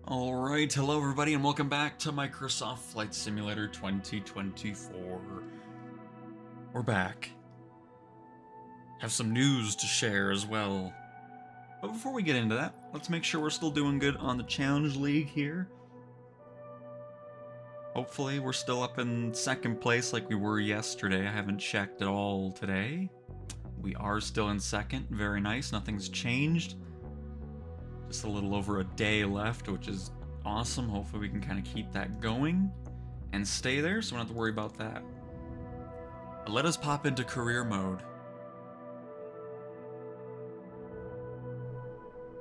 Alright, hello everybody and welcome back to Microsoft Flight Simulator 2024. We're back. Have some news to share as well. But before we get into that, let's make sure we're still doing good on the Challenge League here. Hopefully we're still up in second place like we were yesterday. I haven't checked at all today. We are still in second, very nice, nothing's changed. Just a little over a day left, which is awesome. Hopefully we can kind of keep that going and stay there, so we don't have to worry about that. But let us pop into career mode,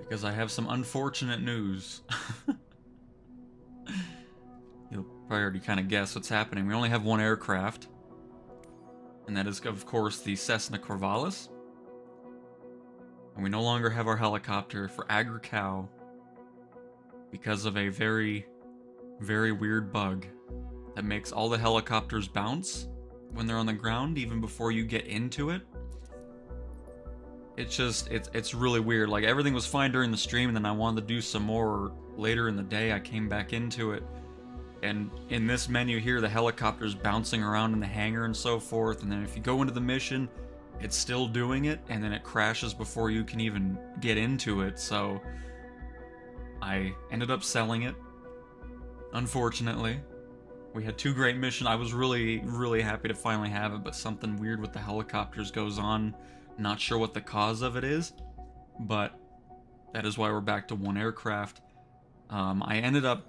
because I have some unfortunate news. You'll probably already kind of guess what's happening. We only have one aircraft, and that is, of course, the Cessna Corvallis. And we no longer have our helicopter for Agricow because of a very, very weird bug that makes all the helicopters bounce when they're on the ground, even before you get into it. It's really weird. Like, everything was fine during the stream, and then I wanted to do some more later in the day. I came back into it, and in this menu here, the helicopter's bouncing around in the hangar and so forth, and then if you go into the mission, it's still doing it, and then it crashes before you can even get into it, so I ended up selling it, unfortunately. We had two great missions. I was really, really happy to finally have it, but something weird with the helicopters goes on. Not sure what the cause of it is, but that is why we're back to one aircraft. I ended up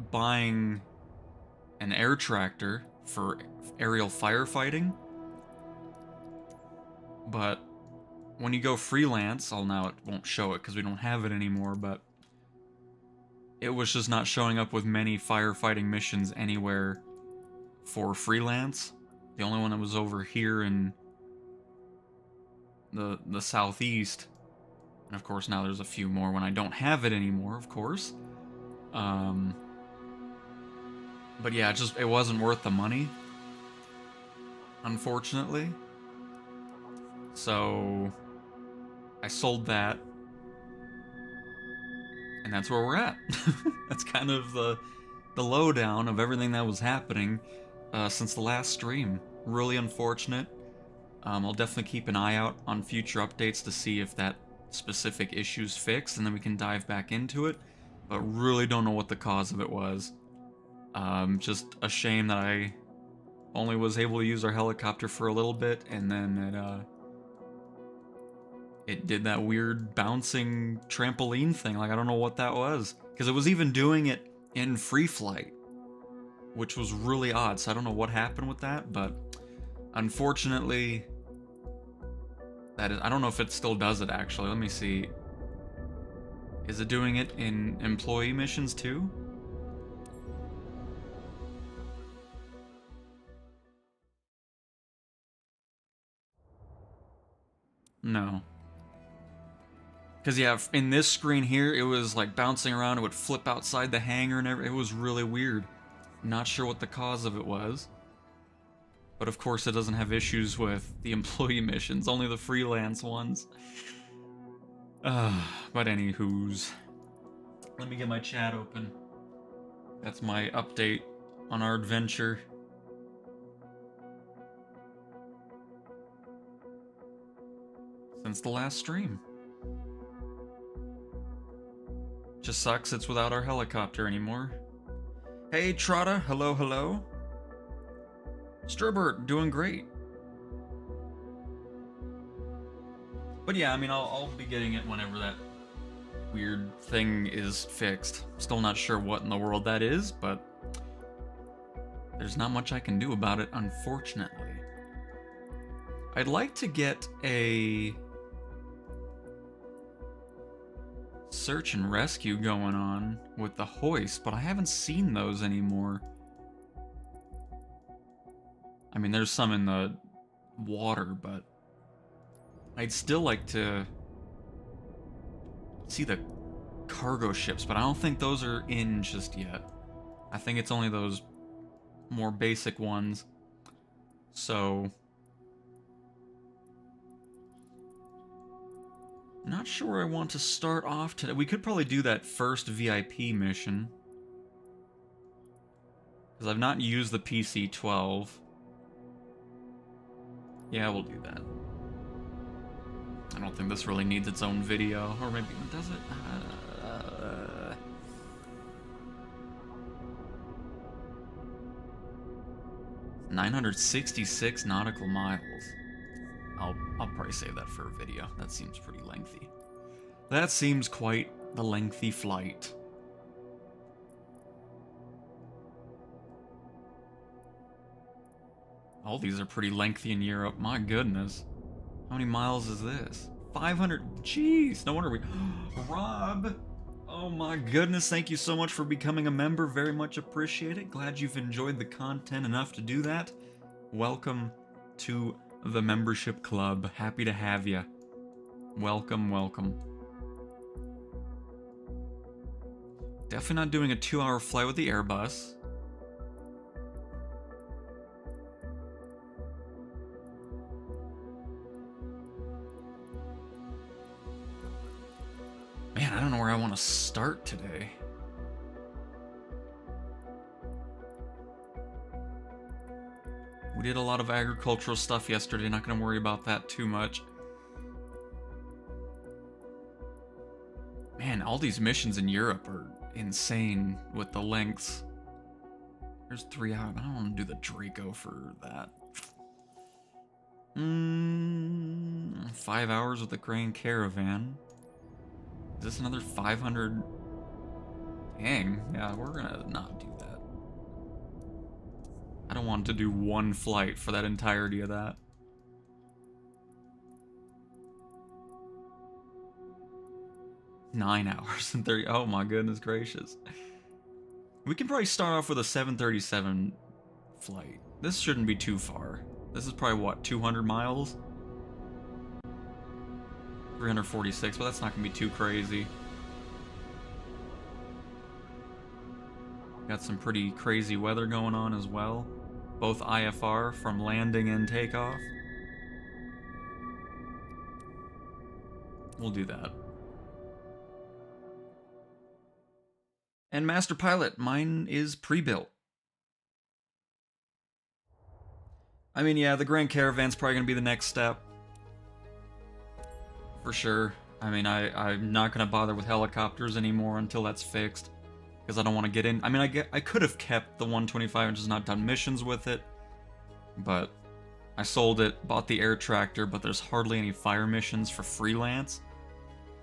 buying an air tractor for aerial firefighting, but when you go freelance, now it won't show it because we don't have it anymore, but it was just not showing up with many firefighting missions anywhere for freelance. The only one that was over here in the southeast, and of course now there's a few more when I don't have it anymore, of course. But yeah, it wasn't worth the money, unfortunately. So I sold that, and that's where we're at. That's kind of the lowdown of everything that was happening since the last stream. Really unfortunate. I'll definitely keep an eye out on future updates to see if that specific issue's fixed, and then we can dive back into it, but really don't know what the cause of it was. Just a shame that I only was able to use our helicopter for a little bit, and then it did that weird bouncing trampoline thing. Like, I don't know what that was, because it was even doing it in Preflight, which was really odd. So I don't know what happened with that, but unfortunately, I don't know if it still does it, actually. Let me see. Is it doing it in employee missions too? No. Because, yeah, in this screen here, it was, like, bouncing around. It would flip outside the hangar and everything. It was really weird. Not sure what the cause of it was. But, of course, it doesn't have issues with the employee missions. Only the freelance ones. But anywho's. Let me get my chat open. That's my update on our adventure. Since the last stream. Just sucks it's without our helicopter anymore. Hey Trotta, hello, hello. Sturbert, doing great. But yeah, I mean, I'll be getting it whenever that weird thing is fixed. Still not sure what in the world that is, but there's not much I can do about it, unfortunately. I'd like to get a search and rescue going on with the hoist, but I haven't seen those anymore. I mean, there's some in the water, but I'd still like to see the cargo ships, but I don't think those are in just yet. I think it's only those more basic ones. So Not sure where I want to start off today. We could probably do that first VIP mission. Because I've not used the PC-12. Yeah, we'll do that. I don't think this really needs its own video. Or maybe, does it? 966 nautical miles. I'll probably save that for a video. That seems pretty lengthy. That seems quite the lengthy flight. All these are pretty lengthy in Europe. My goodness. How many miles is this? 500. Jeez. No wonder we... Rob! Oh my goodness. Thank you so much for becoming a member. Very much appreciate it. Glad you've enjoyed the content enough to do that. Welcome to the membership club. Happy to have you. Welcome, welcome. Definitely not doing a 2-hour flight with the Airbus. Man, I don't know where I want to start today. We did a lot of agricultural stuff yesterday, not going to worry about that too much. Man, all these missions in Europe are insane with the lengths. There's 3 hours. I don't want to do the Draco for that. 5 hours with the Grand Caravan. Is this another 500? Dang, yeah, we're gonna not do that. I don't want to do one flight for that entirety of that. Nine hours and 30. Oh my goodness gracious. We can probably start off with a 737 flight. This shouldn't be too far. This is probably what, 200 miles? 346, but that's not gonna be too crazy. Got some pretty crazy weather going on as well. Both IFR from landing and takeoff. We'll do that. And Master Pilot, mine is pre-built. I mean, yeah, the Grand Caravan's probably going to be the next step. For sure. I mean, I'm not going to bother with helicopters anymore until that's fixed. Because I don't want to get in. I mean, I could have kept the 125 and just not done missions with it. But I sold it, bought the air tractor, but there's hardly any fire missions for freelance.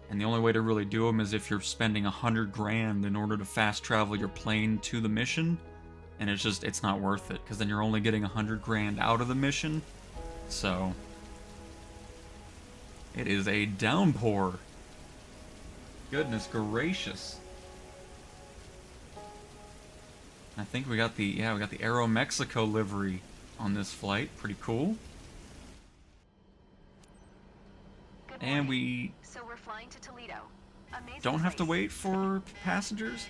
And the only way to really do them is if you're spending 100 grand in order to fast travel your plane to the mission. And it's not worth it, because then you're only getting 100 grand out of the mission. So, it is a downpour. Goodness gracious. I think we got the Aero Mexico livery on this flight. Pretty cool. And we So we're flying to Toledo. Amazing don't have to place. wait for passengers.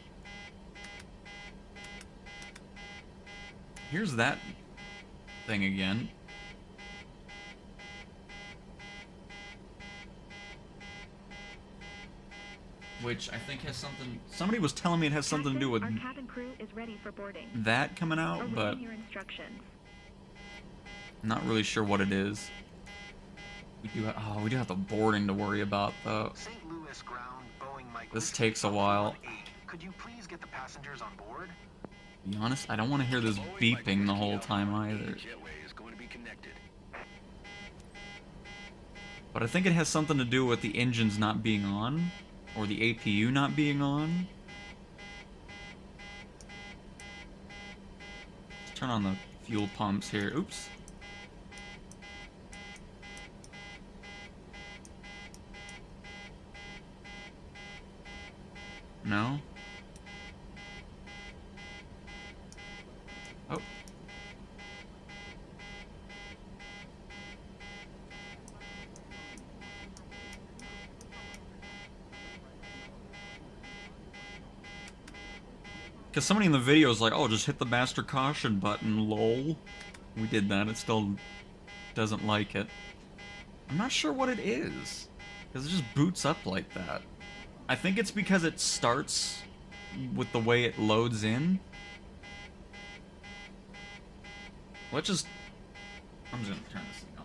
Here's that thing again. Which I think has something... Somebody was telling me it has something to do with Our cabin crew is ready for boarding. that coming out, but Your instructions. not really sure what it is. We do have the boarding to worry about though. St. Louis ground, Boeing Mike. This takes a while. Could you please get the passengers on board? To be honest, I don't want to hear this beeping the whole time either. But I think it has something to do with the engines not being on, or the APU not being on. Let's turn on the fuel pumps here. Oops. No? Oh. Because somebody in the video is like, oh, just hit the master caution button, lol. We did that, it still doesn't like it. I'm not sure what it is. Because it just boots up like that. I think it's because it starts with the way it loads in. I'm just gonna turn this thing on.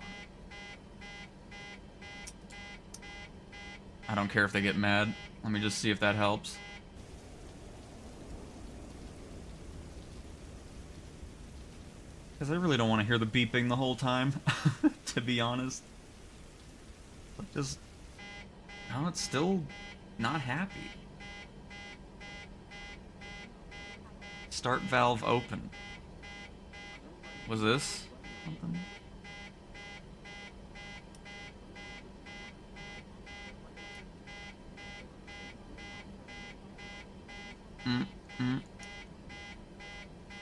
I don't care if they get mad. Let me just see if that helps. Because I really don't want to hear the beeping the whole time, to be honest. But just... no, it's still not happy. Start valve open. Was this something?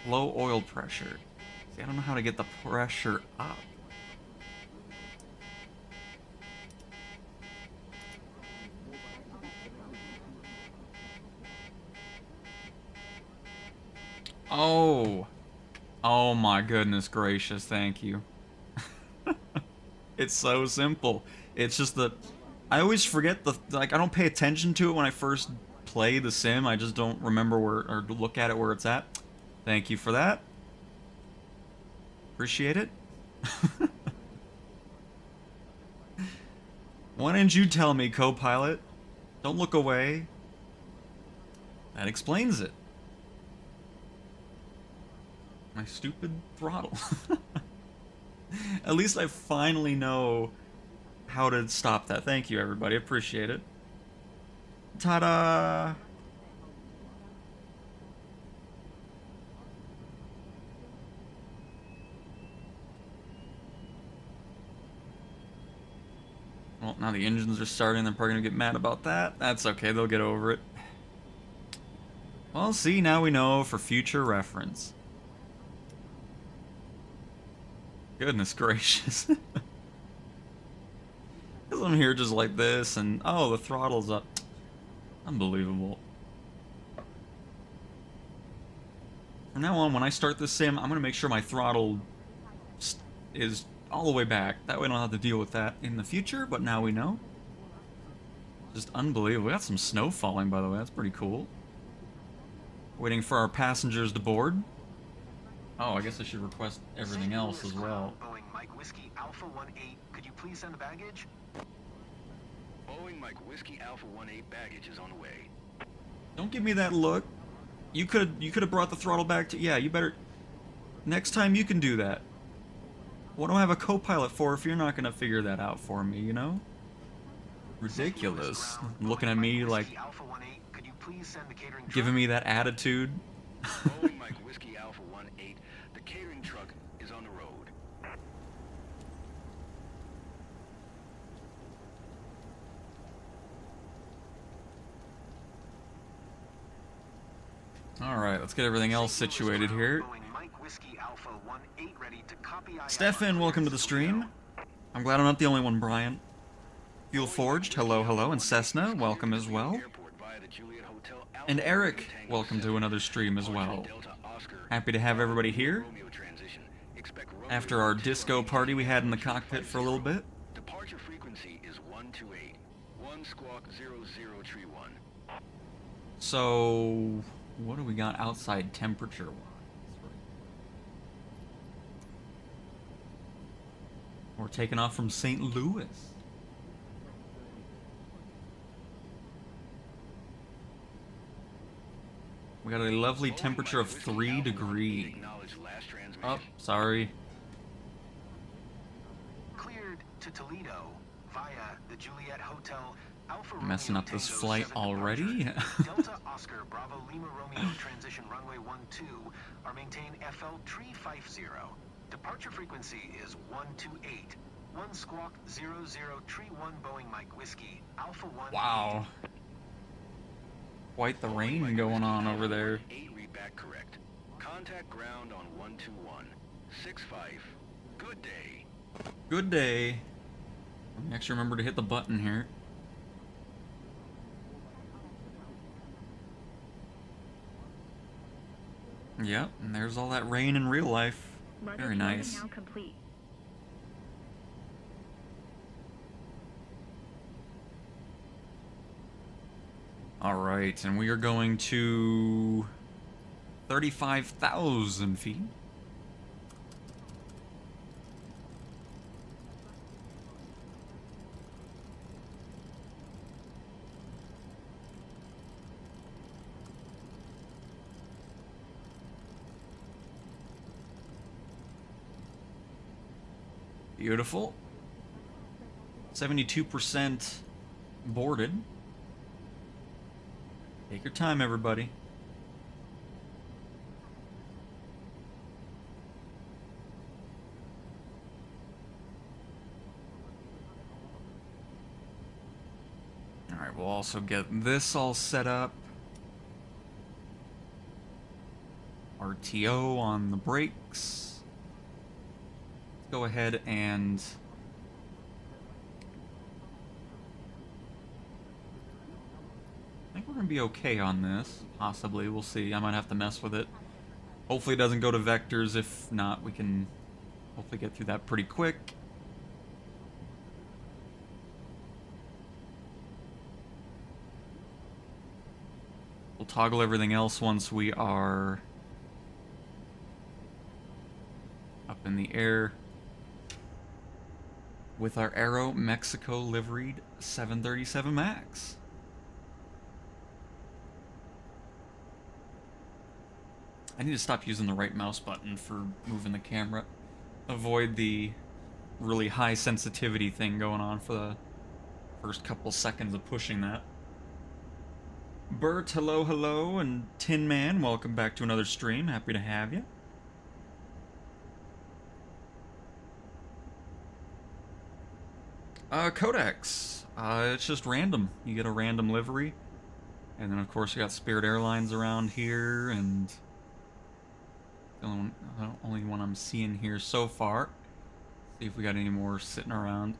Low oil pressure. See, I don't know how to get the pressure up. Oh. Oh my goodness gracious, thank you. It's so simple. It's just that I always forget I don't pay attention to it when I first play the sim. I just don't remember where, or look at it where it's at. Thank you for that. Appreciate it. Why didn't you tell me, co-pilot? Don't look away. That explains it. My stupid throttle. At least I finally know how to stop that. Thank you, everybody. Appreciate it. Ta-da! Well, now the engines are starting. They're probably gonna get mad about that. That's okay. They'll get over it. Well, see, now we know for future reference. Goodness gracious. Because I'm here just like this, and oh, the throttle's up. Unbelievable. From now on, when I start this sim, I'm going to make sure my throttle is all the way back. That way I don't have to deal with that in the future, but now we know. Just unbelievable. We got some snow falling, by the way. That's pretty cool. Waiting for our passengers to board. Oh, I guess I should request everything else as well. Boeing Mike Whiskey Alpha 18, could you please send the baggage? Boeing Mike Whiskey Alpha 18 baggage is on the way. Don't give me that look. You could have brought the throttle back to... Yeah, you better... Next time you can do that. What do I have a co-pilot for if you're not going to figure that out for me, you know? Ridiculous. Looking at me like... giving me that attitude. Boeing Mike Whiskey Alpha 18, the catering truck is on the road. Alright, let's get everything else situated here. Stefan, welcome to the stream. I'm glad I'm not the only one, Brian. Fuel Forged, hello, hello, and Cessna, welcome as well. And Eric, welcome to another stream as well. Happy to have everybody here. After our disco party we had in the cockpit for a little bit. Departure frequency is 128. 1 squawk 0031. So, what do we got outside temperature-wise? We're taking off from St. Louis. We got a lovely temperature of 3 degrees. Oh, sorry. Cleared to Toledo via the Juliet Hotel. Alpha Messing up this flight already. Delta Oscar Bravo Lima Romeo transition runway 12 are maintain FL 350. Departure frequency is 128. 1 squawk 0031 Boeing Mike Whiskey Alpha 1. Wow. Quite the rain going on over there. 8 read back correct. Contact ground on 121. 65. Good day. Good day. Let me actually remember to hit the button here. Yep, and there's all that rain in real life. Very nice. Now complete. All right, and we are going to 35,000 feet. Beautiful. 72% boarded. Take your time, everybody. Alright, we'll also get this all set up. RTO on the brakes. Go ahead and I think we're gonna be okay on this. Possibly, we'll see. I might have to mess with it. Hopefully it doesn't go to vectors. If not, we can hopefully get through that pretty quick. We'll toggle everything else once we are up in the air with our Aero Mexico liveried 737 MAX. I need to stop using the right mouse button for moving the camera. Avoid the really high sensitivity thing going on for the first couple seconds of pushing that. Bert, hello, hello, and Tin Man, welcome back to another stream. Happy to have you. Codex. It's just random. You get a random livery. And then, of course, you got Spirit Airlines around here, and the only one I'm seeing here so far. See if we got any more sitting around.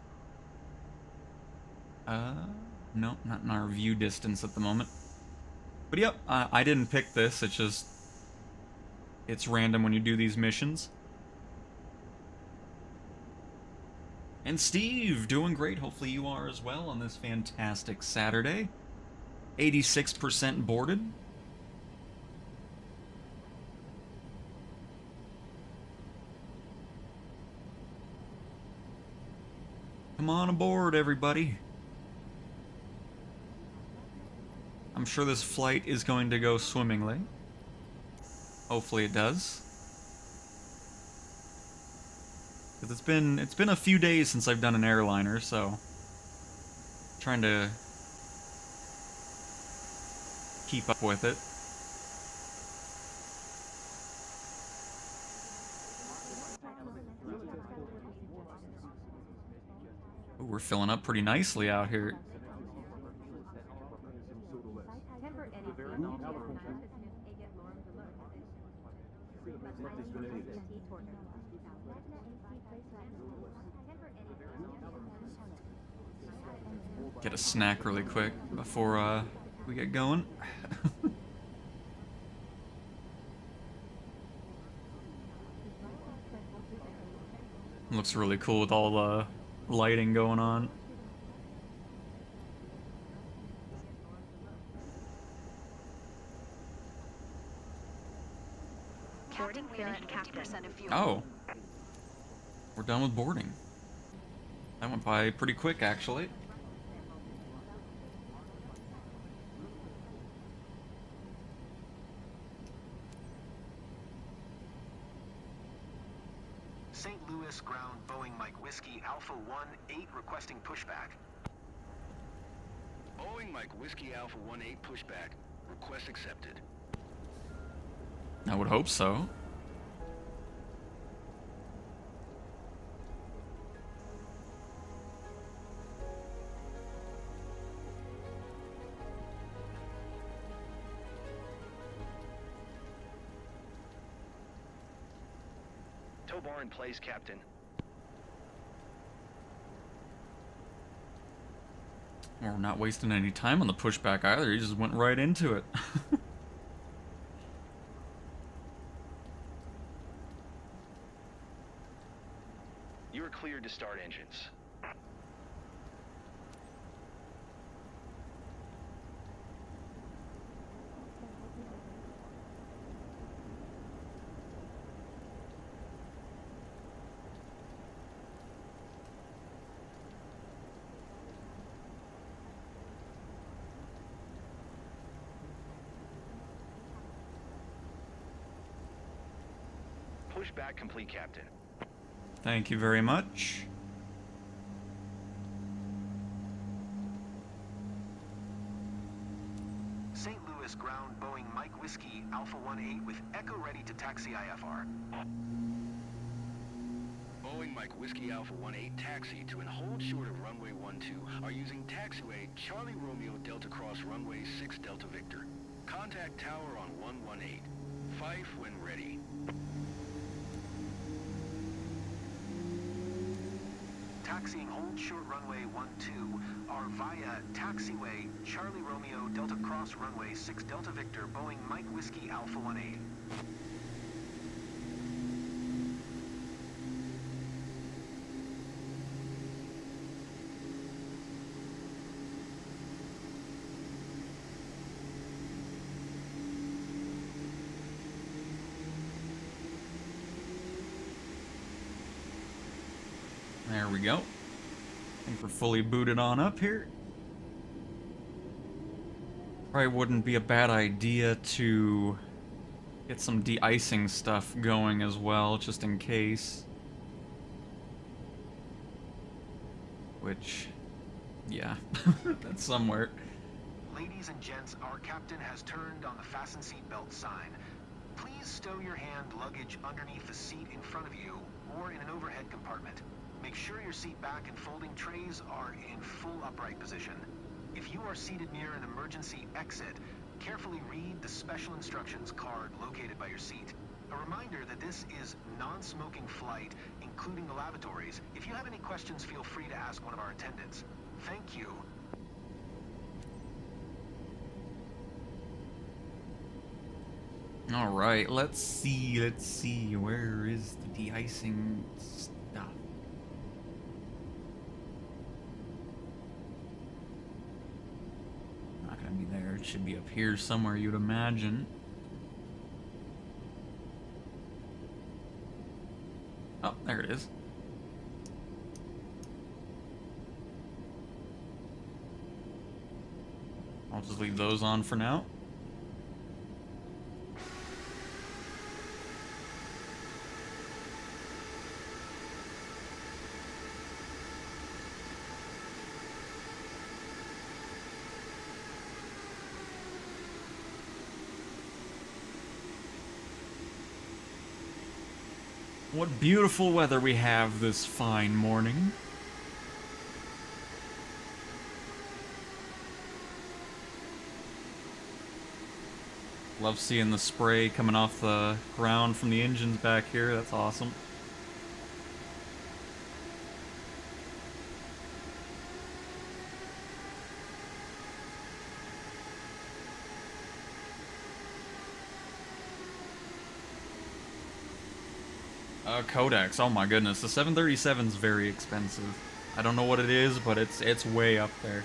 No, not in our view distance at the moment. But yep, I didn't pick this. It's random when you do these missions. And Steve, doing great. Hopefully you are as well on this fantastic Saturday. 86% boarded. Come on aboard, everybody. I'm sure this flight is going to go swimmingly. Hopefully it does. Because it's been a few days since I've done an airliner, so trying to keep up with it. Ooh, we're filling up pretty nicely out here. Get a snack really quick before we get going. Looks really cool with all the lighting going on. Captain, we are at 50% of fuel. Oh. We're done with boarding. That went by pretty quick, actually. St. Louis ground Boeing Mike Whiskey Alpha 1-8 requesting pushback. Boeing Mike Whiskey Alpha 18 pushback. Request accepted. I would hope so. Tow bar in place, Captain. We're not wasting any time on the pushback either. He just went right into it. You are cleared to start engines. Pushback complete, Captain. Thank you very much. St. Louis ground Boeing Mike Whiskey Alpha 18 with Echo ready to taxi IFR. Boeing Mike Whiskey Alpha 18 taxi to and hold short of runway 12 are using taxiway Charlie Romeo Delta Cross runway 6 Delta Victor. Contact tower on 118. Fife when ready. Taxiing hold short runway 12 are via taxiway Charlie Romeo Delta Cross runway 6 Delta Victor Boeing Mike Whiskey Alpha 18. There we go. I think we're fully booted on up here. Probably wouldn't be a bad idea to get some de-icing stuff going as well, just in case. Which, yeah, that's somewhere. Ladies and gents, our captain has turned on the fasten seatbelt sign. Please stow your hand luggage underneath the seat in front of you or in an overhead compartment. Make sure your seat back and folding trays are in full upright position. If you are seated near an emergency exit, carefully read the special instructions card located by your seat. A reminder that this is non-smoking flight, including the lavatories. If you have any questions, feel free to ask one of our attendants. Thank you. All right, let's see. Where is the de-icing stuff? Not gonna be there. It should be up here somewhere, you'd imagine. Oh, there it is. I'll just leave those on for now. What beautiful weather we have this fine morning. Love seeing the spray coming off the ground from the engines back here. That's awesome. Codex, oh my goodness, the 737 is very expensive. I don't know what it is, but it's way up there.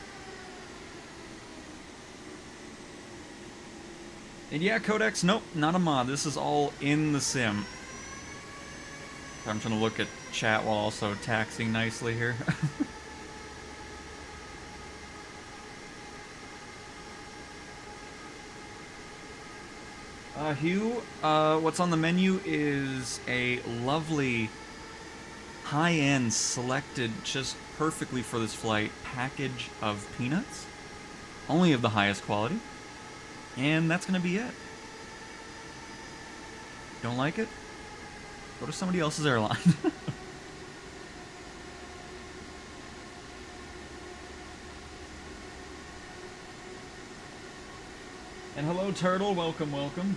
And yeah, Codex, nope, not a mod. This is all in the sim. I'm trying to look at chat while also taxiing nicely here. Hugh, what's on the menu is a lovely, high-end, selected, just perfectly for this flight, package of peanuts. Only of the highest quality. And that's gonna be it. Don't like it? Go to somebody else's airline. And hello, Turtle. Welcome, welcome.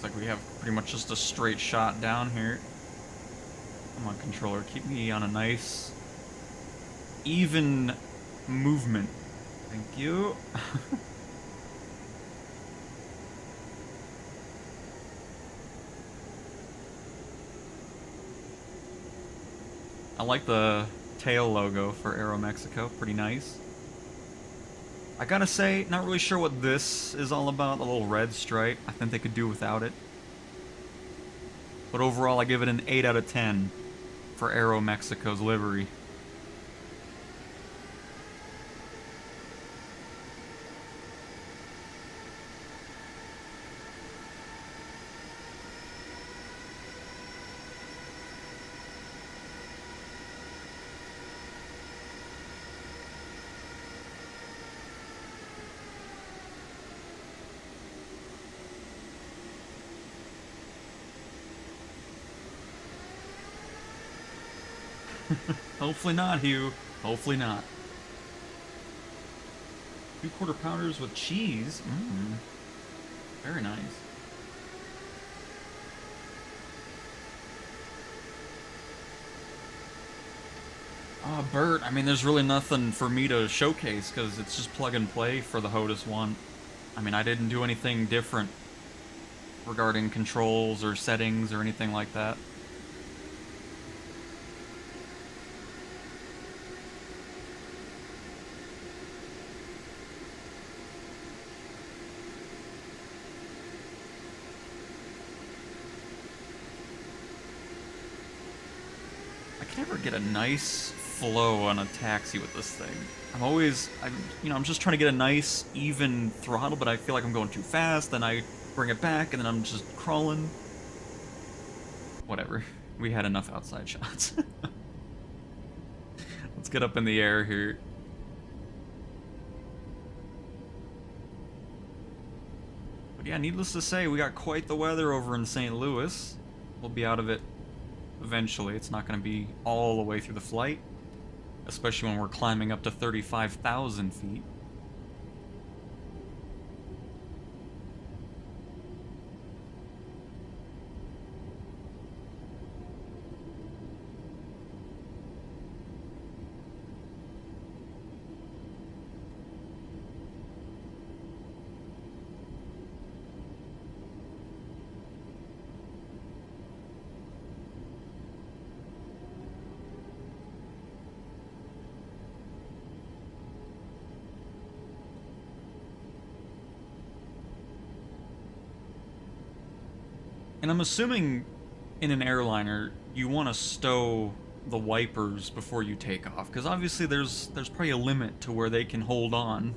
Like we have pretty much just a straight shot down here. Come on, controller, keep me on a nice, even movement. Thank you. I like the tail logo for Aeromexico, pretty nice. I gotta say, not really sure what this is all about, the little red stripe. I think they could do without it. But overall, I give it an 8 out of 10 for Aeromexico's livery. Hopefully not, Hugh. Hopefully not. 2-quarter pounders with cheese. Mmm. Very nice. Bert, I mean, there's really nothing for me to showcase because it's just plug and play for the HOTUS 1. I mean, I didn't do anything different regarding controls or settings or anything like that. I can never get a nice flow on a taxi with this thing. I'm just trying to get a nice, even throttle, but I feel like I'm going too fast, then I bring it back, and then I'm just crawling. Whatever. We had enough outside shots. Let's get up in the air here. But yeah, needless to say, we got quite the weather over in St. Louis. We'll be out of it eventually. It's not going to be all the way through the flight, especially when we're climbing up to 35,000 feet. And I'm assuming in an airliner, you want to stow the wipers before you take off, because obviously there's probably a limit to where they can hold on.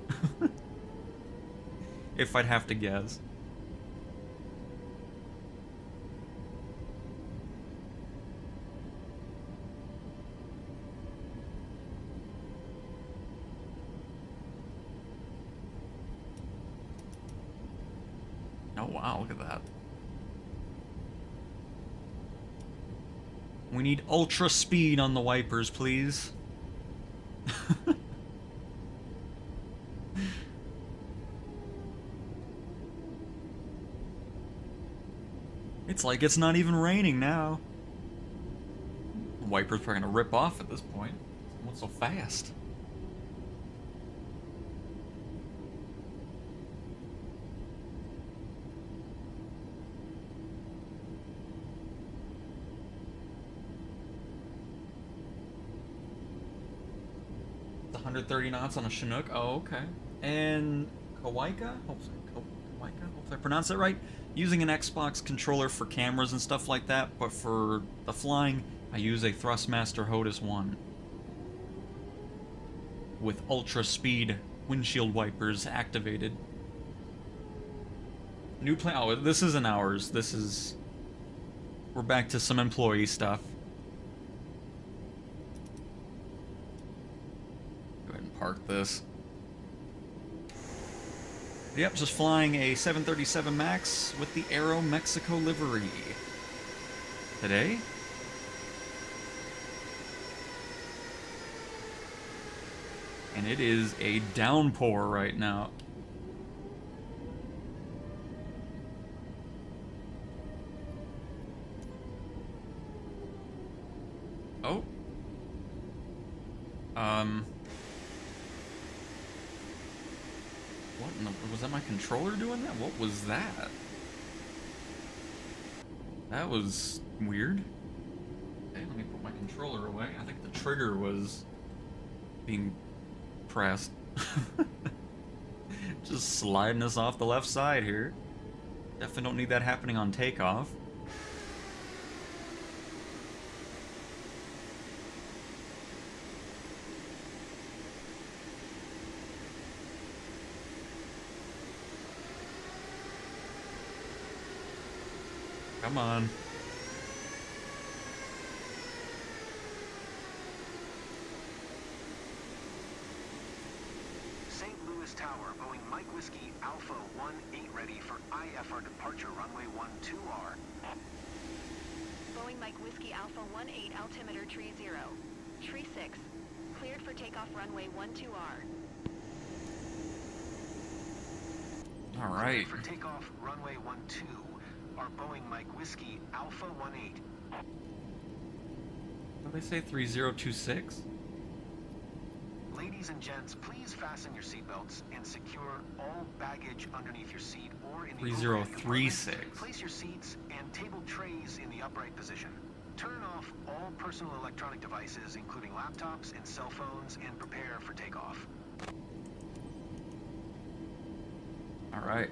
If I'd have to guess. Oh wow, look at that. We need ultra speed on the wipers, please. It's like it's not even raining now. The wiper's probably gonna rip off at this point. What's so fast? It's 130 knots on a Chinook. Oh, okay. And Kawaika? Kawaika? Hopefully I pronounced that right. Using an Xbox controller for cameras and stuff like that, but for the flying, I use a Thrustmaster HOTUS 1 with ultra speed windshield wipers activated. New plan. Oh, this isn't ours. This is. We're back to some employee stuff. Go ahead and park this. Yep, just flying a 737 MAX with the Aeromexico livery. Today? And it is a downpour right now. Oh. What in the... Was that my controller doing that? What was that? That was weird. Okay, let me put my controller controller away. I think the trigger was being pressed. Just sliding us off the left side here. Definitely don't need that happening on takeoff. Come on. St. Louis Tower, Boeing Mike Whiskey Alpha 18 ready for IFR departure runway 12R. Boeing Mike Whiskey Alpha 18 altimeter tree 0. Tree 6. Cleared for takeoff runway 12R. All right. For takeoff runway 12, our Boeing Mike Whiskey Alpha 18. What did they say? 3026? Ladies and gents, please fasten your seatbelts and secure all baggage underneath your seat or in the overhead compartment. 3036. Place your seats and table trays in the upright position. Turn off all personal electronic devices, including laptops and cell phones, and prepare for takeoff. All right.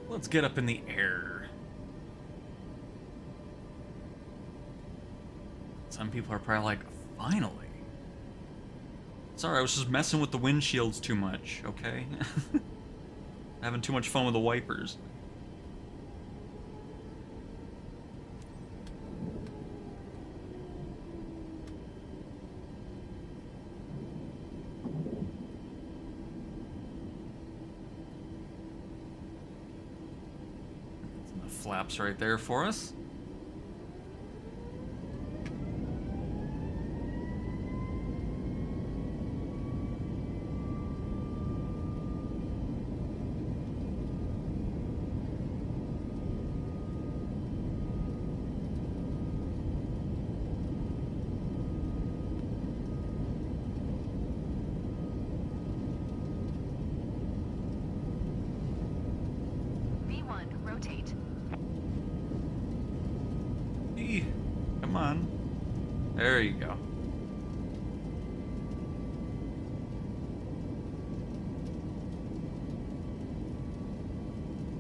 Let's get up in the air. Some people are probably like, finally. Sorry, I was just messing with the windshields too much, okay? Having too much fun with the wipers. The flaps right there for us. V1, rotate. Eee, come on. There you go.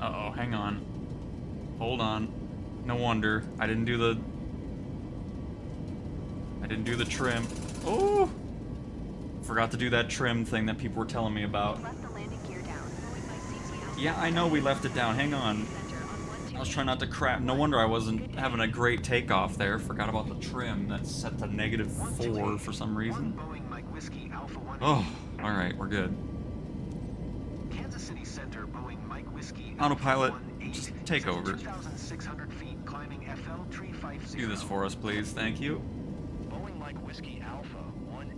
Uh-oh, hang on. Hold on. No wonder. I didn't do the trim. Oh! Forgot to do that trim thing that people were telling me about. Left the landing gear down. Boeing Mike Whiskey Alpha Yeah, I know we left it down. Hang on. center on I was trying not to crap. No wonder I wasn't having a great takeoff there. Forgot about the trim. That's set to -4 for some reason. Boeing Mike Whiskey Alpha 18. Oh, alright, we're good. Kansas City Center, Boeing Mike Whiskey Autopilot, Alpha 18, just take over. 2,600 feet, climbing FL 350. Do this for us, please. Thank you. Boeing Mike Whiskey Alpha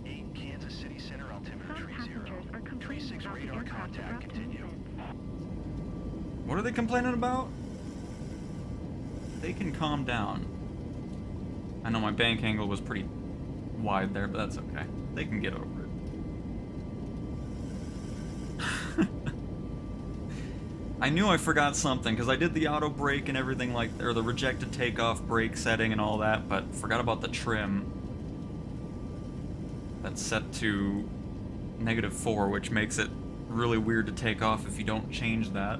18 Kansas City Center altimeter Some tree 0. passengers are Tree complaining 6 about the radar aircraft's contact abrupt continue. movements. What are they complaining about? They can calm down. I know my bank angle was pretty wide there, but that's okay. They can get over it. I knew I forgot something, because I did the auto brake and everything like, or the rejected takeoff brake setting and all that, but forgot about the trim. That's set to -4, which makes it really weird to take off if you don't change that.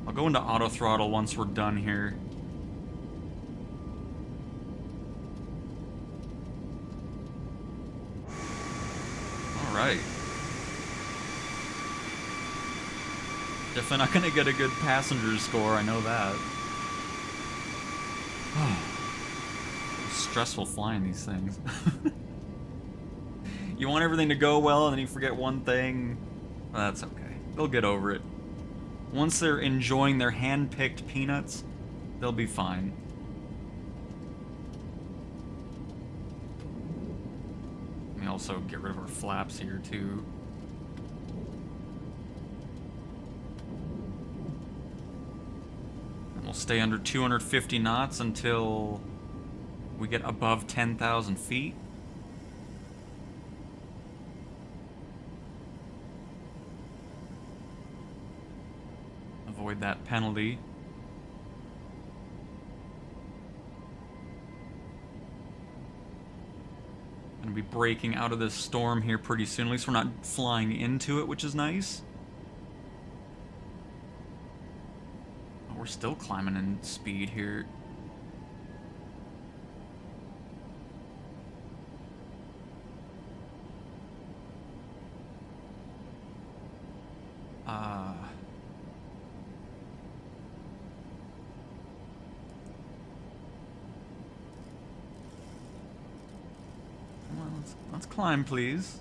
I'll go into auto throttle once we're done here. Alright. Definitely not gonna get a good passenger score, I know that. It's stressful flying these things. You want everything to go well and then you forget one thing. Well, that's okay. They'll get over it. Once they're enjoying their hand-picked peanuts, they'll be fine. Let me also get rid of our flaps here, too. And we'll stay under 250 knots until we get above 10,000 feet. that penalty. Gonna be breaking out of this storm here pretty soon. At least we're not flying into it, which is nice. Oh, we're still climbing in speed here. Come on, let's climb, please.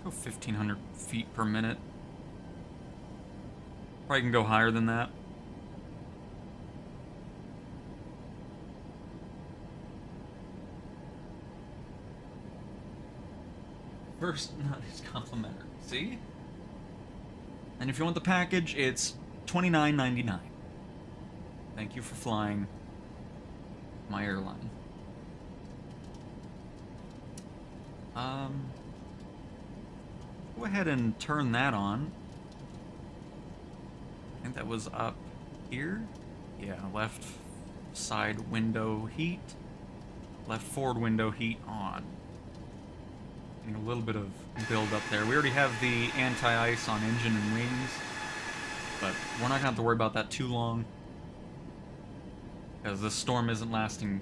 Go 1,500 feet per minute. Probably can go higher than that. First nut is complimentary. See? And if you want the package, it's $29.99. Thank you for flying my airline. Go ahead and turn that on. I think that was up here. Yeah, left side window heat. Left forward window heat on. Getting a little bit of build up there. We already have the anti-ice on engine and wings, but we're not gonna have to worry about that too long, because this storm isn't lasting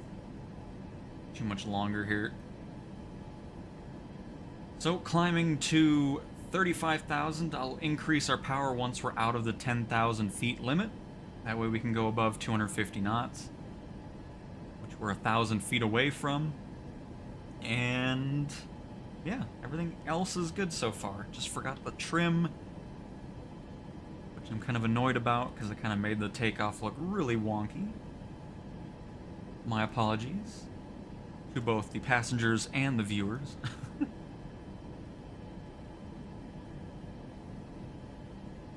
too much longer here. So climbing to 35,000, I'll increase our power once we're out of the 10,000 feet limit. That way we can go above 250 knots, which we're 1,000 feet away from. And yeah, everything else is good so far. Just forgot the trim, which I'm kind of annoyed about because it kind of made the takeoff look really wonky. My apologies to both the passengers and the viewers.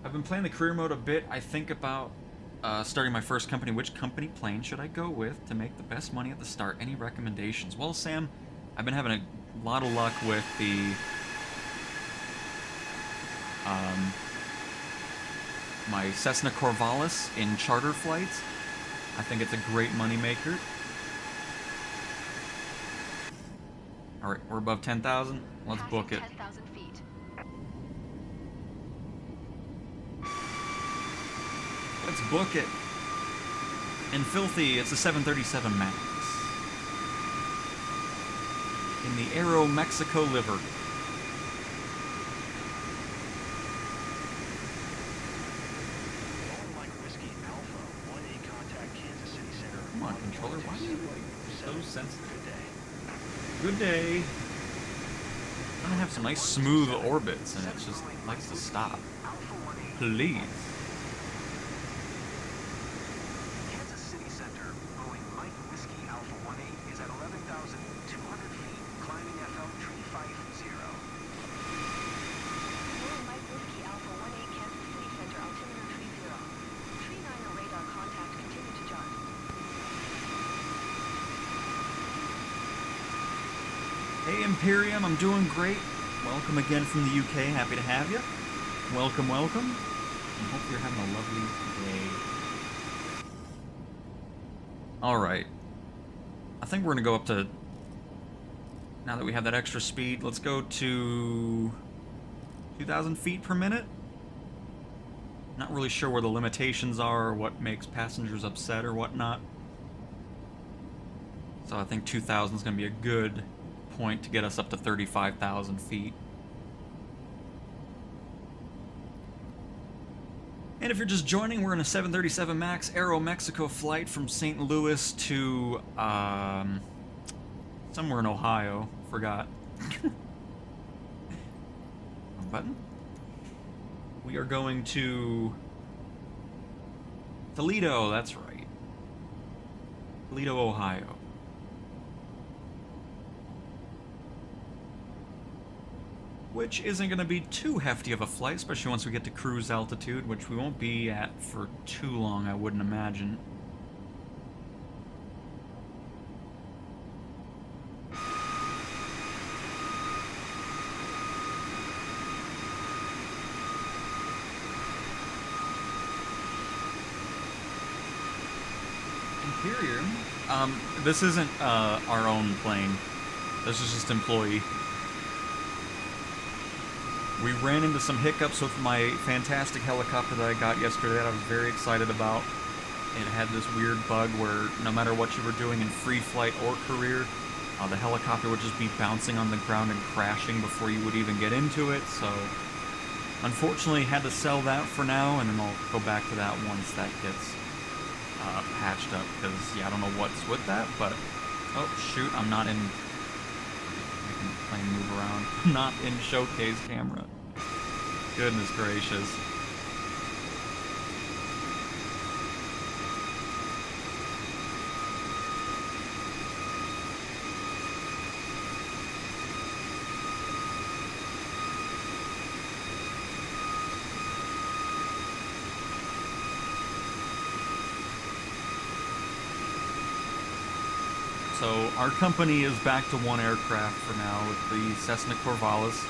I've been playing the career mode a bit. I think about starting my first company. Which company plane should I go with to make the best money at the start? Any recommendations? Well, Sam, I've been having a lot of luck with the my Cessna Corvallis in charter flights. I think it's a great moneymaker. All right, we're above 10,000. Let's book it. 10,000 feet. Let's book it. And filthy, it's a 737 MAX. In the Aero Mexico livery. Come on, controller, why are you so sensitive? Good day. I have some nice smooth orbits and it just likes to stop. Please. Kansas City Center, Boeing Mike Whiskey Alpha 18 is at 11,200 feet, climbing FL 350. Boeing Mike Whiskey Alpha 18 Kansas City Center, altimeter 30. 39 radar contact, continue to jog. Hey Imperium, I'm doing great. Welcome again from the UK, happy to have you. Welcome, welcome. And hope you're having a lovely day. Alright. I think we're gonna go up to, now that we have that extra speed, let's go to 2,000 feet per minute. Not really sure where the limitations are or what makes passengers upset or whatnot. So I think 2,000 is gonna be a good point to get us up to 35,000 feet. And if you're just joining, we're in a 737 MAX Aero Mexico flight from St. Louis to somewhere in Ohio. Forgot. Wrong button. We are going to Toledo, that's right. Toledo, Ohio. Which isn't going to be too hefty of a flight, especially once we get to cruise altitude, which we won't be at for too long, I wouldn't imagine. Imperium. This isn't our own plane. This is just employee. We ran into some hiccups with my fantastic helicopter that I got yesterday that I was very excited about. It had this weird bug where no matter what you were doing in free flight or career, the helicopter would just be bouncing on the ground and crashing before you would even get into it, so unfortunately had to sell that for now, and then I'll go back to that once that gets patched up, because yeah, I don't know what's with that, but oh shoot, I'm not in making the plane move around. I'm not in showcase camera. Goodness gracious. So our company is back to one aircraft for now with the Cessna Corvallis,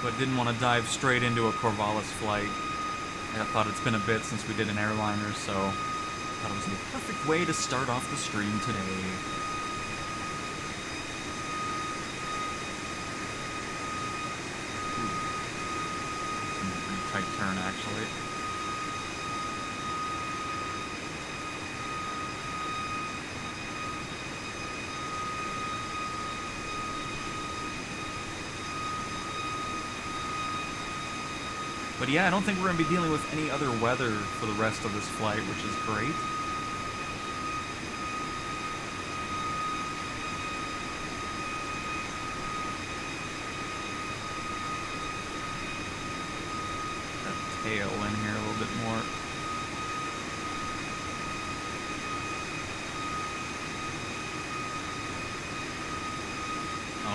but didn't want to dive straight into a Corvallis flight. I thought it's been a bit since we did an airliner, so I thought it was the perfect way to start off the stream today. Pretty tight turn, actually. But yeah, I don't think we're going to be dealing with any other weather for the rest of this flight, which is great. That tail in here a little bit more.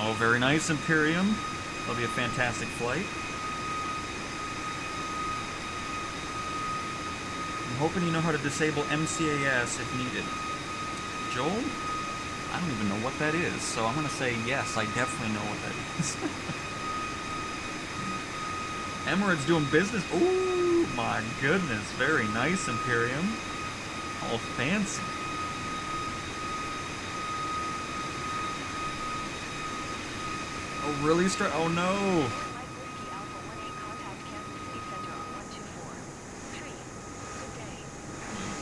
Oh, very nice, Imperium. That'll be a fantastic flight. Hoping you know how to disable MCAS if needed. Joel? I don't even know what that is, so I'm gonna say yes, I definitely know what that is. Emirates doing business. Ooh, my goodness. Very nice, Imperium. All fancy. Oh, really? Oh, no.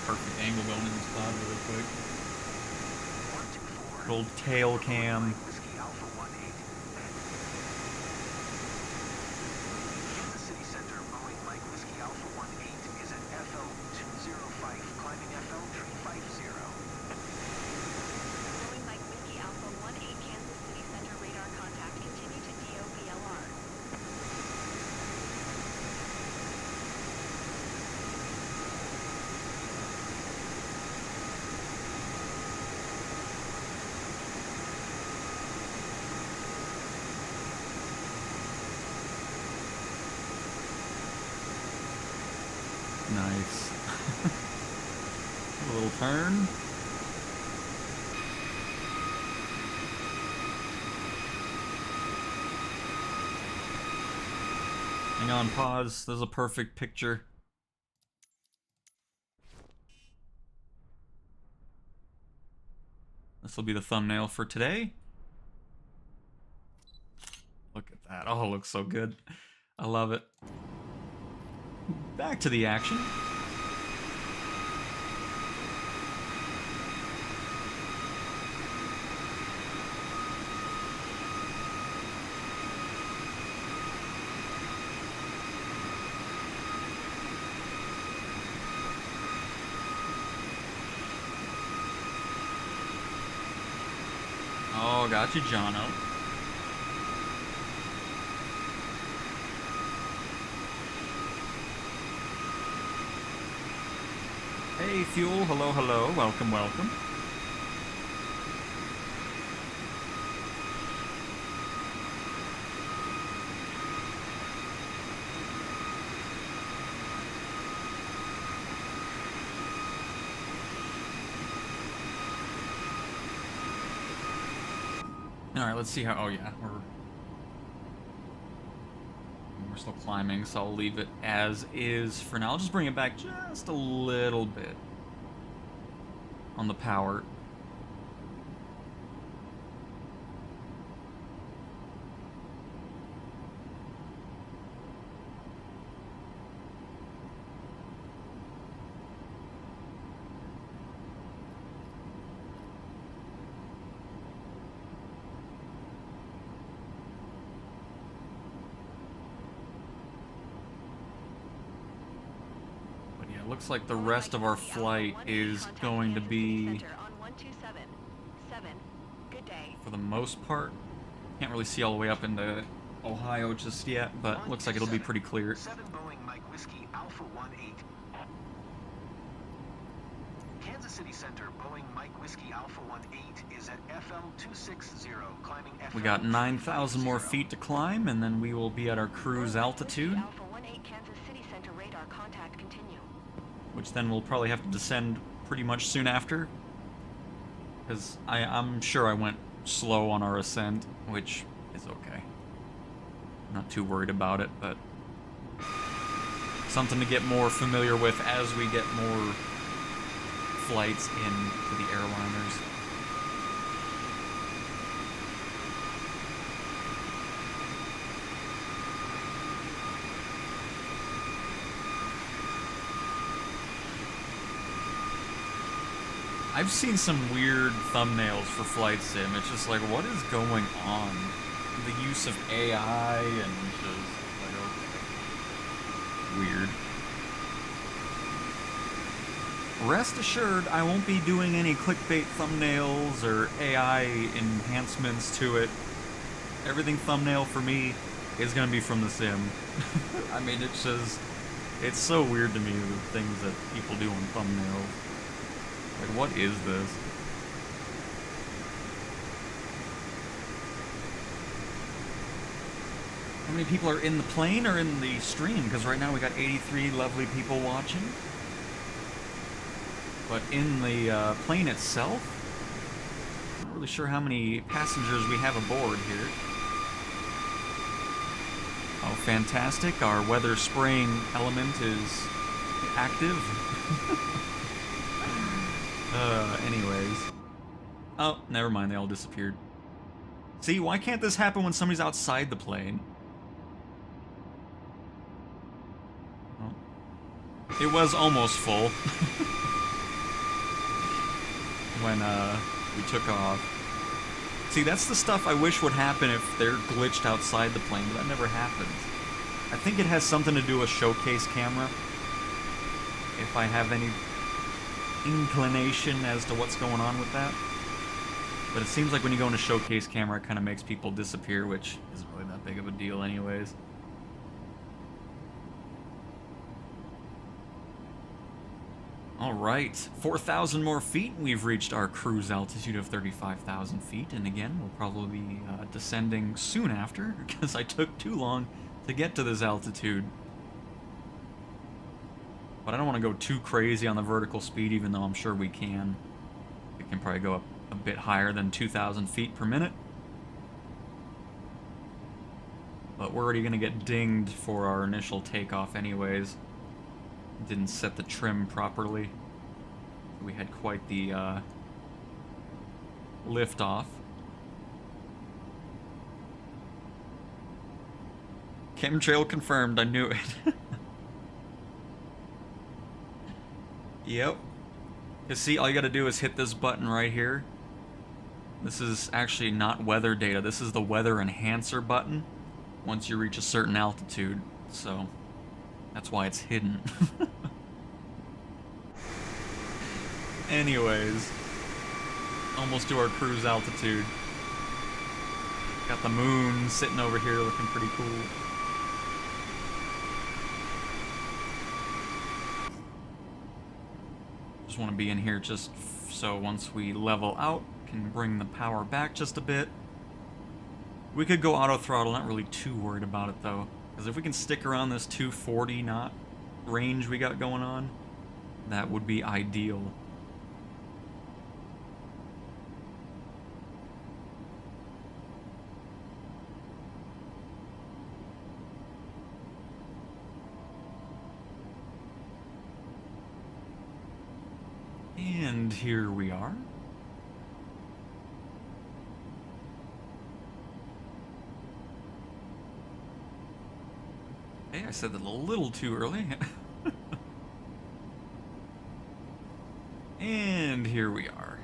Perfect angle going in this cloud really quick. Good old tail cam. Kansas City Center, Boeing Mike Whiskey Alpha 18 is at FL 205, climbing FL 350. Boeing Mike Whiskey Alpha 18 Kansas City Center radar contact. Continue to DOVLR. Nice. A little turn. Hang on, pause. There's a perfect picture. This will be the thumbnail for today. Look at that. Oh, it looks so good. I love it. Back to the action. Oh, got you, Jono. Hey, Fuel. Hello, hello. Welcome, welcome. All right, let's see how. Oh yeah, we're we're still climbing, so I'll leave it as is for now. I'll just bring it back just a little bit on the power. Looks like the rest of our flight is going to be, for the most part, can't really see all the way up into Ohio just yet, but looks like it'll be pretty clear. 7 Boeing Mike Whiskey Alpha 18. Kansas City Center Boeing Mike Whiskey Alpha 18 is at FL 260, climbing FL. We got 9,000 more feet to climb, and then we will be at our cruise altitude. Alpha 18 Kansas City Center radar contact continue. Which then we'll probably have to descend pretty much soon after. Because I'm sure I went slow on our ascent, which is okay. I'm not too worried about it, but something to get more familiar with as we get more flights into the airliners. I've seen some weird thumbnails for Flight Sim. It's just like, what is going on? The use of AI and just like, okay. Weird. Rest assured, I won't be doing any clickbait thumbnails or AI enhancements to it. Everything thumbnail for me is gonna be from the sim. I mean, it's just, it's so weird to me, the things that people do on thumbnails. Like, what is this? How many people are in the plane or in the stream? Because right now we got 83 lovely people watching. But in the plane itself, I'm not really sure how many passengers we have aboard here. Oh, fantastic. Our weather spraying element is active. Anyways. Oh, never mind, they all disappeared. See, why can't this happen when somebody's outside the plane? Oh. It was almost full. When, we took off. See, that's the stuff I wish would happen if they're glitched outside the plane, but that never happens. I think it has something to do with showcase camera. If I have any inclination as to what's going on with that. But it seems like when you go into showcase camera, it kind of makes people disappear, which isn't really that big of a deal anyways. Alright, 4,000 more feet, we've reached our cruise altitude of 35,000 feet, and again, we'll probably be descending soon after, because I took too long to get to this altitude. But I don't want to go too crazy on the vertical speed, even though I'm sure we can. We can probably go up a bit higher than 2,000 feet per minute. But we're already going to get dinged for our initial takeoff anyways. Didn't set the trim properly. We had quite the lift off. Chemtrail confirmed, I knew it. Yep. You see, all you gotta do is hit this button right here. This is actually not weather data. This is the weather enhancer button once you reach a certain altitude. So, that's why it's hidden. Anyways, almost to our cruise altitude. Got the moon sitting over here looking pretty cool. Just want to be in here just so once we level out, can bring the power back just a bit. We could go auto throttle, not really too worried about it though, because if we can stick around this 240 knot range we got going on, that would be ideal. And here we are. Hey, I said that a little too early. And here we are.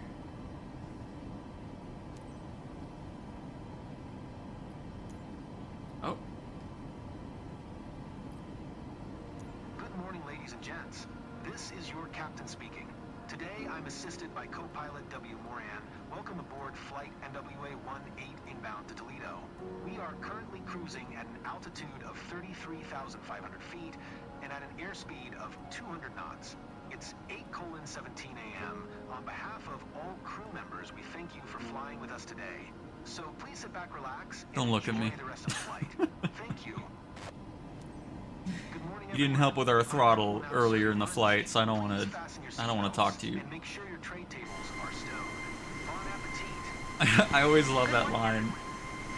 Oh. Good morning, ladies and gents. This is your captain speaking. Today, I'm assisted by co-pilot W. Moran. Welcome aboard Flight NWA-18 inbound to Toledo. We are currently cruising at an altitude of 33,500 feet and at an airspeed of 200 knots. It's 8:17 a.m. On behalf of all crew members, we thank you for flying with us today. So please sit back, relax, and Don't look at enjoy me. the rest of the flight. Thank you. Good morning, You didn't everyone. help with our throttle Now, earlier in the sir, flight, so I don't want please to. fasten your I don't want to talk to you. seatbelts and make sure your tray tables are stowed. Bon appetit. I always love that line.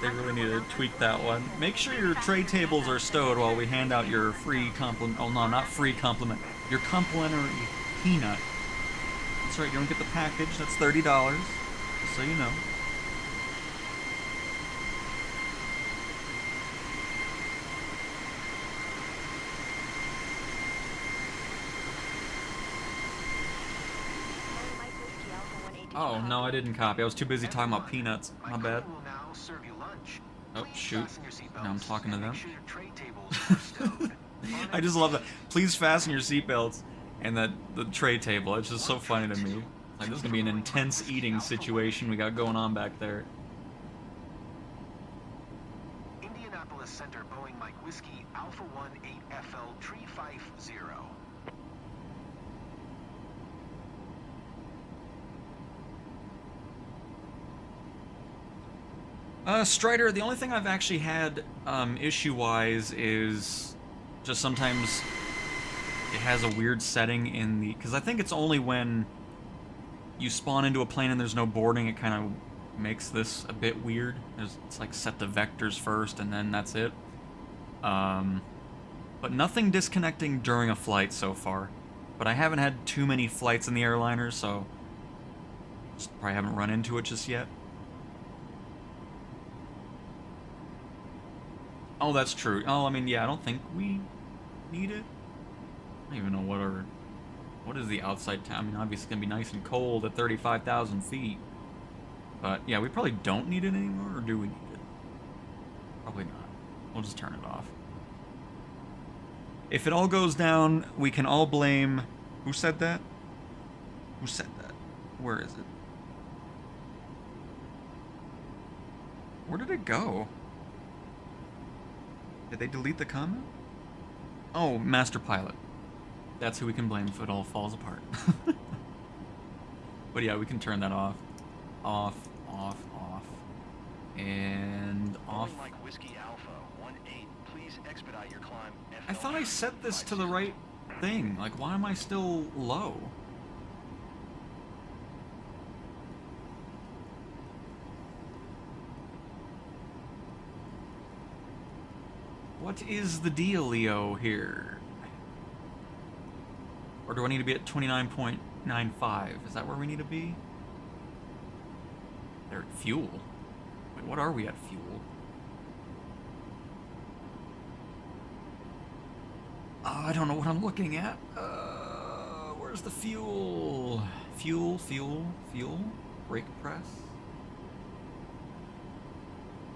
They really need to tweak that one. Make sure your tray tables are stowed while we hand out your free compliment. Oh no, not free compliment. Your complimentary peanut. That's right, you don't get the package. That's $30. Just so you know. Boeing Mike Whiskey Alpha 18 to Oh your no, I cockpit. didn't copy. I was too busy talking about peanuts. My My crew bad. will now serve you lunch. Oh, Please shoot. fasten your seatbelts Now I'm talking to and them. make sure your tray tables are stowed. Bon I just love that. appetit. Please fasten your seatbelts and that the tray table. It's just so funny to me. Like this is gonna be an intense eating situation we got going on back there. Indianapolis Center, Boeing Mike Whiskey Alpha 18 FL 350. Strider, the only thing I've actually had issue-wise is just sometimes it has a weird setting in the... Because I think it's only when you spawn into a plane and there's no boarding, it kind of makes this a bit weird. It's like set the vectors first and then that's it. But nothing disconnecting during a flight so far. But I haven't had too many flights in the airliner, so just probably haven't run into it just yet. Oh, that's true. Oh, I mean, yeah, I don't think we need it. I don't even know what is the outside time. I mean, obviously it's gonna be nice and cold at 35,000 feet. But yeah, we probably don't need it anymore, or do we need it? Probably not. We'll just turn it off. If it all goes down, we can all blame... Who said that? Who said that? Where is it? Where did it go? Did they delete the comment? Oh, Master Pilot. That's who we can blame if it all falls apart. But yeah, we can turn that off. Off, off, off. And off. Boeing Mike Whiskey Alpha 18, please expedite your climb. I thought I set this to the right thing. Like, why am I still low? What is the dealio here? Or do I need to be at 29.95? Is that where we need to be? They're at fuel. Wait, what are we at fuel? I don't know what I'm looking at. Where's the fuel? Fuel, fuel, fuel? Brake press?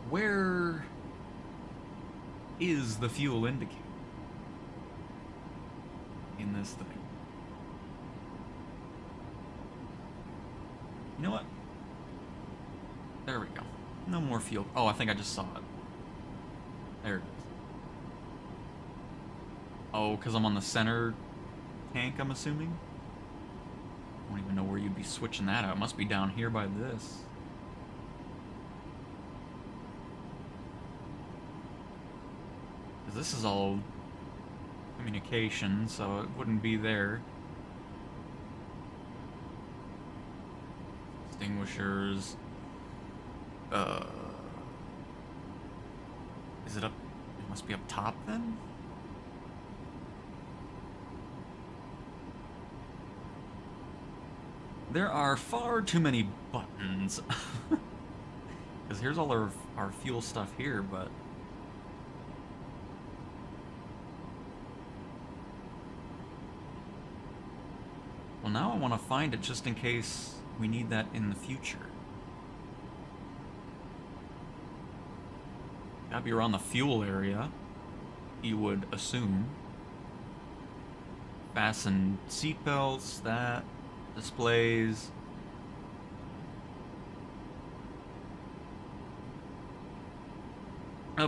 Where is the fuel indicator in this thing? You know what? There we go. No more fuel. Oh, I think I just saw it. There it is. Oh, because I'm on the center tank, I'm assuming? I don't even know where you'd be switching that out. It must be down here by this. 'Cause this is all communication, so it wouldn't be there. Extinguishers. Is it up? It must be up top then? There are far too many buttons. Because here's all our fuel stuff here, but... Well, now I want to find it just in case we need that in the future. Gotta be around the fuel area, you would assume. Fasten seatbelts, that, displays.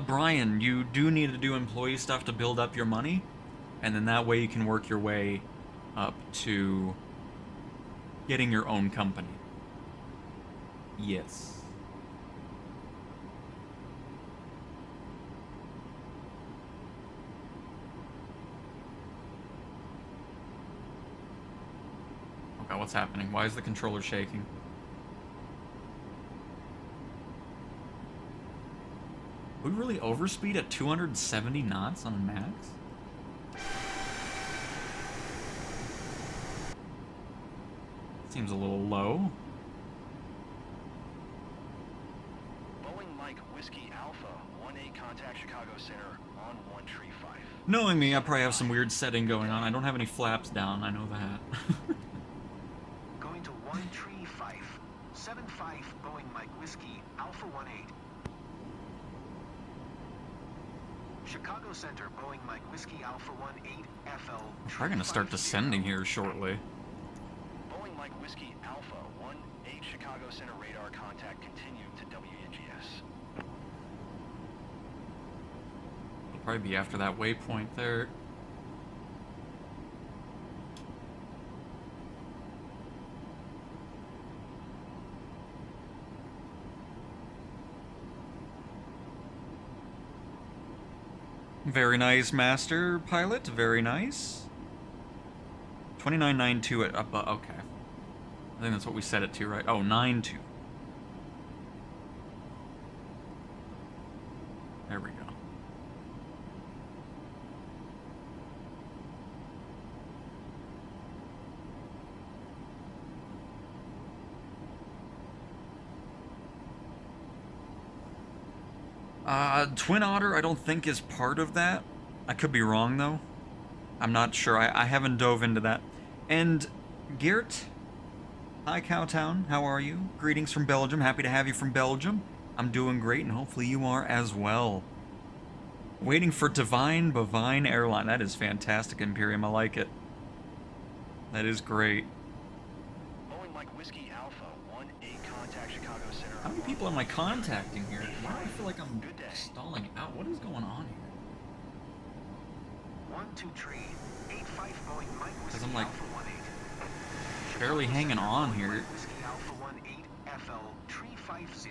Brian, you do need to do employee stuff to build up your money, and then that way you can work your way up to getting your own company. Yes. Okay, what's happening? Why is the controller shaking? Would we really overspeed at 270 knots on max? Seems a little low. Boeing Mike Whiskey Alpha 1-8 contact Chicago Center on 135. Knowing me, I probably have some weird setting going on. I don't have any flaps down, I know that. Going to 135. 75 Boeing Mike Whiskey Alpha 1-8. Chicago Center, Boeing Mike Whiskey Alpha 1-8 FL. We're probably gonna start descending here shortly. Boeing Mike Whiskey Alpha 1-8 Chicago Center radar contact continued to WNGS. It'll probably be after that waypoint there. Very nice, Master Pilot. Very nice. 2992 at up. Okay. I think that's what we set it to, right? Oh, 92. There we go. Twin Otter, I don't think is part of that. I could be wrong, though. I'm not sure. I haven't dove into that. And Geert, hi Cowtown, how are you? Greetings from Belgium. Happy to have you from Belgium. I'm doing great, and hopefully you are as well. Waiting for Divine Bovine Airline. That is fantastic, Imperium. I like it. That is great. Boeing Mike Whiskey Alpha 1-8 contact Chicago Center. How many people am I contacting here? Why do I feel like I'm stalling out? What is going on here? 123 85 Boeing Mike Whiskey Because I'm like Alpha 1-8. barely hanging on here. Whiskey Alpha 1-8 FL 350.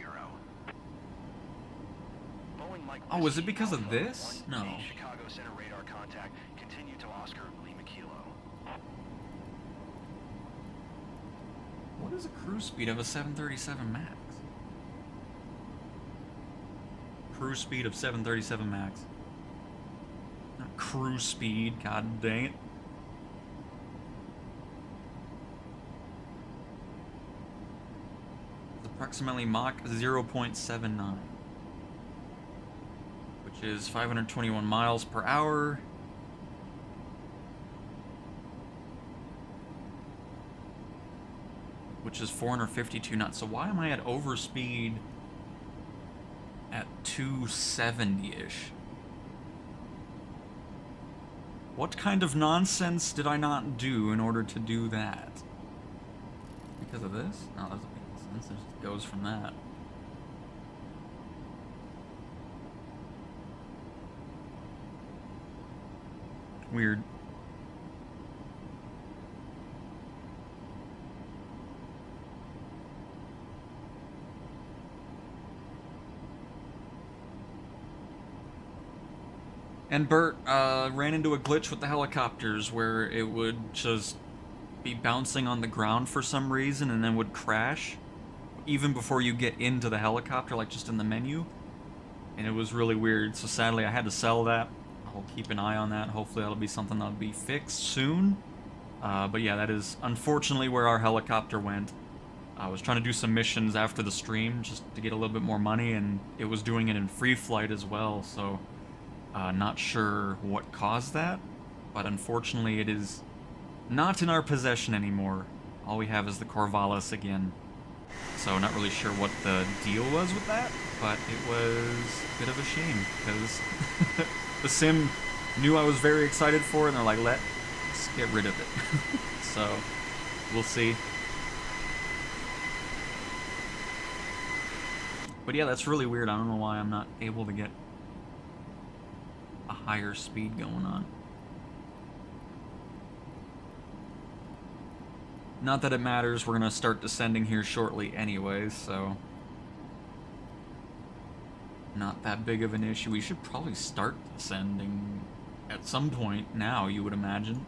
Boeing Mike Oh, is it Whiskey because of Alpha this? 1-8 No. Chicago Center radar contact continue to Oscar Lima Kilo. What is a cruise speed of a 737 MAX? Cruise speed of 737 MAX. Not cruise speed, god dang it. It's approximately Mach 0.79, which is 521 miles per hour. Which is 452 knots. So why am I at overspeed at 270-ish? What kind of nonsense did I not do in order to do that? Because of this? No, that doesn't make sense. It just goes from that. Weird. And Bert ran into a glitch with the helicopters where it would just be bouncing on the ground for some reason and then would crash even before you get into the helicopter, like just in the menu. And it was really weird, so sadly I had to sell that. I'll keep an eye on that. Hopefully that'll be something that'll be fixed soon. But yeah, that is unfortunately where our helicopter went. I was trying to do some missions after the stream just to get a little bit more money, and it was doing it in free flight as well, so not sure what caused that, but unfortunately it is not in our possession anymore. All we have is the Corvallis again. So not really sure what the deal was with that, but it was a bit of a shame, because the sim knew I was very excited for it, and they're like, let's get rid of it. So, we'll see. But yeah, that's really weird. I don't know why I'm not able to get a higher speed going on. Not that it matters, we're gonna start descending here shortly anyways, so... not that big of an issue. We should probably start descending at some point now, you would imagine.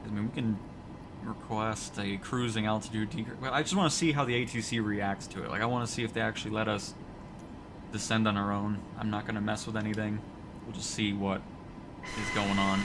I mean, we can request a cruising altitude decrease. Well, I just want to see how the ATC reacts to it. Like, I want to see if they actually let us descend on our own. I'm not going to mess with anything. We'll just see what is going on.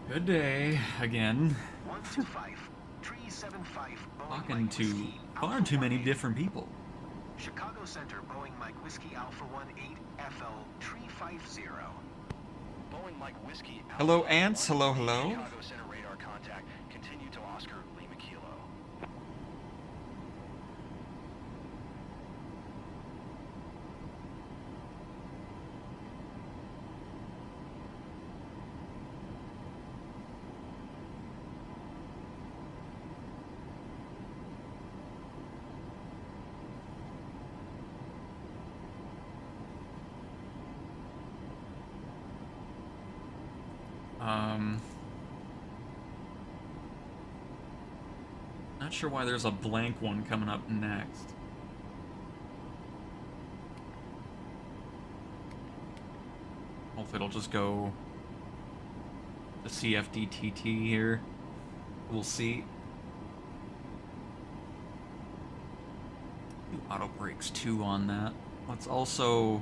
Good day, again. 125, 375, Talking Mike to Whiskey, far Alpha too many 18. different people. Chicago Center, Boeing Mike Whiskey Alpha 18, FL 350. Boeing Mike Whiskey Alpha Hello, ants. 18, Hello, hello. Chicago Center radar contact. Continue to Oscar Lima Kilo. Not sure why there's a blank one coming up next. Hopefully it'll just go the CFDTT here. We'll see. Do auto brakes too on that. Let's also...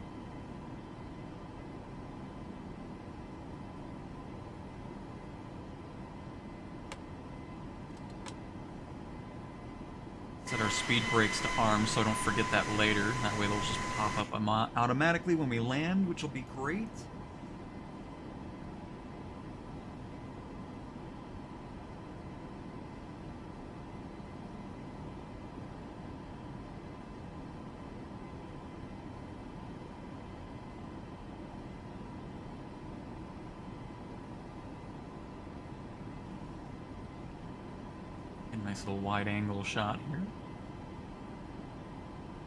set our speed brakes to arm so I don't forget that later. That way they'll just pop up automatically when we land, which will be great. Nice little wide angle shot here.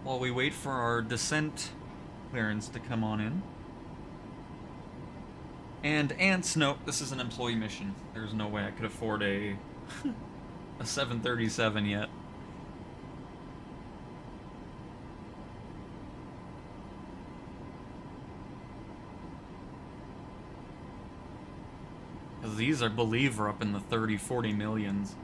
While we wait for our descent clearance to come on in. And ants, nope, this is an employee mission. There's no way I could afford a a 737 yet. Because these, I believe, are up in the 30-40 millions.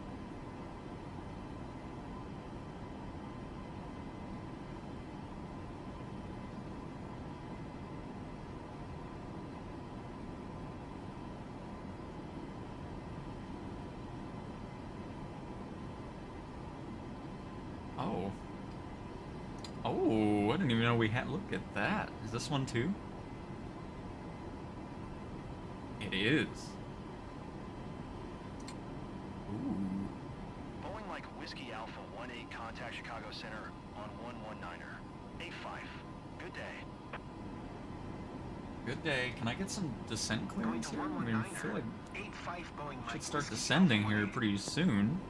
Oh, I didn't even know we had... Look at that. Is this one too? It is. Ooh. Boeing Mike Whiskey Alpha 18, contact Chicago Center on 119er. A5. Good day. Good day. Can I get some descent clearance here? I mean, I feel like 85 Boeing we Mike should start Whiskey descending Alpha here 18. pretty soon.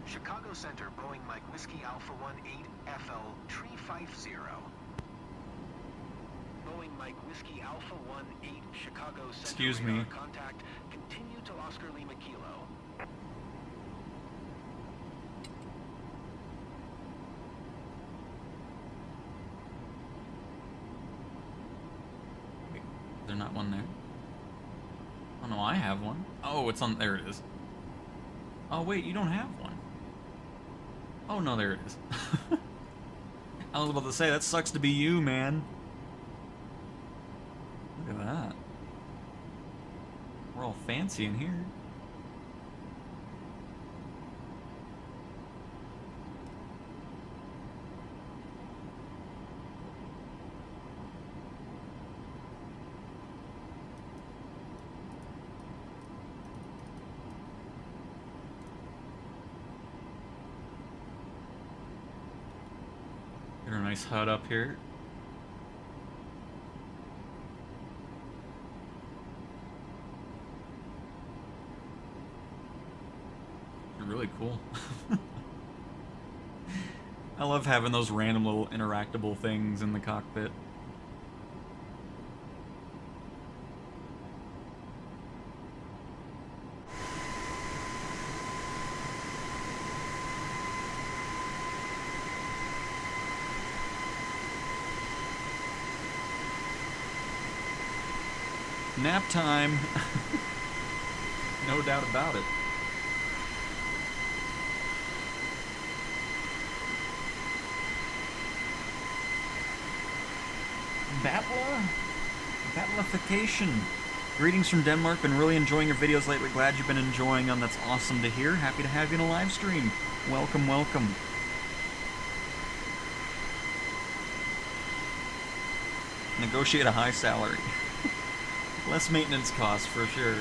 Chicago Center, Boeing Mike Whiskey Alpha 18, FL 350. Boeing Mike Whiskey Alpha 18, Chicago Center Excuse radar me. contact. Continue to Oscar Lima Kilo. there not one there? Oh no, I have one. Oh, it's on, there it is. Oh wait, you don't have one. Oh no, there it is. I was about to say, that sucks to be you, man. Look at that. We're all fancy in here. Got a nice hut up here. Really cool. I love having those random little interactable things in the cockpit. Nap time. No doubt about it. Battleification. Greetings from Denmark. Been really enjoying your videos lately. Glad you've been enjoying them. That's awesome to hear. Happy to have you in a live stream. Welcome, welcome. Negotiate a high salary. Less maintenance costs for sure.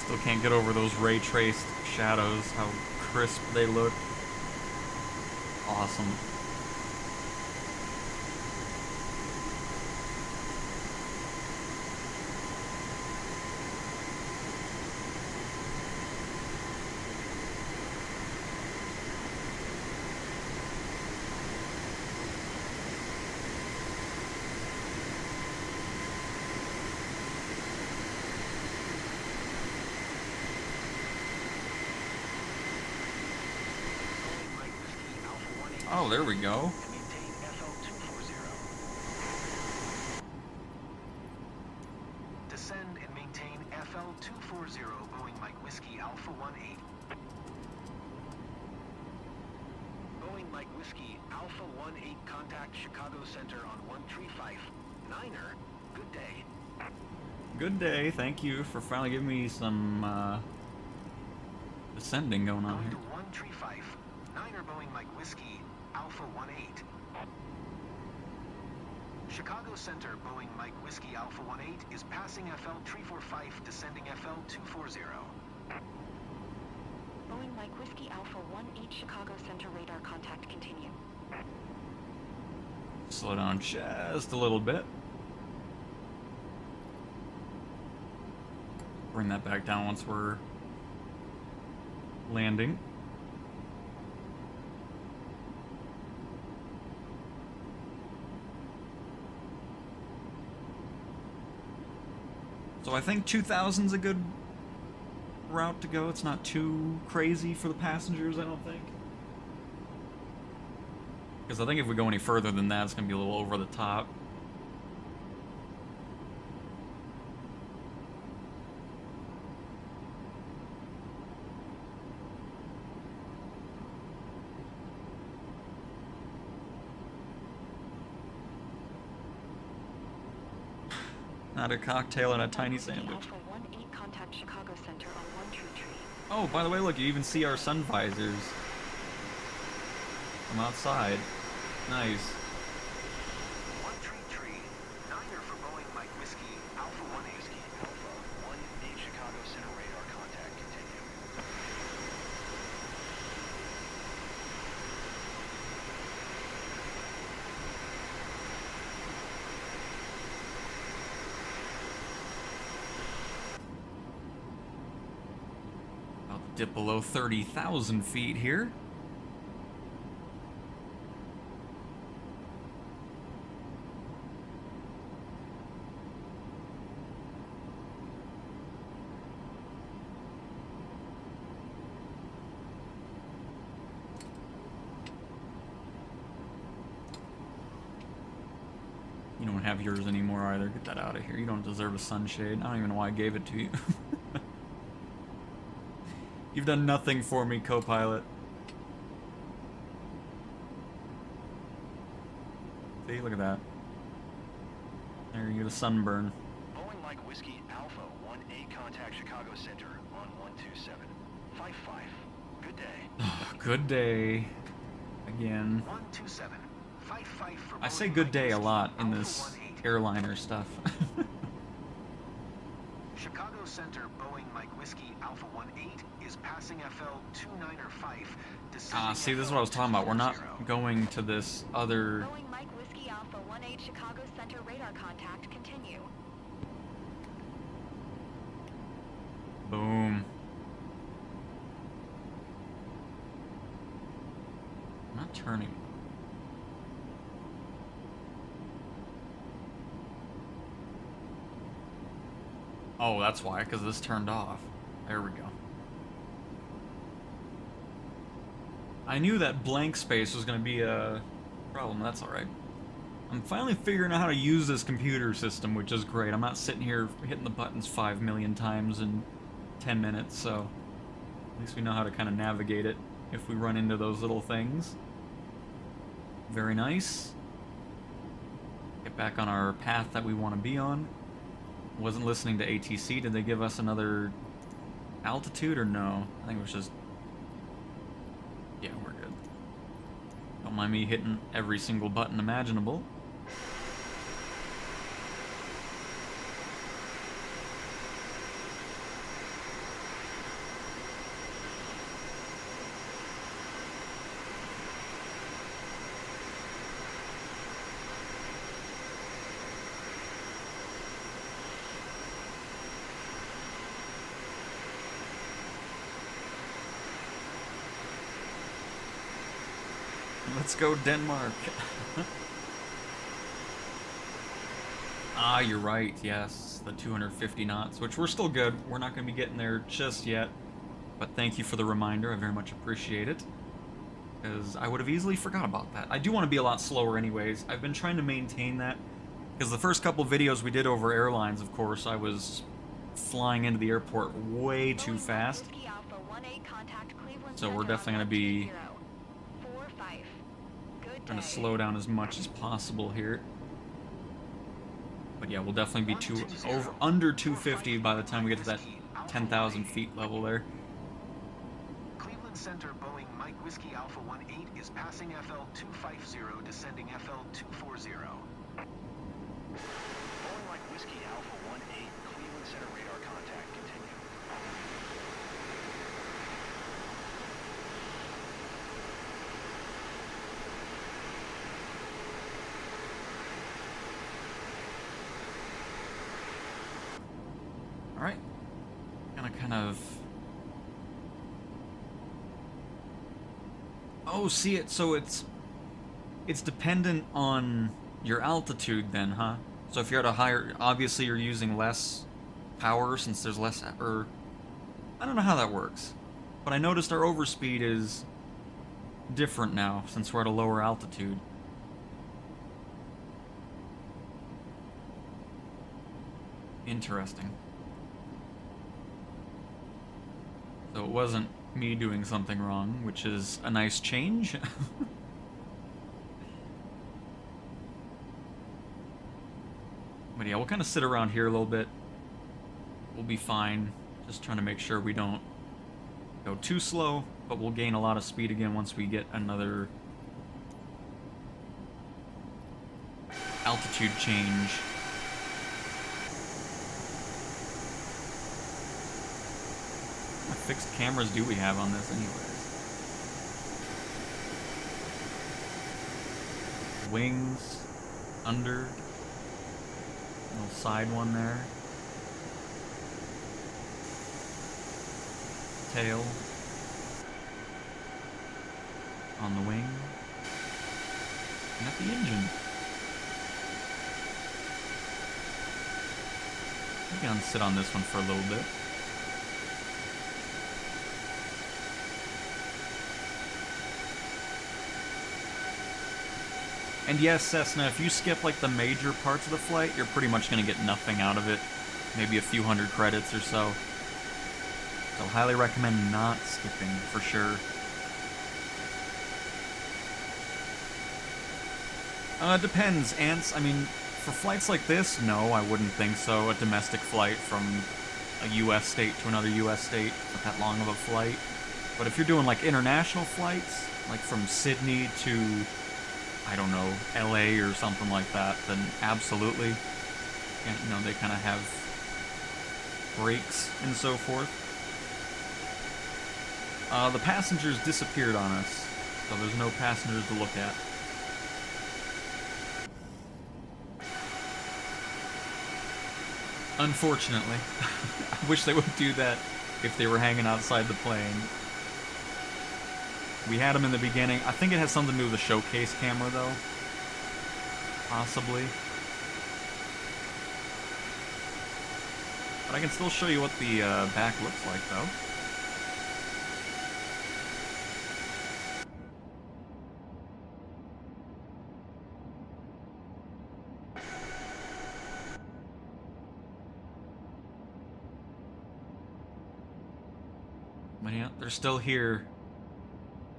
Still can't get over those ray traced shadows, how crisp they look. Awesome. Oh, there we go. Descend and maintain FL240, Boeing Mike Whiskey Alpha 18. Boeing Mike Whiskey Alpha 18, contact Chicago Center on 135. Niner, good day. Good day. Thank you for finally giving me some descending going on Going here. to 135. Niner Boeing Mike Whiskey Alpha 18. Chicago Center Boeing Mike Whiskey Alpha 18 is passing FL345, descending FL240. Boeing Mike Whiskey Alpha 18 Chicago Center radar contact continue. Slow down just a little bit. Bring that back down once we're landing. So I think 2000's a good route to go. It's not too crazy for the passengers, I don't think. Because I think if we go any further than that, it's going to be a little over the top. Not a cocktail and a tiny sandwich. Alpha 18 contact Chicago Center on 1 Tree Tree. Oh, by the way, look, you even see our sun visors. I'm outside. Nice. 133, Niner for Boeing Mike Whiskey, Alpha 1-8. Whiskey Alpha 1-8 Chicago Center radar contact. Continue. I'll dip below 30,000 feet here. You don't have yours anymore either. Get that out of here. You don't deserve a sunshade. I don't even know why I gave it to you. You've done nothing for me, co-pilot. See, look at that. There, you get a sunburn. Boeing Mike Whiskey Alpha 1-8 contact Chicago Center on 127. 55. Good day. Good day. Again. 127, 55 for I say Boeing good Mike day a Whiskey, lot in Alpha this 1-8. airliner stuff. Chicago Center Boeing Mike Whiskey Alpha 1-8 is passing FL 29 descending See, this is FL what I was talking about. We're not 240. going to this other... Boeing Mike Whiskey Alpha 1-8 Chicago Center radar contact. Continue. Boom. I'm not turning. Oh, that's why, because this turned off. There we go. I knew that blank space was going to be a problem. That's alright. I'm finally figuring out how to use this computer system, which is great. I'm not sitting here hitting the buttons 5 million times in 10 minutes, so at least we know how to kind of navigate it if we run into those little things. Very nice. Get back on our path that we want to be on. Wasn't listening to ATC. Did they give us another altitude or no? I think it was just... Yeah, we're good. Don't mind me hitting every single button imaginable. Let's go Denmark. Ah, you're right, yes. The 250 knots, which we're still good. We're not going to be getting there just yet. But thank you for the reminder. I very much appreciate it. Because I would have easily forgot about that. I do want to be a lot slower anyways. I've been trying to maintain that. Because the first couple videos we did over airlines, of course, I was flying into the airport way too fast. So we're definitely going to be trying to slow down as much as possible here. But yeah, we'll definitely be under 250 by the time we get to that 10,000 feet level there. Cleveland Center Boeing Mike Whiskey Alpha 1-8 is passing FL 250, descending FL 240. Boeing Mike Whiskey Alpha 1-8 Cleveland Center radar contact. Continue. Alright. Kind of... Oh, see it. So it's dependent on your altitude then, huh? So if you're at a higher... Obviously you're using less power since there's less... Or... I don't know how that works. But I noticed our overspeed is different now since we're at a lower altitude. Interesting. So it wasn't me doing something wrong, which is a nice change. But yeah, we'll kind of sit around here a little bit. We'll be fine. Just trying to make sure we don't go too slow, but we'll gain a lot of speed again once we get another altitude change. What fixed cameras do we have on this anyways? Wings, under, little side one there. Tail on the wing. And at the engine. We can sit on this one for a little bit. And yes, Cessna, if you skip like the major parts of the flight, you're pretty much going to get nothing out of it. Maybe a few hundred credits or so. So highly recommend not skipping for sure. Depends, Ants. I mean, for flights like this, no, I wouldn't think so. A domestic flight from a U.S. state to another U.S. state, not that long of a flight. But if you're doing like international flights, like from Sydney to, I don't know, L.A. or something like that, then absolutely. And, you know, they kind of have breaks and so forth. The passengers disappeared on us, so there's no passengers to look at. Unfortunately. I wish they would do that if they were hanging outside the plane. We had them in the beginning. I think it has something to do with the showcase camera, though. Possibly. But I can still show you what the back looks like, though. But yeah, they're still here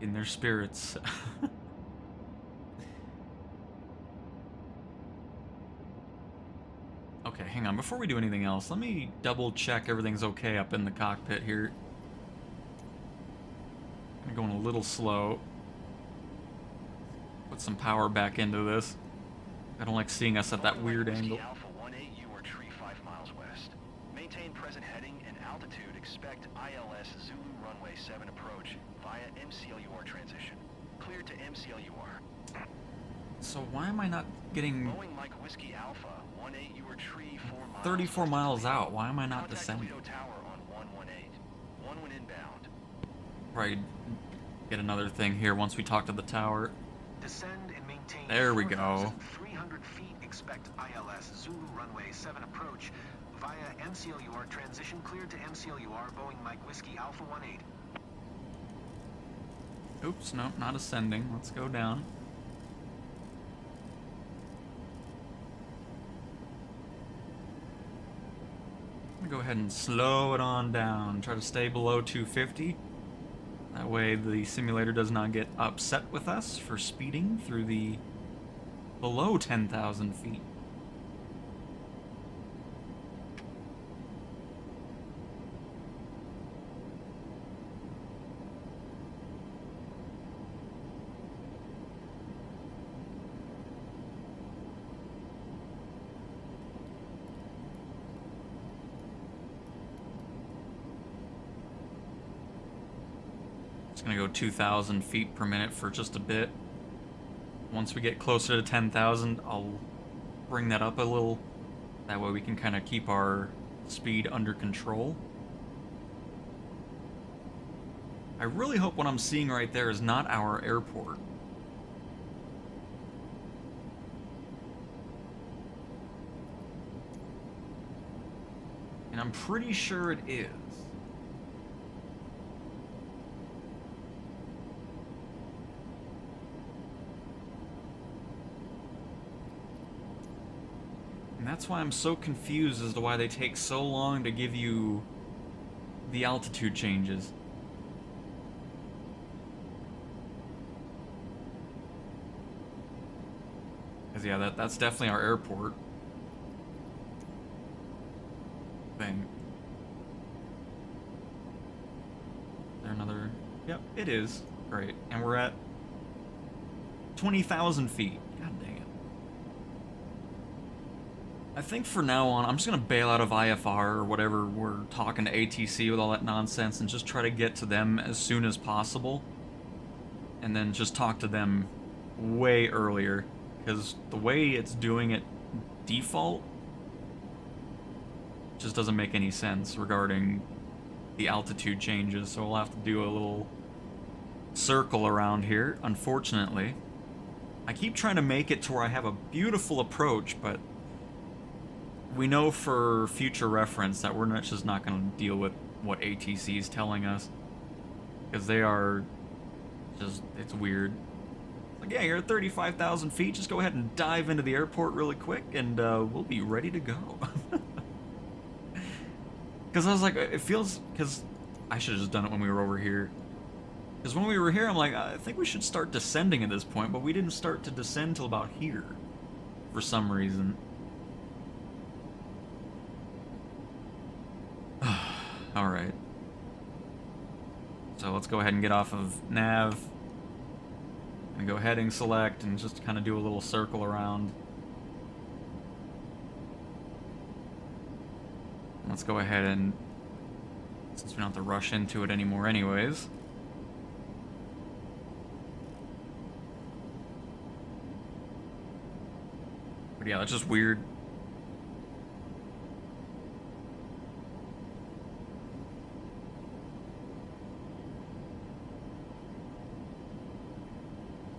in their spirits. Okay, hang on. Before we do anything else, let me double check everything's okay up in the cockpit here. I'm going a little slow. Put some power back into this. I don't like seeing us at that weird angle. Alpha 18, you are tree 5 miles west. Maintain present heading and altitude. Expect ILS Zulu runway 7 approach via MCLUR transition. Cleared to MCLUR. So why am I not getting Boeing Mike Whiskey Alpha 18, you are tree 4 miles. 34 miles out? Why am I not Contact descending? Toledo Tower on 118. 1 when inbound. Right. Get another thing here once we talk to the tower. Descend and maintain. There we go. 300 feet. Expect ILS Zulu runway 7 approach via MCLUR transition cleared to MCLUR Boeing Mike Whiskey Alpha 18. Oops, no, not ascending. Let's go down. I'm gonna go ahead and slow it on down. Try to stay below 250. That way the simulator does not get upset with us for speeding through the below 10,000 feet. Gonna go 2,000 feet per minute for just a bit. Once we get closer to 10,000, I'll bring that up a little. That way we can kind of keep our speed under control. I really hope what I'm seeing right there is not our airport. And I'm pretty sure it is. And that's why I'm so confused as to why they take so long to give you the altitude changes. Because yeah, that's definitely our airport thing. Is there another? Yep, it is. Great. And we're at 20,000 feet. God dang it. I think for now on, I'm just gonna bail out of IFR or whatever we're talking to ATC with all that nonsense and just try to get to them as soon as possible. And then just talk to them way earlier. Because the way it's doing it default just doesn't make any sense regarding the altitude changes. So we'll have to do a little circle around here, unfortunately. I keep trying to make it to where I have a beautiful approach, but we know for future reference that we're just not going to deal with what ATC is telling us. Because they are just, it's weird. Like, yeah, you're at 35,000 feet, just go ahead and dive into the airport really quick, and we'll be ready to go. Because I was like, it feels, because I should have just done it when we were over here. Because when we were here, I'm like, I think we should start descending at this point, but we didn't start to descend till about here. For some reason. Alright. So let's go ahead and get off of nav. And go heading select and just kind of do a little circle around. Let's go ahead and, since we don't have to rush into it anymore anyways. But yeah, that's just weird.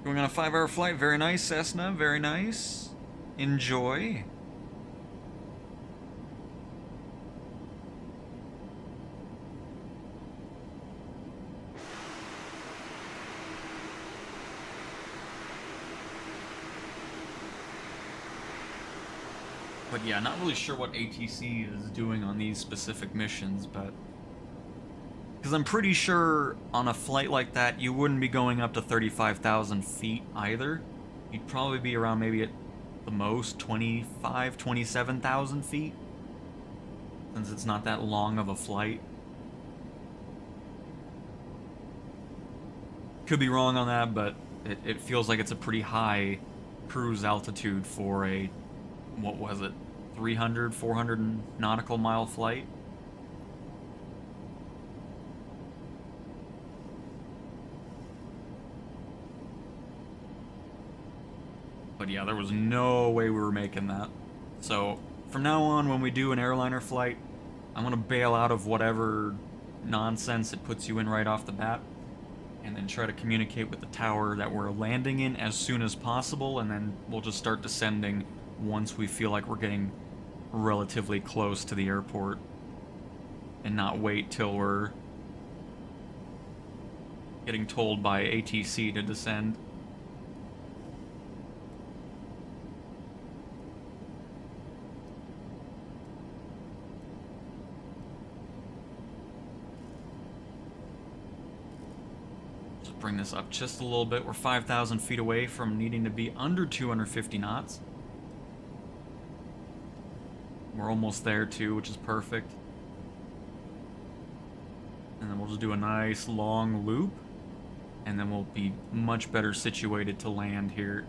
Going on a 5-hour flight, very nice, Cessna, very nice. Enjoy. But yeah, not really sure what ATC is doing on these specific missions, but... Because I'm pretty sure on a flight like that, you wouldn't be going up to 35,000 feet either. You'd probably be around maybe at the most 25, 27,000 feet. Since it's not that long of a flight. Could be wrong on that, but it feels like it's a pretty high cruise altitude for a, what was it, 300, 400 nautical mile flight? But yeah, there was no way we were making that. So, from now on, when we do an airliner flight, I'm gonna bail out of whatever nonsense it puts you in right off the bat, and then try to communicate with the tower that we're landing in as soon as possible, and then we'll just start descending once we feel like we're getting relatively close to the airport, and not wait till we're getting told by ATC to descend. Just bring this up just a little bit. We're 5,000 feet away from needing to be under 250 knots. We're almost there too, which is perfect. And then we'll just do a nice long loop, and then we'll be much better situated to land here.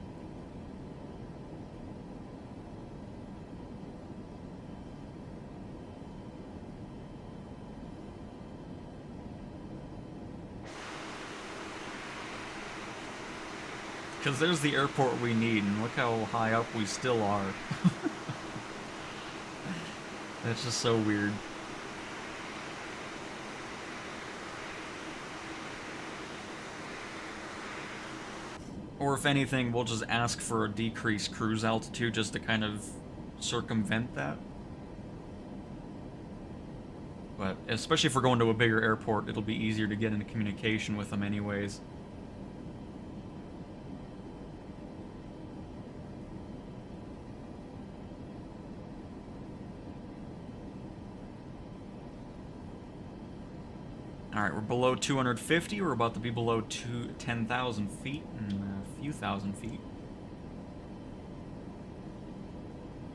Because there's the airport we need, and look how high up we still are. That's just so weird. Or if anything, we'll just ask for a decreased cruise altitude just to kind of circumvent that. But especially if we're going to a bigger airport, it'll be easier to get into communication with them anyways. Alright, we're below 250, we're about to be below 10,000 feet and a few thousand feet.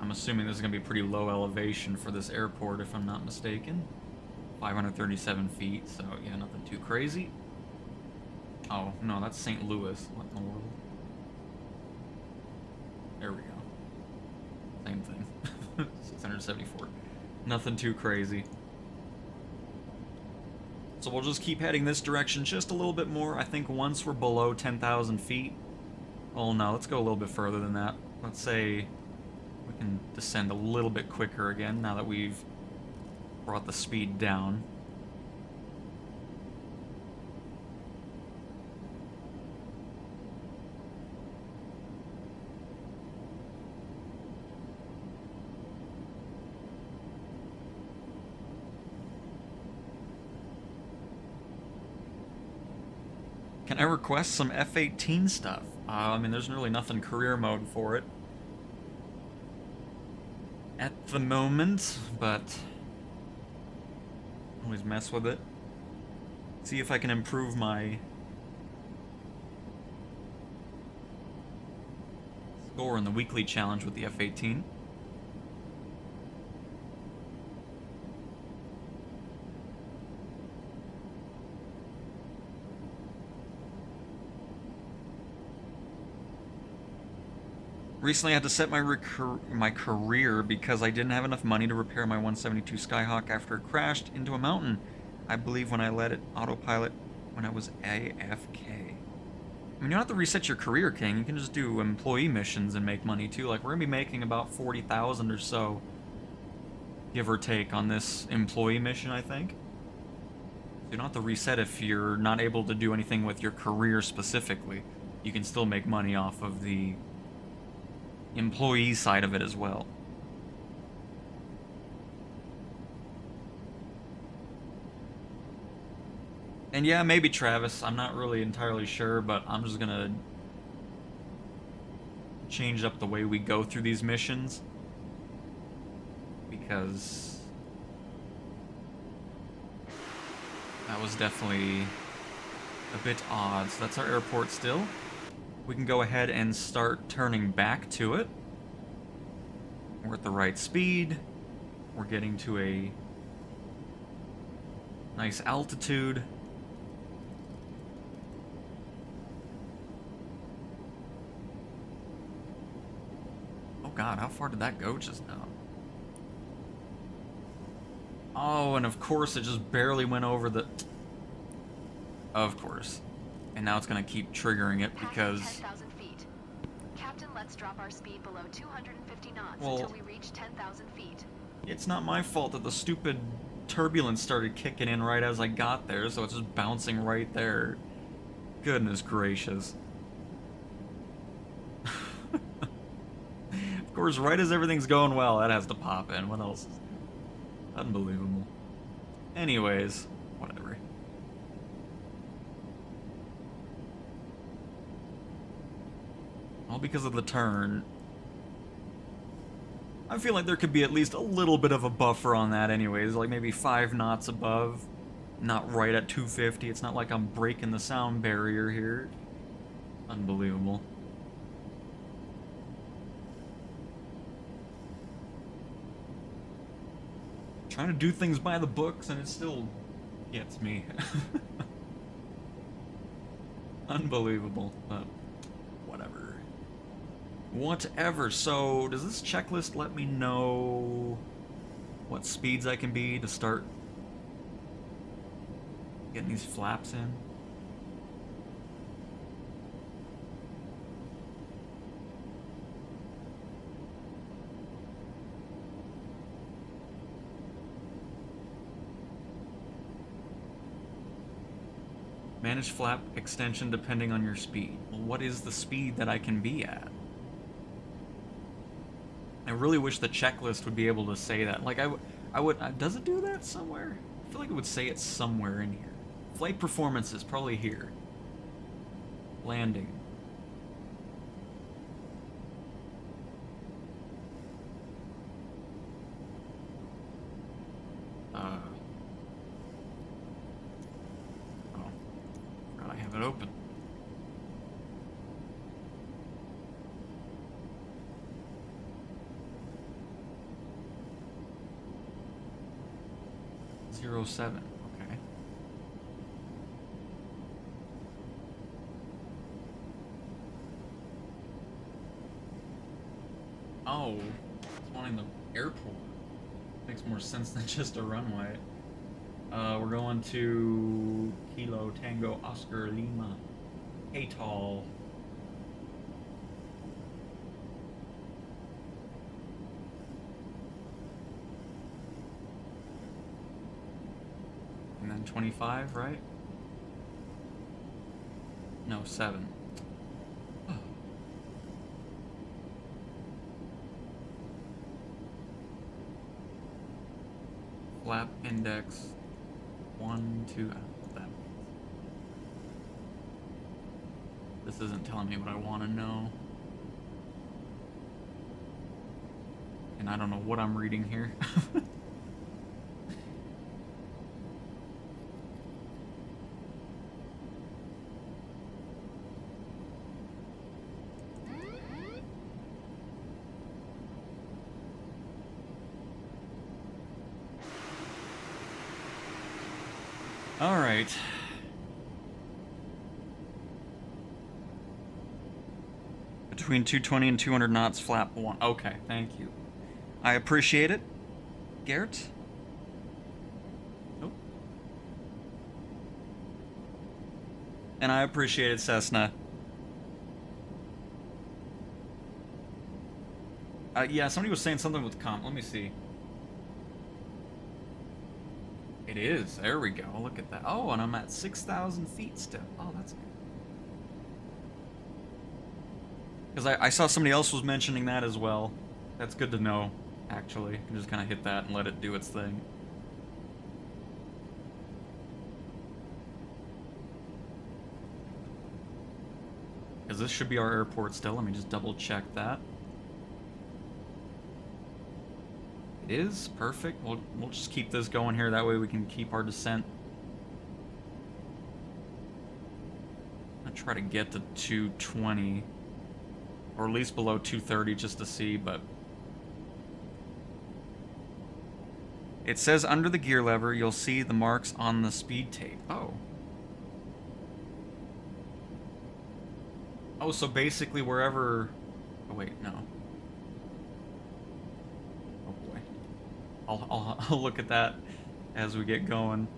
I'm assuming this is going to be pretty low elevation for this airport if I'm not mistaken. 537 feet, so yeah, nothing too crazy. Oh, no, that's St. Louis. What in the world? There we go. Same thing. 674. Nothing too crazy. So we'll just keep heading this direction just a little bit more. I think once we're below 10,000 feet... Oh no, let's go a little bit further than that. Let's say we can descend a little bit quicker again now that we've brought the speed down. Can I request some F-18 stuff? I mean, there's really nothing career mode for it at the moment, but always mess with it. See if I can improve my score in the weekly challenge with the F-18. Recently I had to set my career because I didn't have enough money to repair my 172 Skyhawk after it crashed into a mountain. I believe when I let it autopilot when I was AFK. I mean, you don't have to reset your career, King. You can just do employee missions and make money too. Like, we're gonna be making about 40,000 or so, give or take, on this employee mission, I think. You don't have to reset if you're not able to do anything with your career specifically. You can still make money off of the employee side of it as well. And yeah, maybe Travis, I'm not really entirely sure, but I'm just gonna change up the way we go through these missions, because that was definitely a bit odd. So that's our airport still. We can go ahead and start turning back to it. We're at the right speed. We're getting to a nice altitude. Oh god, how far did that go just now? Oh, and of course it just barely went over the... Of course. And now it's going to keep triggering it because... 10,000 feet. Captain, let's drop our speed below 250 knots Well, until we reach 10,000 feet. It's not my fault that the stupid turbulence started kicking in right as I got there, so it's just bouncing right there. Goodness gracious. Of course, right as everything's going well, that has to pop in. What else? Unbelievable. Anyways, whatever. All because of the turn. I feel like there could be at least a little bit of a buffer on that anyways, like maybe 5 knots above, not right at 250. It's not like I'm breaking the sound barrier here. Unbelievable. Trying to do things by the books and it still gets me. Unbelievable, but whatever. Whatever. So, does this checklist let me know what speeds I can be to start getting these flaps in? Manage flap extension depending on your speed. Well, what is the speed that I can be at? I really wish the checklist would be able to say that. Like, I would, does it do that somewhere? I feel like it would say it somewhere in here. Flight performance is probably here. Landing. Oh. Forgot I have it open. Zero 07. Okay. Oh, spawning the airport. Makes more sense than just a runway. We're going to Kilo Tango Oscar Lima. Atoll. And then 25, right? No, 7. Flap index 1, 2. I don't know what that means. This isn't telling me what I want to know. And I don't know what I'm reading here. All right. Between 220 and 200 knots, flap 1. Okay, thank you. I appreciate it. Garrett? Nope. And I appreciate it, Cessna. Yeah, somebody was saying something with comp. Let me see. It is. There we go. Look at that. Oh, and I'm at 6,000 feet still. Oh, that's good. Because I saw somebody else was mentioning that as well. That's good to know, actually. You can just kind of hit that and let it do its thing. Because this should be our airport still. Let me just double check that. It is. Perfect. We'll just keep this going here. That way we can keep our descent. I'll try to get to 220. Or at least below 230 just to see, but... It says under the gear lever, you'll see the marks on the speed tape. Oh. Oh, so basically wherever... Oh, wait, no. Oh, boy. I'll look at that as we get going.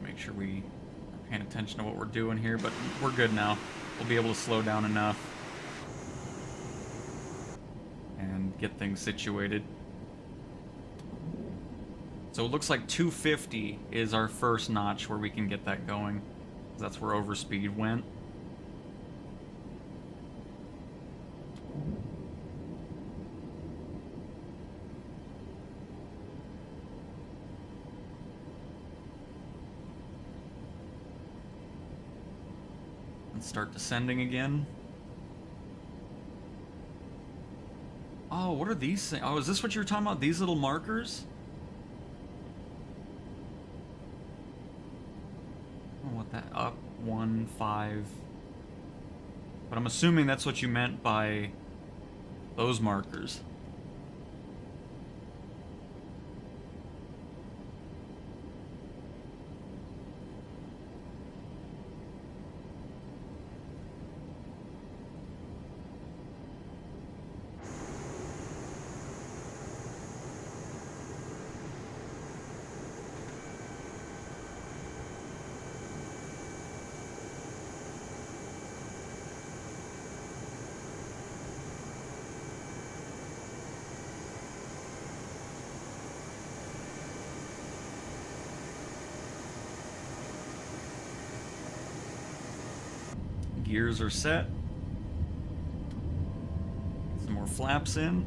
Make sure we are paying attention to what we're doing here, but we're good now. We'll be able to slow down enough and get things situated. So it looks like 250 is our first notch where we can get that going. That's where overspeed went. Start descending again. Oh, what are these things? Oh, is this what you were talking about? These little markers? Oh, what that? Up 1, 5. But I'm assuming that's what you meant by those markers. Gears are set. Some more flaps in.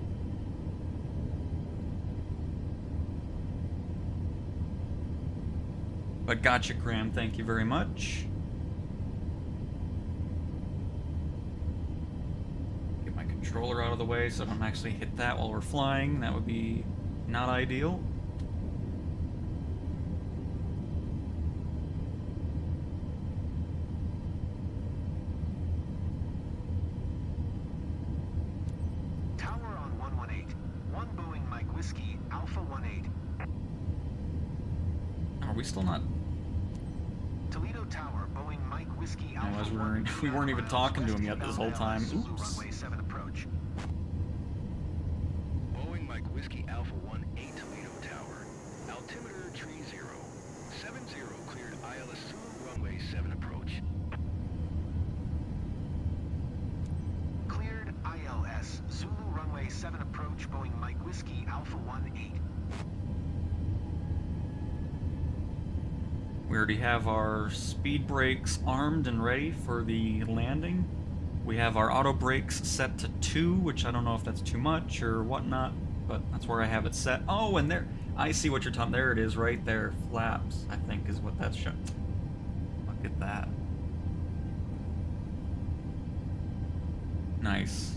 But gotcha, Graham. Thank you very much. Get my controller out of the way so I don't actually hit that while we're flying. That would be not ideal. Whiskey Alpha 18. Are we still not? Toledo Tower, Boeing Mike Whiskey Alpha As 1. we weren't even talking to him yet this whole time. Zulu Oops. Runway 7 approach. Boeing Mike Whiskey Alpha 18 Toledo Tower. Altimeter tree 0. 70 cleared ILS Zulu Runway 7 approach. Cleared ILS Zulu Runway 7 approach, Boeing Mike Whiskey Alpha 18. We already have our speed brakes armed and ready for the landing. We have our auto brakes set to 2, which I don't know if that's too much or whatnot, but that's where I have it set. Oh, and there, I see what you're talking. There it is, right there. Flaps, I think, is what that's showing. Look at that. Nice.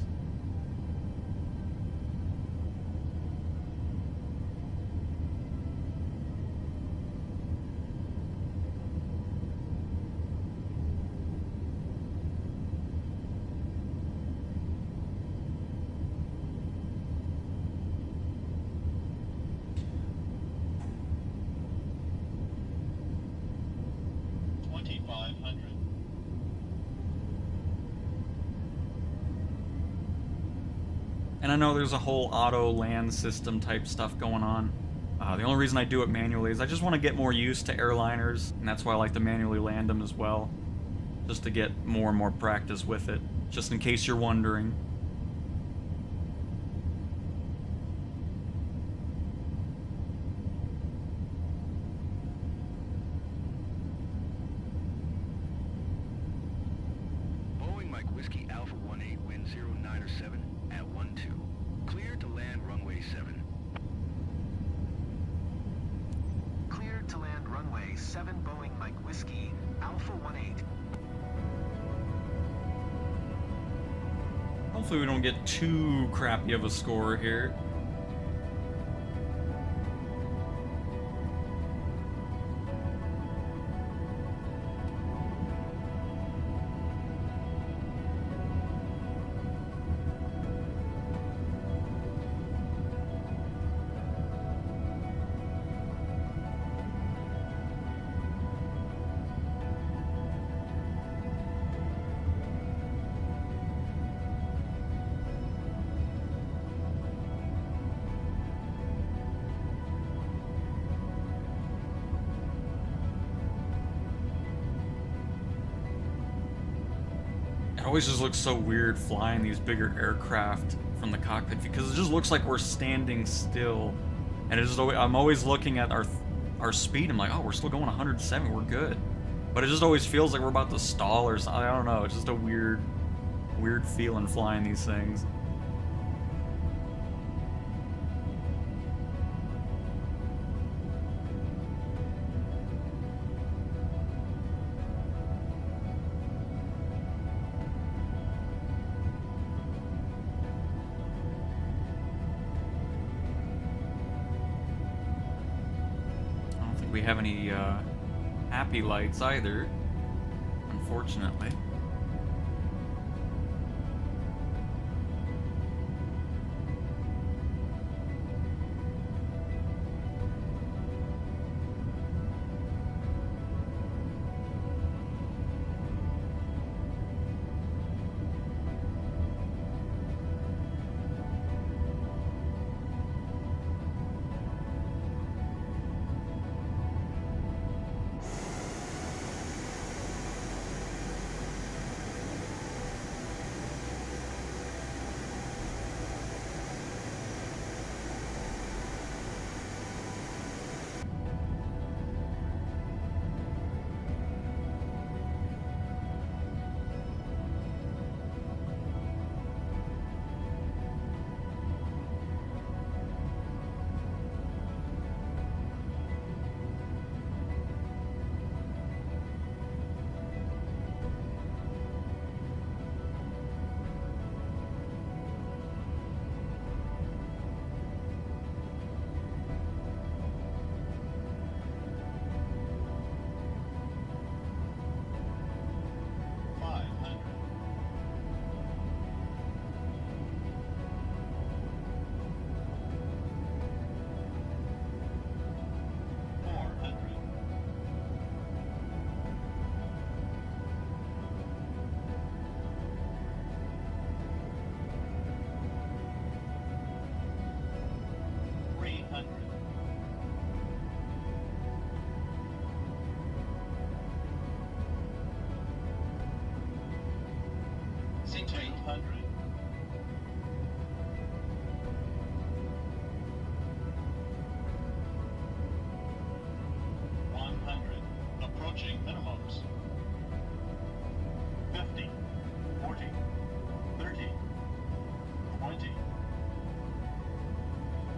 And I know there's a whole auto land system type stuff going on. The only reason I do it manually is I just want to get more used to airliners, and that's why I like to manually land them as well. Just to get more and more practice with it, just in case you're wondering. Boeing Mike Whiskey Alpha 18 wind 0907 at 12. Cleared to land runway 7. Cleared to land runway 7, Boeing Mike Whiskey Alpha 18. Hopefully we don't get too crappy of a score here. It always just looks so weird flying these bigger aircraft from the cockpit because it just looks like we're standing still, and it just I'm always looking at our speed. I'm like, oh, we're still going 170, we're good, but it just always feels like we're about to stall or something. I don't know. It's just a weird feeling flying these things. We have any happy lights either, unfortunately.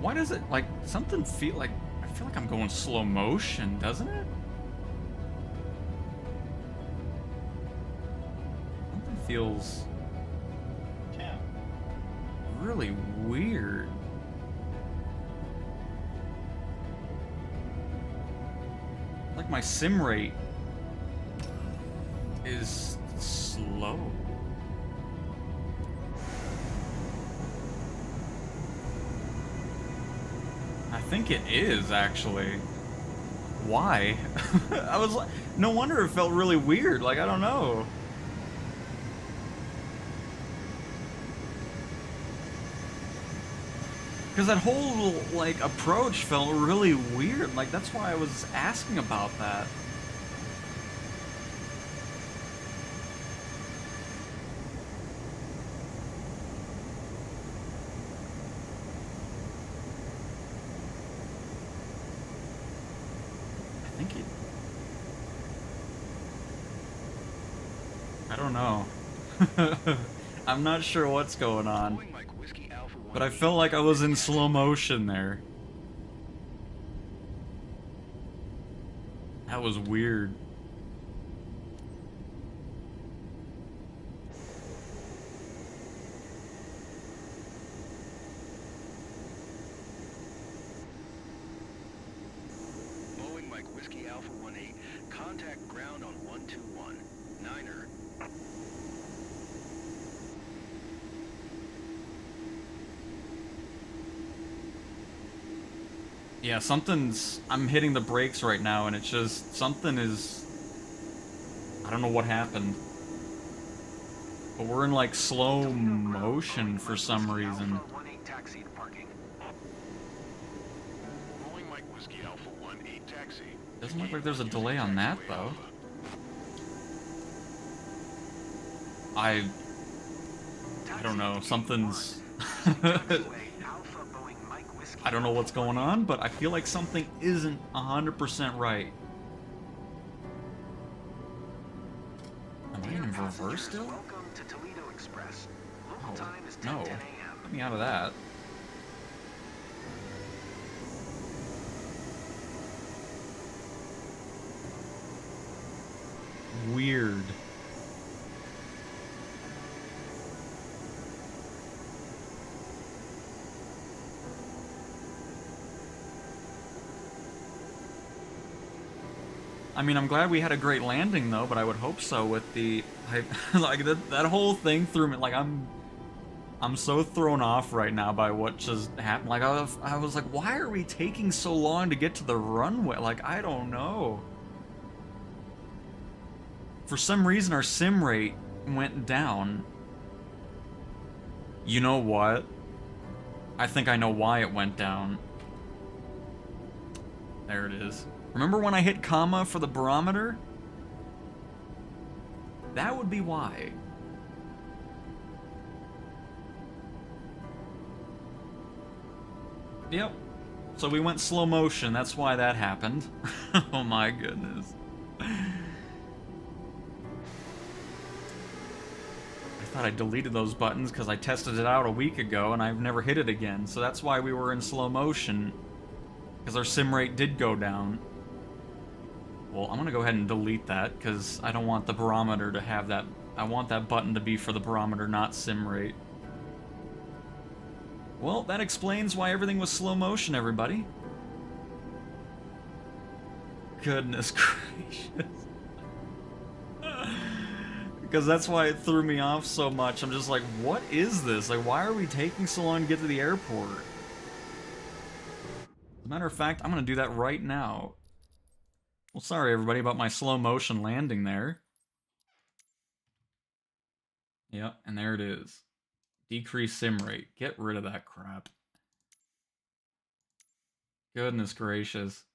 Why does it, like, something feel like... I feel like I'm going slow motion, doesn't it? Something feels... really weird. Like my sim rate is slow. I think it is, actually. Why? I was like, no wonder it felt really weird. Like, I don't know. Because that whole, like, approach felt really weird. Like, that's why I was asking about that. I think it... I don't know. I'm not sure what's going on. But I felt like I was in slow motion there. That was weird. Boeing Mike Whiskey Alpha 18, contact ground on 121. Niner. Yeah, something's... I'm hitting the brakes right now, and it's just... Something is... I don't know what happened. But we're in, like, slow motion for some reason. Doesn't look like there's a delay on that, though. I don't know, something's... I don't know what's going on, but I feel like something isn't 100% right. Am I in reverse still? Oh, no. Get me out of that. Weird. I mean, I'm glad we had a great landing, though, but I would hope so with the... like, that whole thing threw me... Like, I'm so thrown off right now by what just happened. Like, I was like, why are we taking so long to get to the runway? Like, I don't know. For some reason, our sim rate went down. You know what? I think I know why it went down. There it is. Remember when I hit comma for the barometer? That would be why. Yep. So we went slow motion, that's why that happened. Oh my goodness. I thought I deleted those buttons because I tested it out a week ago and I've never hit it again. So that's why we were in slow motion. Because our sim rate did go down. Well, I'm gonna go ahead and delete that, because I don't want the barometer to have that... I want that button to be for the barometer, not sim rate. Well, that explains why everything was slow motion, everybody. Goodness gracious. Because that's why it threw me off so much. I'm just like, what is this? Like, why are we taking so long to get to the airport? As a matter of fact, I'm gonna do that right now. Well, sorry everybody about my slow motion landing there. Yep, and there it is. Decrease sim rate. Get rid of that crap. Goodness gracious.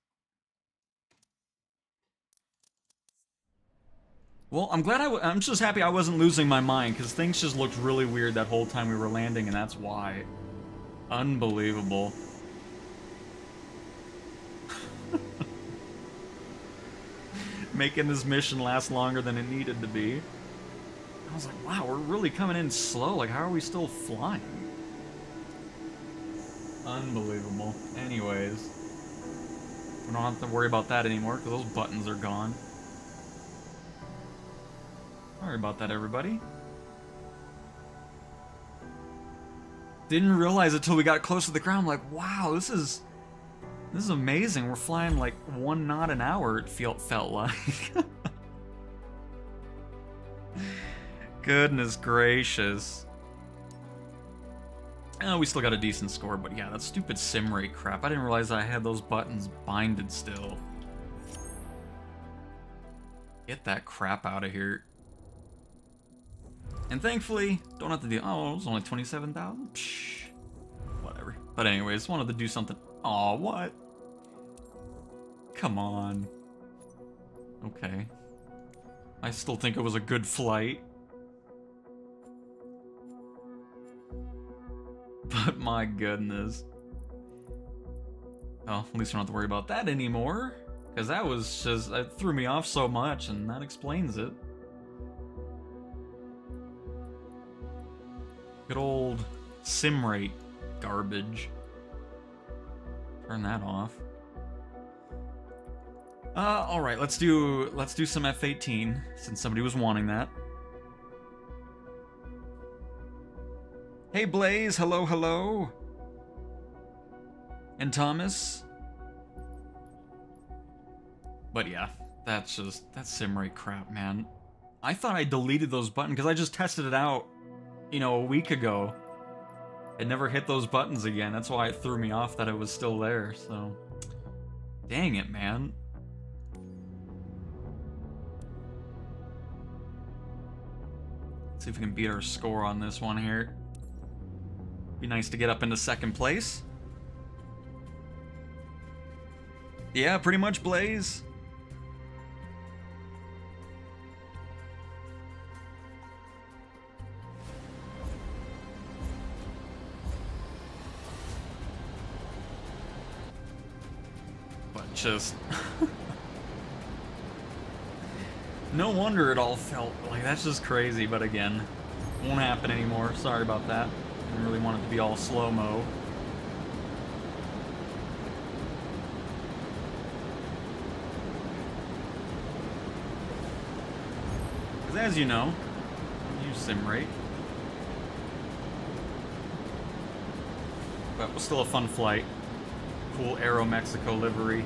Well, I'm glad I'm just happy I wasn't losing my mind, because things just looked really weird that whole time we were landing, and that's why. Unbelievable. Making this mission last longer than it needed to be. I was like, wow, we're really coming in slow. Like, how are we still flying? Unbelievable. Anyways, we don't have to worry about that anymore because those buttons are gone. Sorry about that, everybody. Didn't realize it till we got close to the ground. I'm like, wow, this is amazing. We're flying like 1 knot an hour. It felt like. Goodness gracious. Oh, we still got a decent score, but yeah, that stupid sim rate crap. I didn't realize I had those buttons binded still. Get that crap out of here. And thankfully, don't have to do. Oh, it was only 27,000. Whatever. But anyways, wanted to do something. Aw, what? Come on. Okay. I still think it was a good flight. But my goodness. Well, at least I don't have to worry about that anymore. Because that was just, it threw me off so much, and that explains it. Good old sim rate garbage. Turn that off. Alright, let's do some F-18, since somebody was wanting that. Hey Blaze, hello, hello. And Thomas. But yeah, that's sim rate crap, man. I thought I deleted those buttons because I just tested it out, you know, a week ago. It never hit those buttons again. That's why it threw me off that it was still there, so. Dang it, man. Let's see if we can beat our score on this one here. Be nice to get up into second place. Yeah, pretty much, Blaze. But just... no wonder it all felt like that's just crazy, but again, won't happen anymore. Sorry about that. Didn't really want it to be all slow-mo. Because as you know, I use sim rate. But it was still a fun flight. Cool Aero Mexico livery.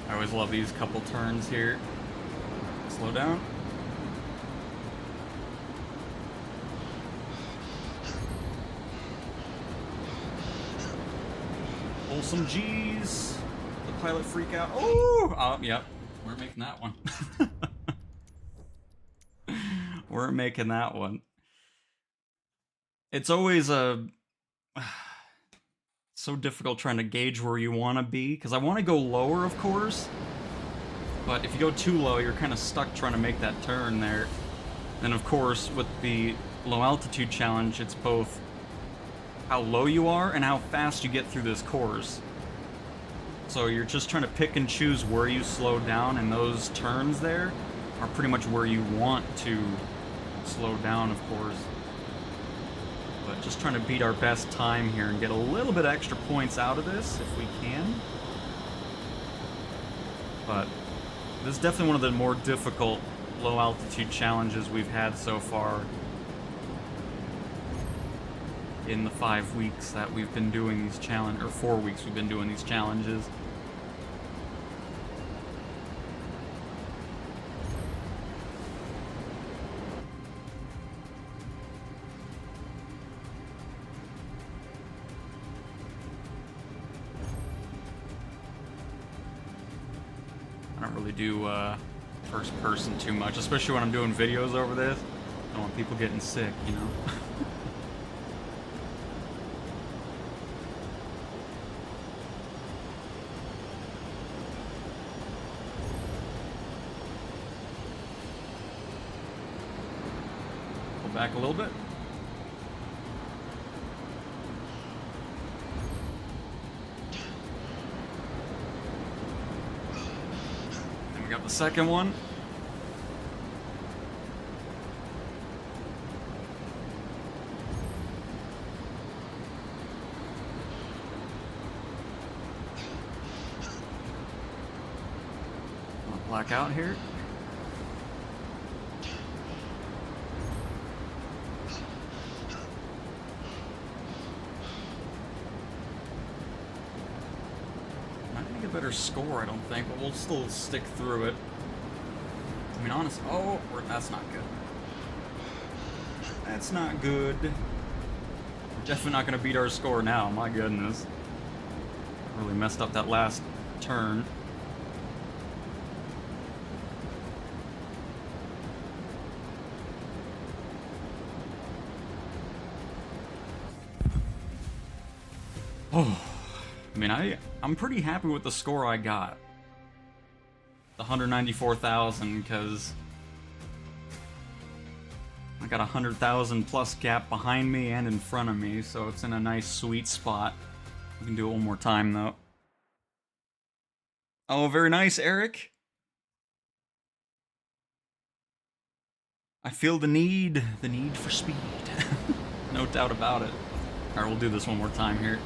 I always love these couple turns here. Slow down. Pull some G's. The pilot freak out. Oh, yep. We're making that one. We're making that one. It's always so difficult trying to gauge where you want to be, because I want to go lower, of course, but if you go too low, you're kind of stuck trying to make that turn there. And of course, with the low altitude challenge, it's both how low you are and how fast you get through this course. So you're just trying to pick and choose where you slow down, and those turns there are pretty much where you want to slow down, of course. But just trying to beat our best time here and get a little bit extra points out of this if we can. But this is definitely one of the more difficult low altitude challenges we've had so far in the 5 weeks that we've been doing these challenges, or 4 weeks we've been doing these challenges. I don't really do first person too much, especially when I'm doing videos over this. I don't want people getting sick, you know? Pull back a little bit. And we got the second one. Black out here. Not gonna get a better score, I don't think, but we'll still stick through it. I mean, honest. Oh, that's not good. That's not good. We're definitely not gonna beat our score now. My goodness, really messed up that last turn. Oh, I mean, I'm pretty happy with the score I got. The 194,000, because I got 100,000 plus gap behind me and in front of me, so it's in a nice sweet spot. We can do it one more time, though. Oh, very nice, Eric. I feel the need for speed. No doubt about it. Alright, we'll do this one more time here.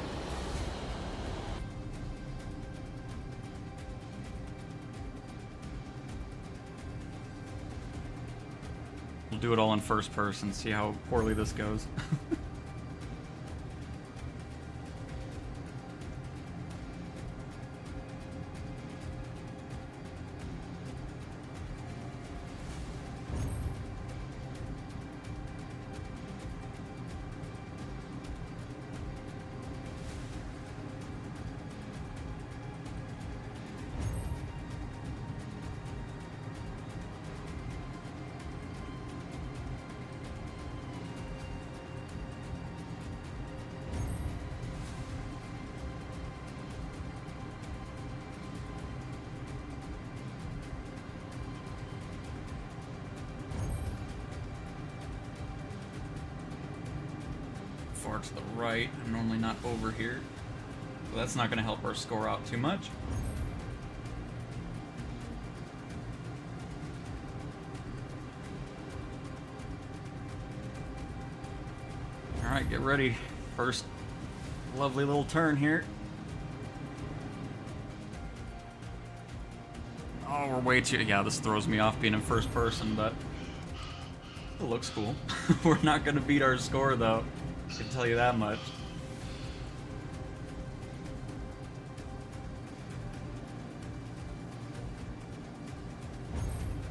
We'll do it all in first person, see how poorly this goes. Far to the right. I'm normally not over here, so that's not going to help our score out too much. Alright, get ready. First lovely little turn here. Oh, we're way too... Yeah, this throws me off being in first person, but it looks cool. We're not going to beat our score, though. I can tell you that much.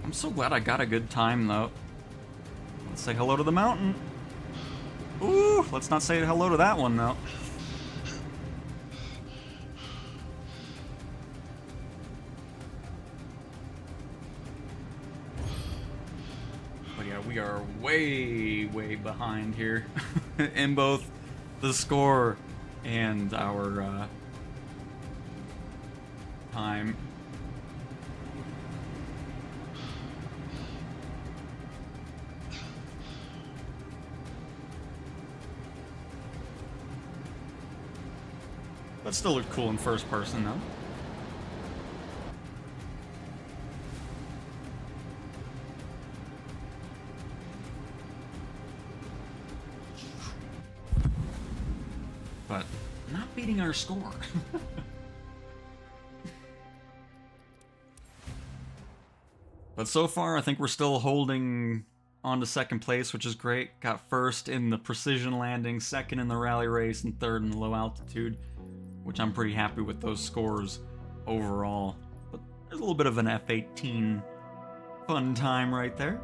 I'm so glad I got a good time, though. Let's say hello to the mountain. Ooh, let's not say hello to that one, though. But yeah, we are way, way behind here. In both the score and our time. But still look cool in first person, though. But not beating our score. But so far, I think we're still holding on to second place, which is great. Got first in the precision landing, second in the rally race, and third in the low altitude, which I'm pretty happy with those scores overall. But there's a little bit of an F-18 fun time right there.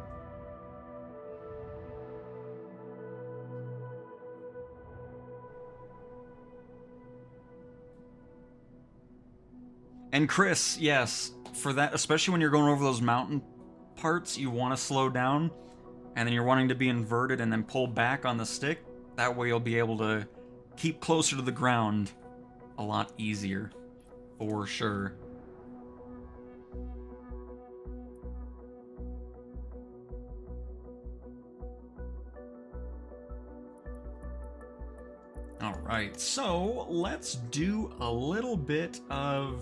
And Chris, yes, for that, especially when you're going over those mountain parts you want to slow down, and then you're wanting to be inverted and then pull back on the stick, that way you'll be able to keep closer to the ground a lot easier, for sure. Alright, so let's do a little bit of...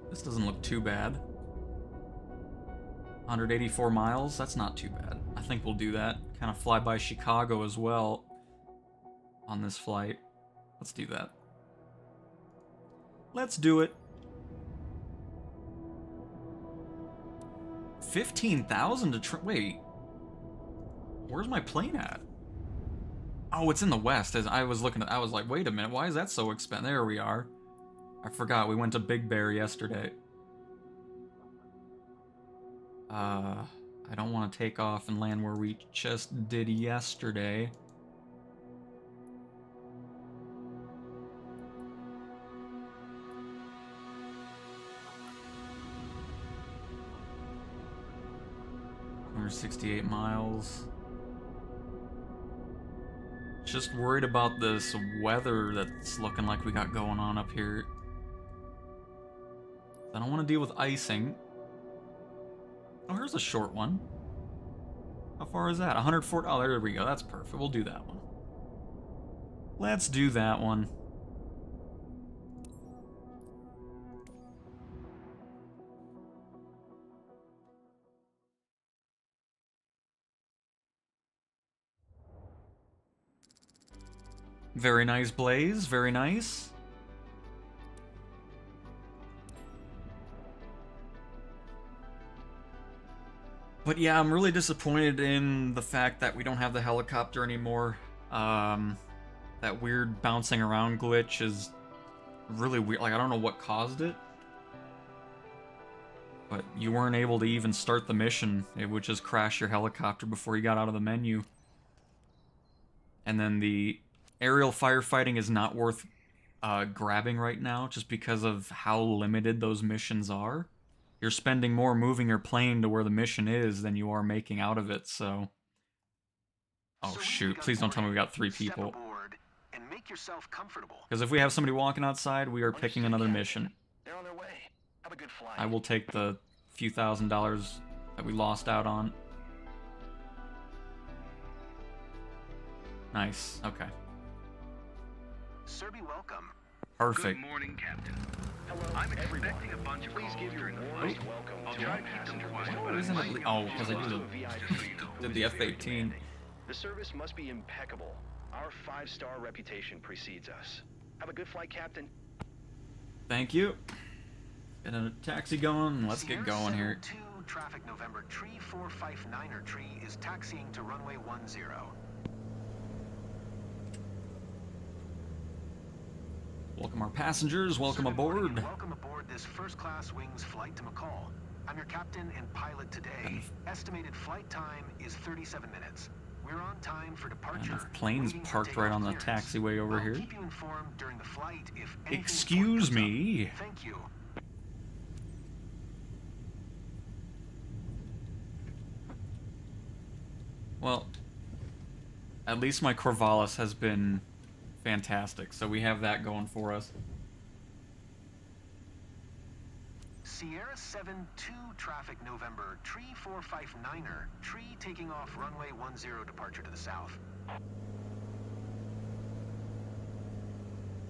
This doesn't look too bad. 184 miles, that's not too bad. I think we'll do that. Kind of fly by Chicago as well on this flight. Let's do that. Let's do it. 15,000 to wait. Where's my plane at? Oh, it's in the west. As I was looking at, I was like, wait a minute, why is that so expensive? There we are. I forgot, we went to Big Bear yesterday. I don't want to take off and land where we just did yesterday. We're 68 miles. Just worried about this weather that's looking like we got going on up here. I don't want to deal with icing. Oh, here's a short one. How far is that? 140. Oh, there we go. That's perfect. We'll do that one. Let's do that one. Very nice, Blaze. Very nice. But yeah, I'm really disappointed in the fact that we don't have the helicopter anymore. That weird bouncing around glitch is really weird. Like, I don't know what caused it. But you weren't able to even start the mission. It would just crash your helicopter before you got out of the menu. And then the aerial firefighting is not worth grabbing right now, just because of how limited those missions are. You're spending more moving your plane to where the mission is than you are making out of it, so... Oh shoot, please don't tell me we got 3 people. Because if we have somebody walking outside, we are picking another mission. They're on their way. Have a good flight. I will take the few $1,000s that we lost out on. Nice, okay. Sir, be welcome. Perfect. Good morning, Captain. Hello, I'm everyone. expecting a bunch of Please calls give your during the warmest flight. welcome I'll to try our to keep them passenger quiet, list. but I Isn't it might oh, lose because I a did lot. did the F-18. The service must be impeccable. Our 5-star reputation precedes us. Have a good flight, Captain. Thank you. Get a taxi going. Let's get going here. 2 traffic November tree 459er tree is taxiing to runway 10. Welcome our passengers. Welcome Sir, good morning, aboard. and welcome aboard this first-class Wings flight to McCall. I'm your captain and pilot today. Estimated flight time is 37 minutes. We're on time for departure. Enough planes waiting for parked right takeoff on the clearance. taxiway over I'll here. keep you informed during the flight if anything Excuse important comes me. up. Thank you. Well, at least my Corvallis has been fantastic, so we have that going for us. Sierra 7-2 traffic November tree 459er tree taking off runway 10 departure to the south.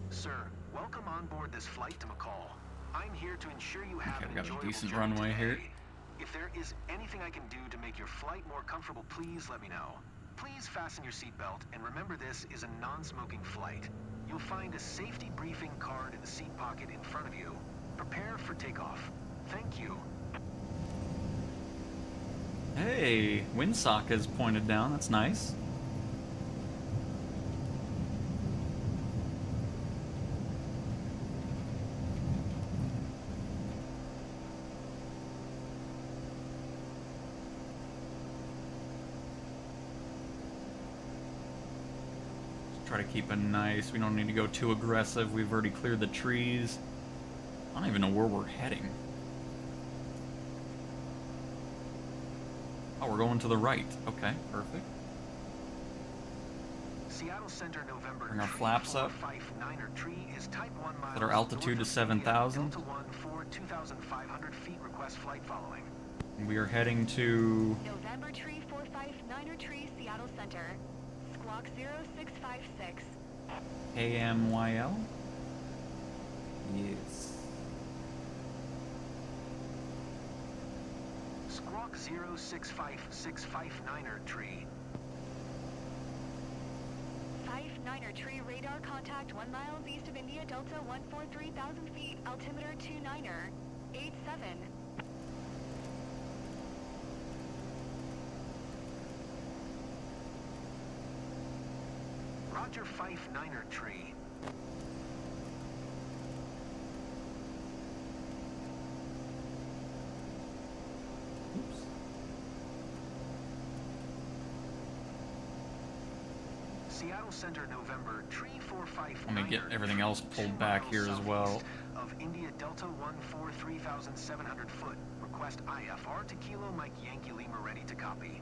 Sir, welcome on board this flight to McCall. I'm here to ensure you have Okay, an we got a enjoyable decent journey runway today. here. If there is anything I can do to make your flight more comfortable, please let me know. Please fasten your seatbelt, and remember this is a non-smoking flight. You'll find a safety briefing card in the seat pocket in front of you. Prepare for takeoff. Thank you. Hey, windsock is pointed down. That's nice. try to keep it nice. We don't need to go too aggressive. We've already cleared the trees. I don't even know where we're heading. Oh, we're going to the right. Okay, perfect. Seattle Center, November. Bring our flaps up. 459er tree is type 1 miles Set our altitude to north of 7,000. Delta 1 for 2,500 feet. Request flight following. We are heading to... November tree 459er tree, Seattle Center. Squawk 0656. KMYL? Yes. Squawk 065659er tree. 59er tree, radar contact 1 miles east of India, Delta 143,000 feet, altimeter 29er, 87. Roger 59er tree. Oops. Seattle Center, November, tree 459er. Let me get everything else pulled back here as well. Of India Delta 143,700 foot. Request IFR to Kilo Mike Yankee Lima ready to copy.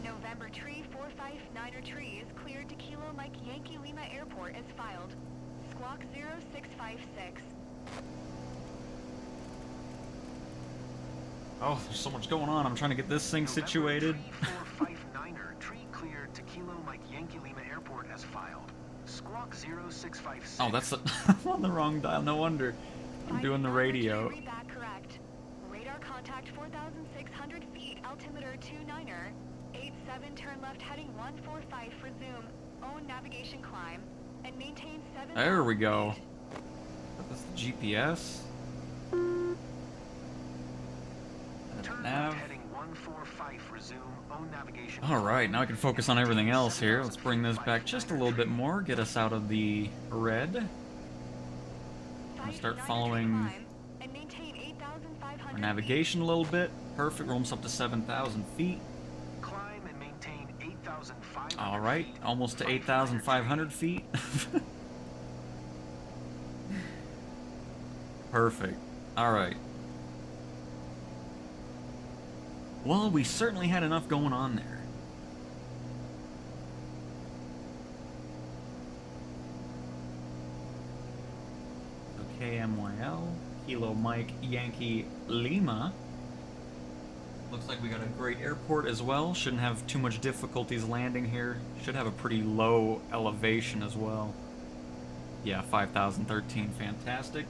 November tree 459er tree is cleared to Kilo Mike Yankee Lima Airport as filed. Squawk 0656. Oh, there's so much going on. I'm trying to get this thing situated. November tree 459er, tree cleared to Kilo Mike Yankee Lima Airport as filed. Squawk 0656. Oh, that's the... I'm on the wrong dial. No wonder. I'm doing the 59er radio. tree, read back correct. Radar contact 4,600 feet, altimeter 29er, 87, turn left heading 145 for zoom, own navigation climb, and maintain 7. There we go. That's the GPS. Turn Nav. left heading 145 for zoom, own navigation. Alright, now I can focus on everything else here. Let's bring this back just a little bit more. Get us out of the red. I'm start following our navigation a little bit. Perfect. We're almost up to 7,000 feet. Climb and maintain 8,500 Alright, feet. almost to 8,500 feet. Perfect. Alright. Well, we certainly had enough going on there. So KMYL, Kilo Mike Yankee Lima. Looks like we got a great airport as well. Shouldn't have too much difficulties landing here. Should have a pretty low elevation as well. Yeah, 5,013, fantastic.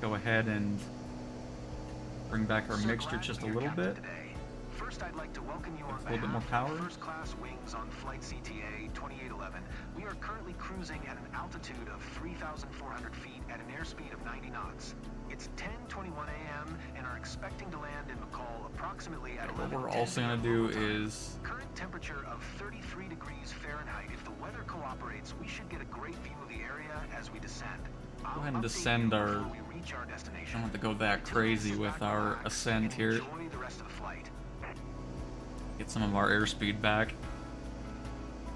Go ahead and bring back our So mixture glad just to a be your little captain bit. today. First, I'd like to welcome you on A little bit more behalf of power. First Class Wings on Flight CTA 2811. We are currently cruising at an altitude of 3,400 feet at an airspeed of 90 knots. It's 10:21 a.m. and are expecting to land in McCall approximately at 11. What we're also gonna do is Current temperature of 33 degrees Fahrenheit. If the weather cooperates, we should get a great view of the area as we descend. go ahead and descend our... We reach our destination. I don't have to go that crazy with our ascent here. Enjoy the rest of the flight. Get some of our airspeed back.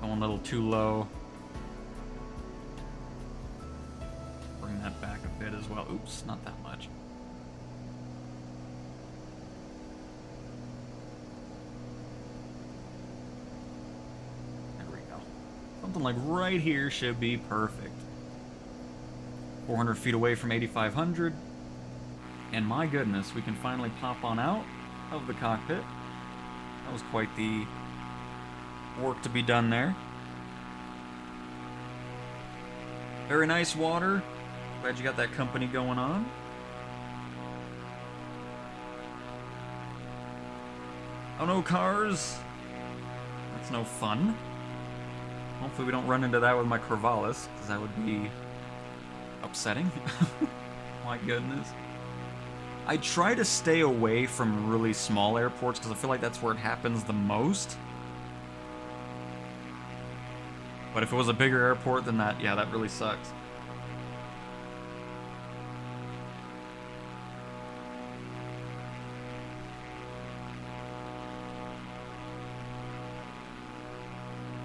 Going a little too low. Bring that back a bit as well. Oops, not that much. There we go. Something like right here should be perfect. 400 feet away from 8,500. And my goodness, we can finally pop on out of the cockpit. That was quite the work to be done there. Very nice water. Glad you got that company going on. Oh no, cars! That's no fun. Hopefully we don't run into that with my Corvallis, because that would be upsetting. My goodness. I try to stay away from really small airports because I feel like that's where it happens the most. But if it was a bigger airport, then that really sucks.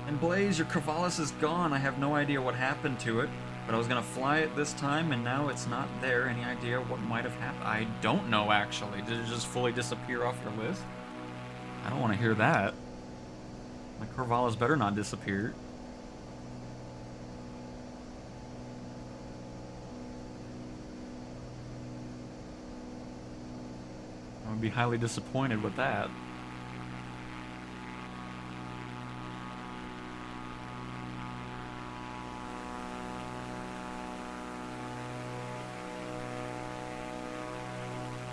And And Blaze, your Corvallis is gone. I have no idea what happened to it, but I was gonna fly it this time, and now it's not there. Any idea what might have happened? I don't know, actually. Did it just fully disappear off your list? I don't want to hear that. My Corvallis better not disappear. I would be highly disappointed with that.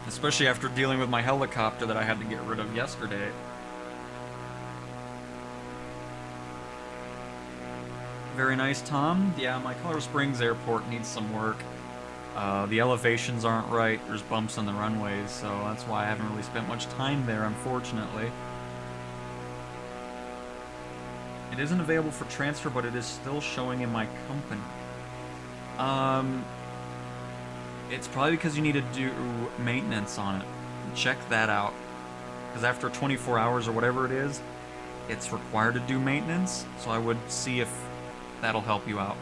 Especially after dealing with my helicopter that I had to get rid of yesterday. Very nice, Tom. Yeah, my Colorado Springs airport needs some work. The elevations aren't right. There's bumps on the runways, so that's why I haven't really spent much time there, unfortunately. It isn't available for transfer, but it is still showing in my company. It's probably because you need to do maintenance on it. Check that out. Because after 24 hours or whatever it is, it's required to do maintenance. So I would see if that'll help you out.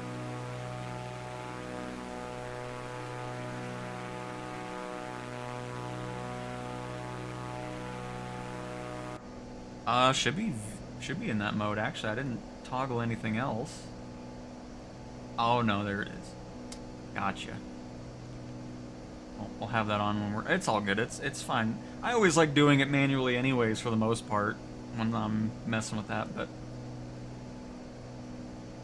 Should be in that mode. Actually, I didn't toggle anything else. Oh no, there it is. Gotcha. We'll have that on when we're... It's all good. It's fine. I always like doing it manually anyways, for the most part, when I'm messing with that, but...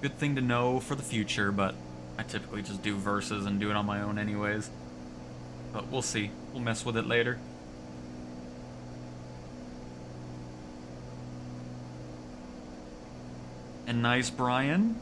Good thing to know for the future, but I typically just do verses and do it on my own anyways. But we'll see. We'll mess with it later. And nice, Brian.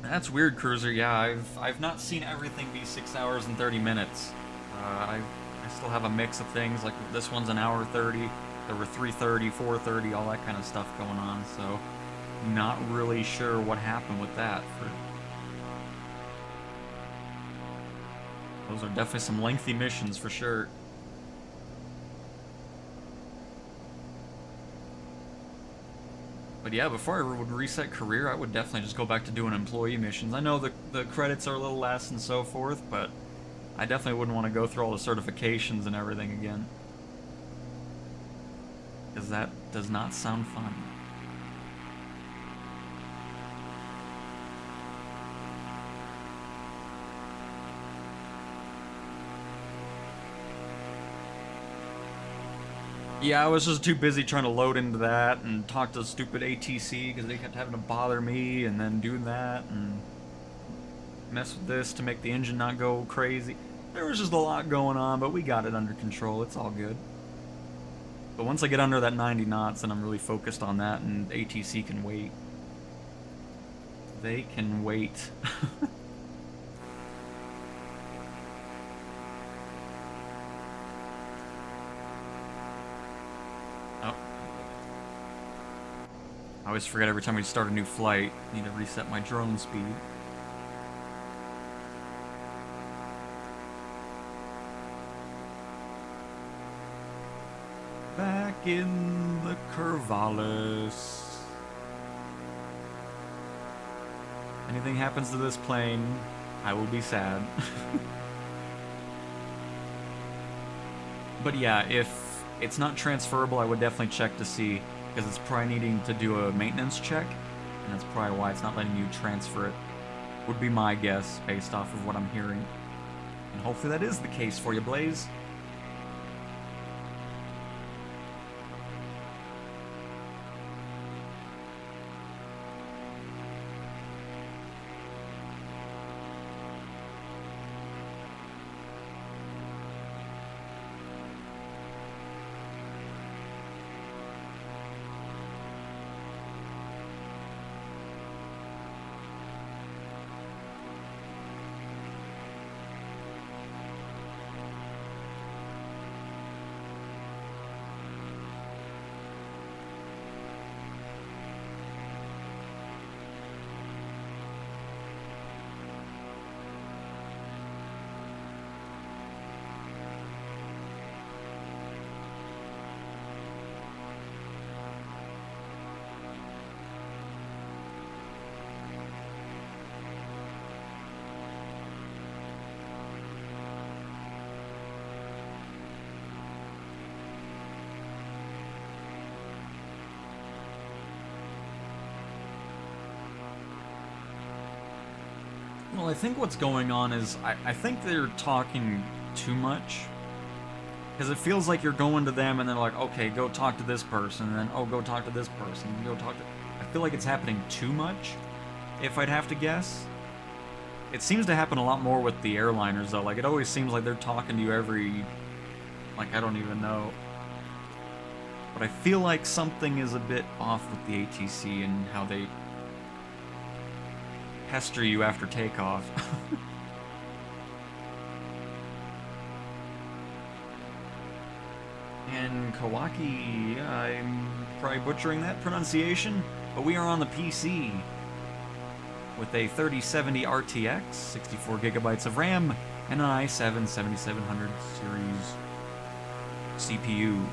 That's weird, Cruiser. Yeah, I've not seen everything be 6 hours and 30 minutes. I still have a mix of things, like this one's an hour 30, there were 3:30, 4:30, all that kind of stuff going on, so not really sure what happened with that. Those are definitely some lengthy missions for sure. But yeah, before I would reset career, I would definitely just go back to doing employee missions. I know the credits are a little less and so forth, but I definitely wouldn't want to go through all the certifications and everything again. Because that does not sound fun. Yeah, I was just too busy trying to load into that and talk to the stupid ATC because they kept having to bother me and then do that and mess with this to make the engine not go crazy. There was just a lot going on, but we got it under control. It's all good. But once I get under that 90 knots, then I'm really focused on that, and ATC can wait. They can wait. Oh. I always forget every time we start a new flight. I need to reset my drone speed. Back in the Corvallis. Anything happens to this plane, I will be sad. But yeah, if it's not transferable, I would definitely check to see, because it's probably needing to do a maintenance check, and that's probably why it's not letting you transfer it. Would be my guess, based off of what I'm hearing. And hopefully that is the case for you, Blaze. Well, I think what's going on is I think they're talking too much. Because it feels like you're going to them and they're like, okay, go talk to this person, and then, oh, go talk to this person, and go talk to... I feel like it's happening too much, if I'd have to guess. It seems to happen a lot more with the airliners, though. Like, it always seems like they're talking to you every... Like, I don't even know. But I feel like something is a bit off with the ATC and how they pester you after takeoff. And Kawaki, I'm probably butchering that pronunciation, but we are on the PC with a 3070 RTX, 64 gigabytes of RAM, and an i7 7700 series CPU.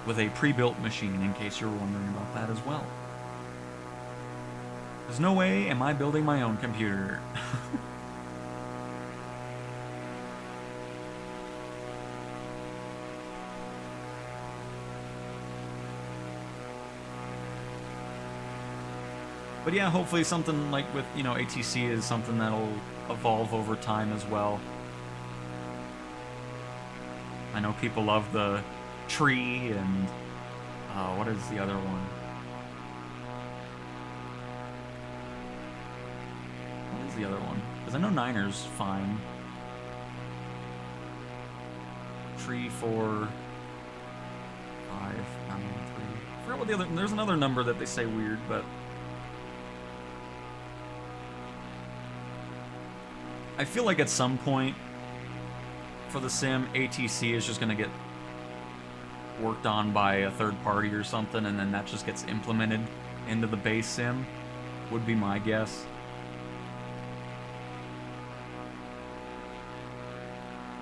With a pre-built machine, in case you're wondering about that as well. There's no way am I building my own computer. But yeah, hopefully something like with, you know, ATC is something that'll evolve over time as well. I know people love the tree and, what is the other one? What is the other one? Because I know Niner's fine. Tree 4, 5, 9, 3. I forgot what the other, there's another number that they say weird, but I feel like at some point for the sim, ATC is just going to get worked on by a third party or something, and then that just gets implemented into the base sim, would be my guess.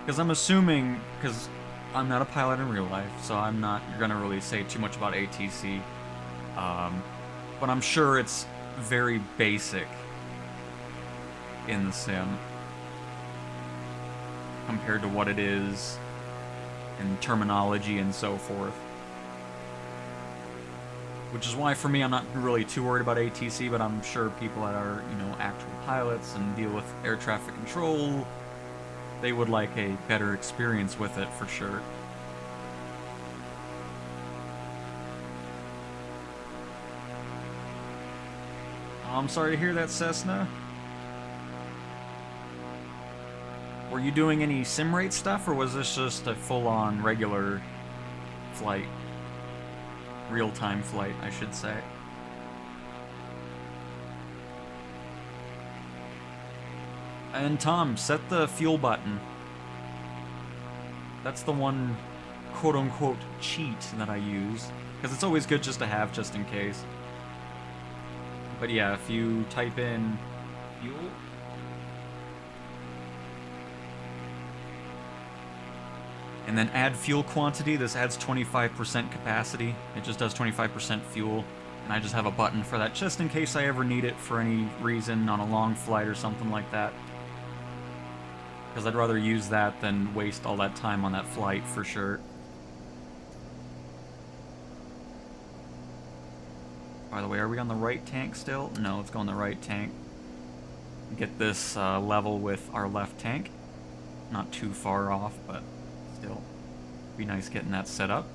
Because I'm assuming, because I'm not a pilot in real life, so I'm not going to really say too much about ATC, but I'm sure it's very basic in the sim compared to what it is in terminology and so forth. Which is why, for me, I'm not really too worried about ATC, but I'm sure people that are, you know, actual pilots and deal with air traffic control, they would like a better experience with it, for sure. Oh, I'm sorry to hear that, Cessna. Were you doing any sim rate stuff, or was this just a full-on regular flight? Real-time flight, I should say. And Tom, set the fuel button. That's the one quote-unquote cheat that I use, because it's always good just to have, just in case. But yeah, if you type in fuel... and then add fuel quantity, this adds 25% capacity. It just does 25% fuel, and I just have a button for that just in case I ever need it for any reason on a long flight or something like that. Because I'd rather use that than waste all that time on that flight, for sure. By the way, are we on the right tank still? No, let's go on the right tank. Get this level with our left tank. Not too far off, but still be nice getting that set up.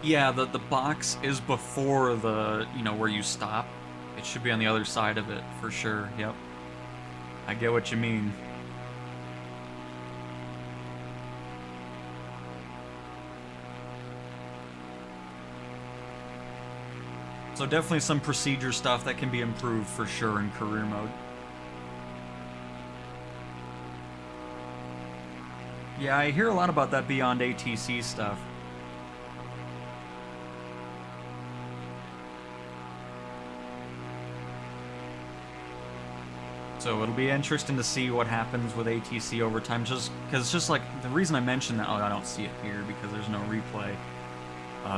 Yeah, the box is before the, you know, where you stop. It should be on the other side of it, for sure, yep. I get what you mean. So definitely some procedure stuff that can be improved for sure in career mode. Yeah, I hear a lot about that beyond ATC stuff. So it'll be interesting to see what happens with ATC over time, just because it's just like, the reason I mentioned that, oh, I don't see it here because there's no replay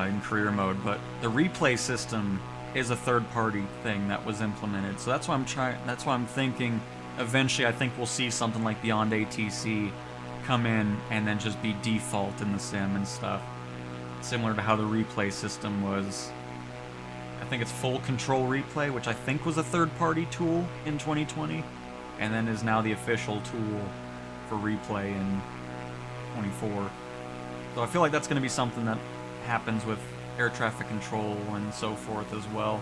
in career mode, but the replay system is a third-party thing that was implemented. So that's why That's why I'm thinking. Eventually, I think we'll see something like Beyond ATC come in and then just be default in the sim and stuff, similar to how the replay system was. I think it's Full Control Replay, which I think was a third-party tool in 2020, and then is now the official tool for replay in 24. So I feel like that's going to be something that happens with air traffic control and so forth as well.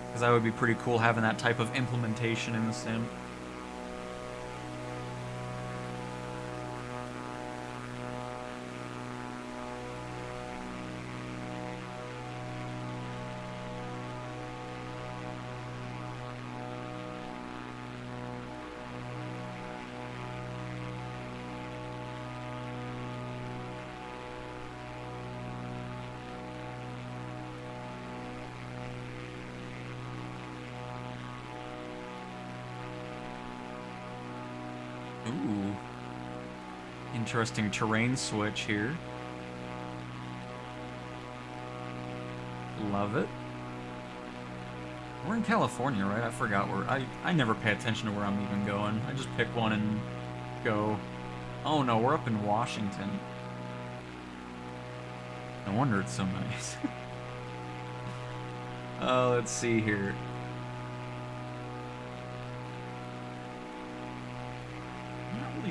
Because that would be pretty cool having that type of implementation in the sim. Ooh. Interesting terrain switch here. Love it. We're in California, right? I forgot where. I never pay attention to where I'm even going. I just pick one and go. Oh no, we're up in Washington. No wonder it's so nice. Let's see here.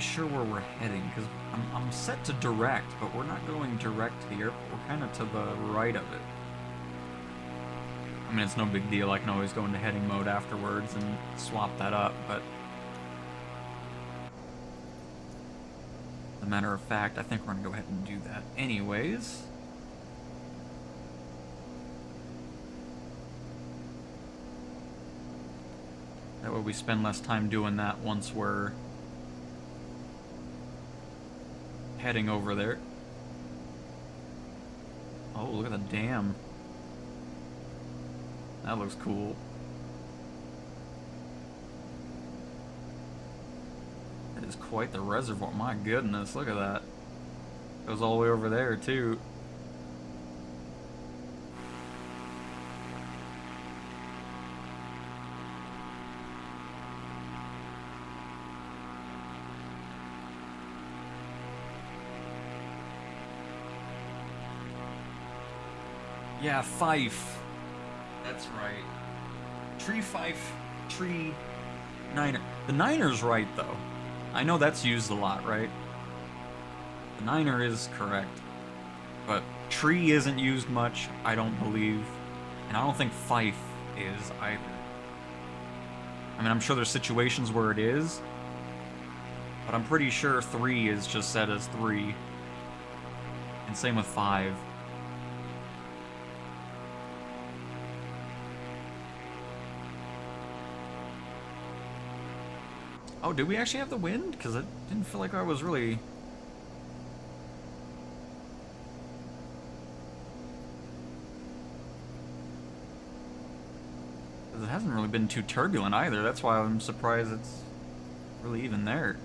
Sure where we're heading, because I'm set to direct, but we're not going direct to the airport. We're kind of to the right of it. I mean, it's no big deal. I can always go into heading mode afterwards and swap that up, but as a matter of fact, I think we're going to go ahead and do that anyways. That way we spend less time doing that once we're heading over there. Oh, look at the dam. That looks cool. That is quite the reservoir. My goodness, look at that. Goes all the way over there, too. Yeah, Fife. That's right. Tree Fife, Tree Niner. The Niner's right, though. I know that's used a lot, right? The Niner is correct. But Tree isn't used much, I don't believe. And I don't think Fife is either. I mean, I'm sure there's situations where it is. But I'm pretty sure 3 is just set as 3. And same with 5. Oh, did we actually have the wind? Because it didn't feel like I was really... It hasn't really been too turbulent either. That's why I'm surprised it's really even there.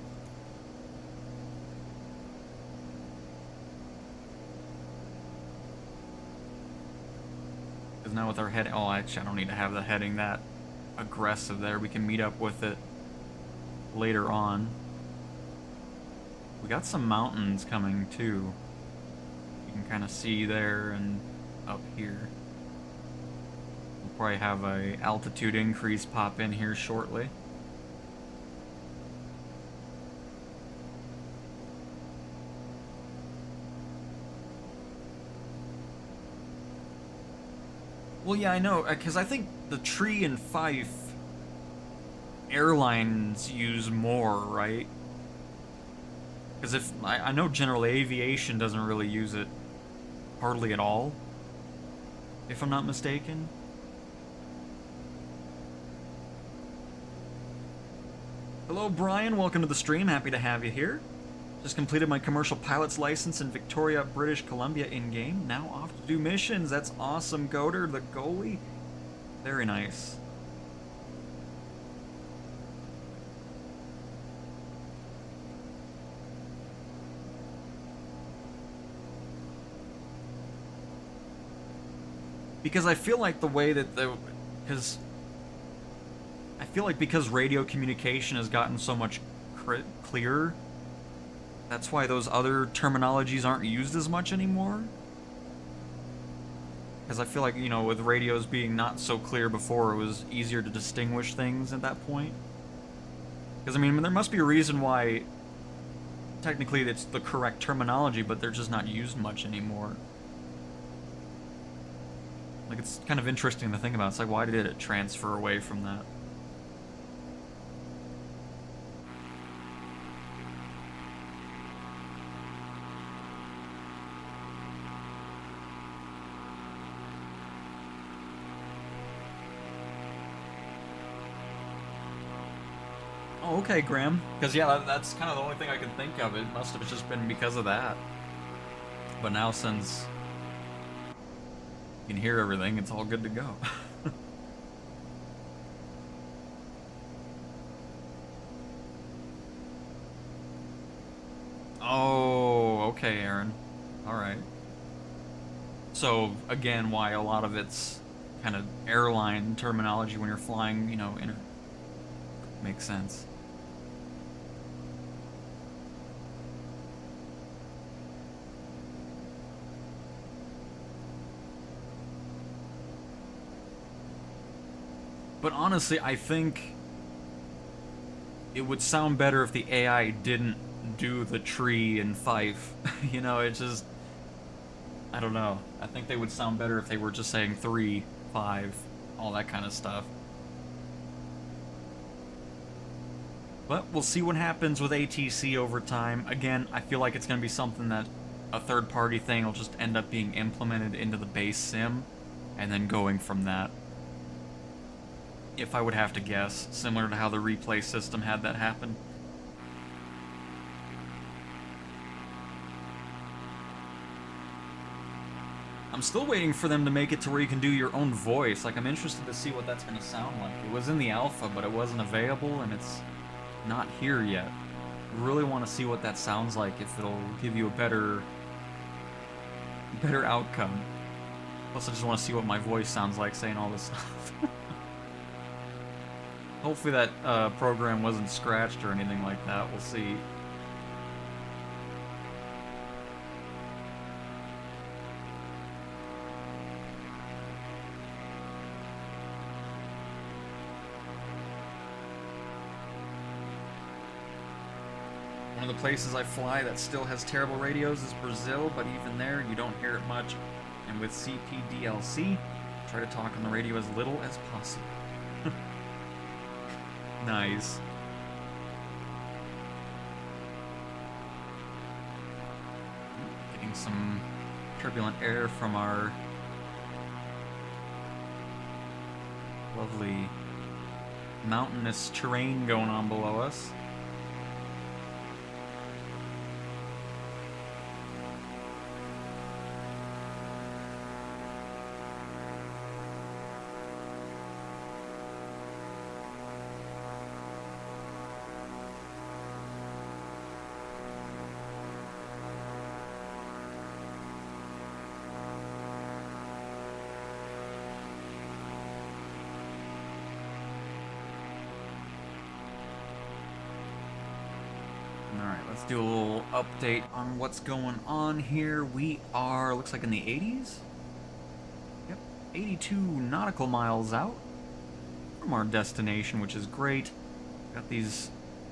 Because now with our head... Oh, actually, I don't need to have the heading that aggressive there. We can meet up with it later on. We got some mountains coming too. You can kind of see there and up here. We'll probably have a altitude increase pop in here shortly. Well, yeah, I know, because I think the Tree and Fife airlines use more, right? Because if I know general aviation doesn't really use it hardly at all, if I'm not mistaken. Hello, Brian. Welcome to the stream. Happy to have you here. Just completed my commercial pilot's license in Victoria, British Columbia in-game. Now off to do missions. That's awesome, Goder, the goalie. Very nice. Because I feel like the way that because radio communication has gotten so much clearer, that's why those other terminologies aren't used as much anymore. Because I feel like, you know, with radios being not so clear before, it was easier to distinguish things at that point. Because, I mean, there must be a reason why technically it's the correct terminology, but they're just not used much anymore. Like, it's kind of interesting to think about. It's like, why did it transfer away from that? Oh, okay, Graham. Because, yeah, that's kind of the only thing I can think of. It must have just been because of that. But now, since you can hear everything, it's all good to go. Oh, okay, Aaron. Alright. So, again, why a lot of it's kind of airline terminology when you're flying, you know, makes sense. But honestly, I think it would sound better if the AI didn't do the tree and fife. You know, it's just, I don't know. I think they would sound better if they were just saying 3, 5, all that kind of stuff. But we'll see what happens with ATC over time. Again, I feel like it's going to be something that a third-party thing will just end up being implemented into the base sim, and then going from that. If I would have to guess, similar to how the replay system had that happen. I'm still waiting for them to make it to where you can do your own voice. Like, I'm interested to see what that's going to sound like. It was in the alpha, but it wasn't available, and it's not here yet. I really want to see what that sounds like, if it'll give you a better outcome. Plus, I just want to see what my voice sounds like saying all this stuff. Hopefully that program wasn't scratched or anything like that. We'll see. One of the places I fly that still has terrible radios is Brazil, but even there you don't hear it much. And with CPDLC, try to talk on the radio as little as possible. Nice. Getting some turbulent air from our lovely mountainous terrain going on below us. Let's do a little update on what's going on here. We are, looks like in the 80s? Yep, 82 nautical miles out from our destination, which is great. Got these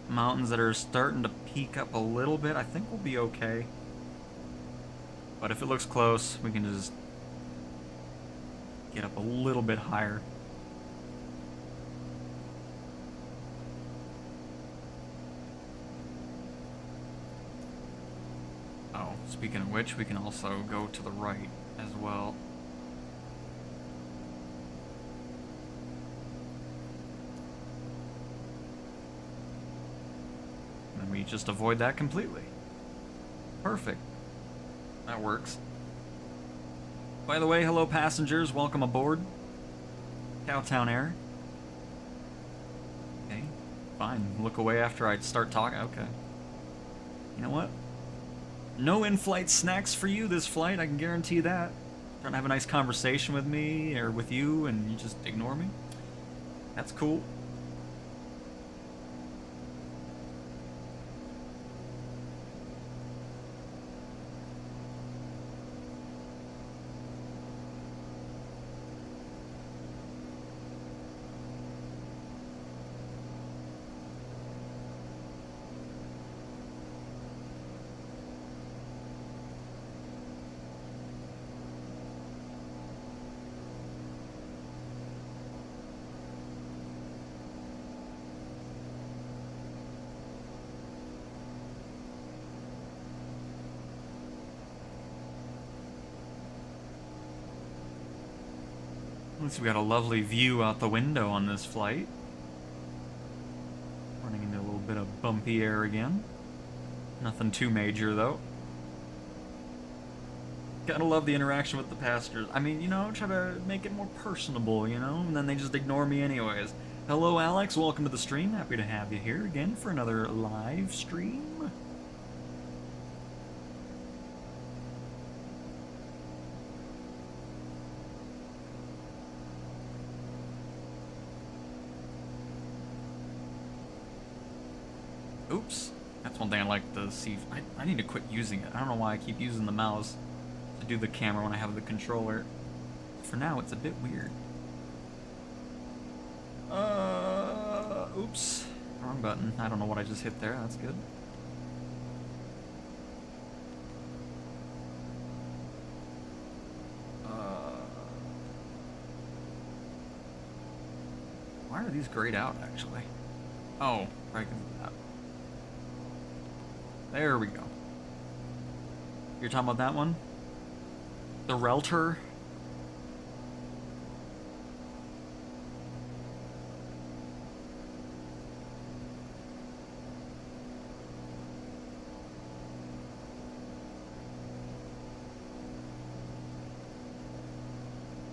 mountains that are starting to peak up a little bit. I think we'll be okay. But if it looks close, we can just get up a little bit higher. Speaking of which, we can also go to the right as well. And we just avoid that completely. Perfect. That works. By the way, hello passengers, welcome aboard. Cowtown Air. Okay, fine. Look away after I start talking. Okay. You know what? No in-flight snacks for you this flight, I can guarantee that. trying to have a nice conversation with me or with you and you just ignore me. That's cool. At least we got a lovely view out the window on this flight. Running into a little bit of bumpy air again. Nothing too major, though. Gotta love the interaction with the passengers. I mean, you know, try to make it more personable, you know? And then they just ignore me anyways. Hello, Alex. Welcome to the stream. Happy to have you here again for another live stream. Oops. That's one thing I like to see. I need to quit using it. I don't know why I keep using the mouse to do the camera when I have the controller. For now, it's a bit weird. Oops. Wrong button. I don't know what I just hit there. That's good. Why are these grayed out, actually? Oh, right, 'cause of that. There we go. You're talking about that one? The Relter?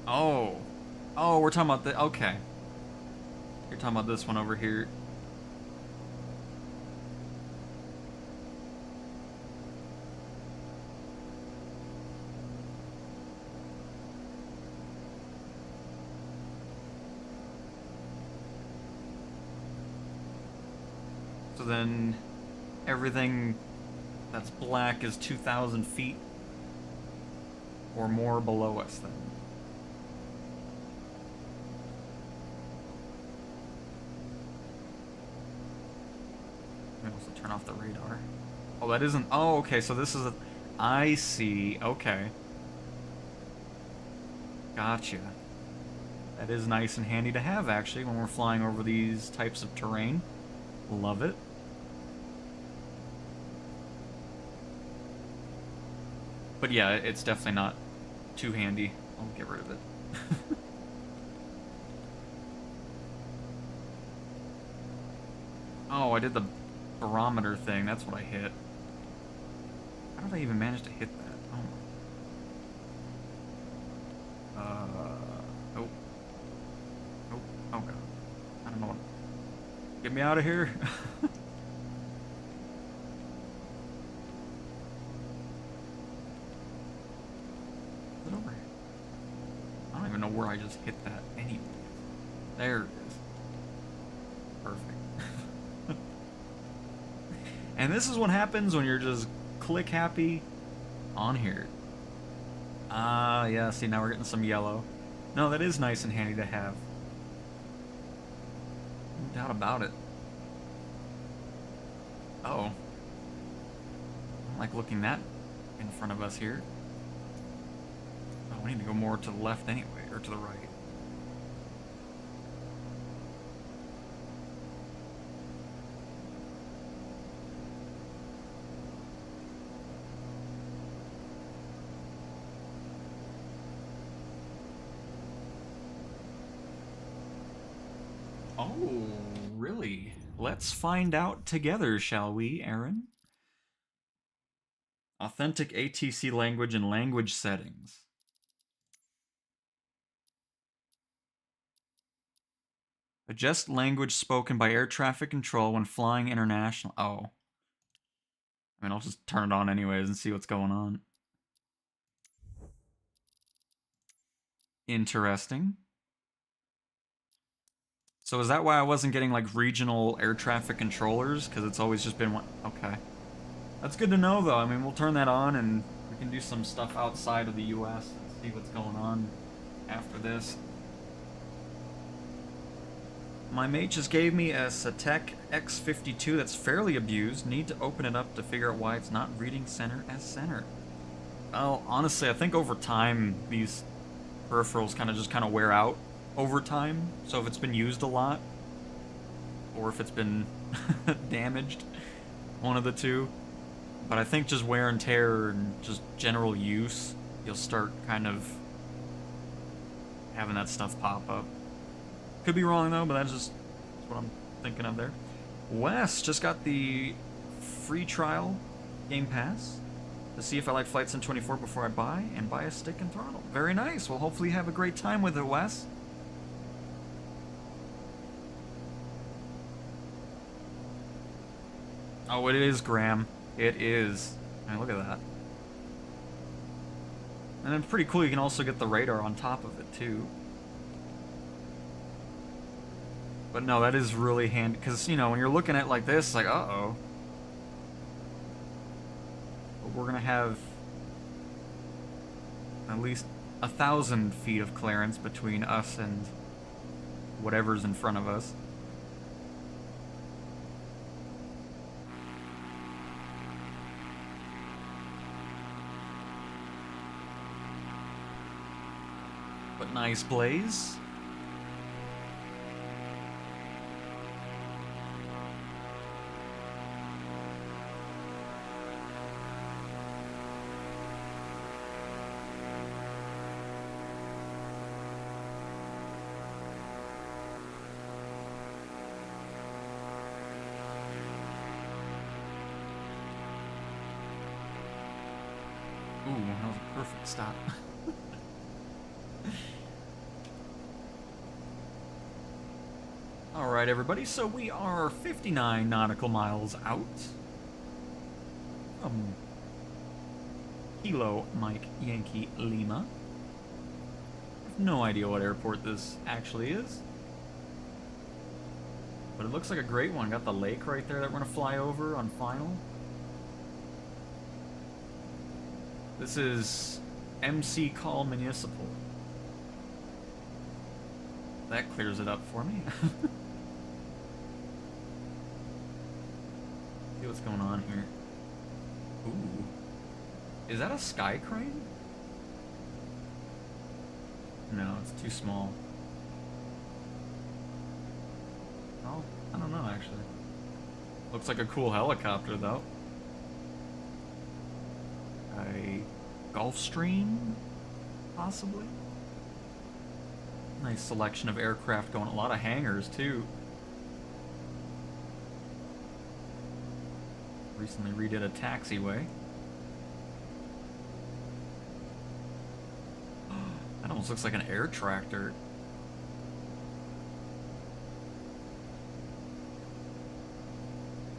Oh. Oh, we're talking about the... Okay. You're talking about this one over here. So then everything that's black is 2,000 feet or more below us then. Maybe also turn off the radar. Oh, that isn't... Oh, okay, so this is a... I see. Okay. Gotcha. That is nice and handy to have, actually, when we're flying over these types of terrain. Love it. But yeah, it's definitely not too handy. I'll get rid of it. Oh, I did the barometer thing. That's what I hit. How did I even manage to hit that? Oh. Oh god. I don't know what... Get me out of here. Is it over here? I don't even know where I just hit that anyway. There it is. Perfect. And this is what happens when you're just click happy on here. Ah, yeah, see, now we're getting some yellow. No, that is nice and handy to have. No doubt about it. Uh-oh. I don't like looking that in front of us here. Oh, we need to go more to the left anyway, or to the right. Oh, really? Let's find out together, shall we, Aaron? Authentic ATC language and language settings. Adjust language spoken by air traffic control when flying international. Oh. I mean, I'll just turn it on anyways and see what's going on. Interesting. So is that why I wasn't getting like regional air traffic controllers? Because it's always just been one. Okay. That's good to know though. I mean, we'll turn that on and we can do some stuff outside of the US and see what's going on after this. My mate just gave me a Satek X52 that's fairly abused. Need to open it up to figure out why it's not reading center as center. Well, honestly, I think over time, these peripherals kind of wear out over time. So if it's been used a lot, or if it's been damaged, one of the two. But I think just wear and tear and just general use, you'll start kind of having that stuff pop up. Could be wrong though, but that's what I'm thinking of there. Wes just got the free trial Game Pass to see if I like Flight Sim 24 before I buy a stick and throttle. Very nice. Well, hopefully you have a great time with it, Wes. Oh, it is, Graham. It is. I mean, look at that. And it's pretty cool. You can also get the radar on top of it too. But no, that is really handy, because, you know, when you're looking at it like this, like, uh-oh. But we're going to have at least 1,000 feet of clearance between us and whatever's in front of us. But nice blaze. Ooh, that was a perfect stop. Alright, everybody, so we are 59 nautical miles out from Kilo Mike Yankee Lima. I have no idea what airport this actually is, but it looks like a great one. Got the lake right there that we're going to fly over on final. This is MC Call Municipal. That clears it up for me. See what's going on here. Ooh. Is that a sky crane? No, it's too small. Oh, I don't know actually. Looks like a cool helicopter though. A Gulfstream, possibly? Nice selection of aircraft going. A lot of hangars too. Recently redid a taxiway. That almost looks like an air tractor.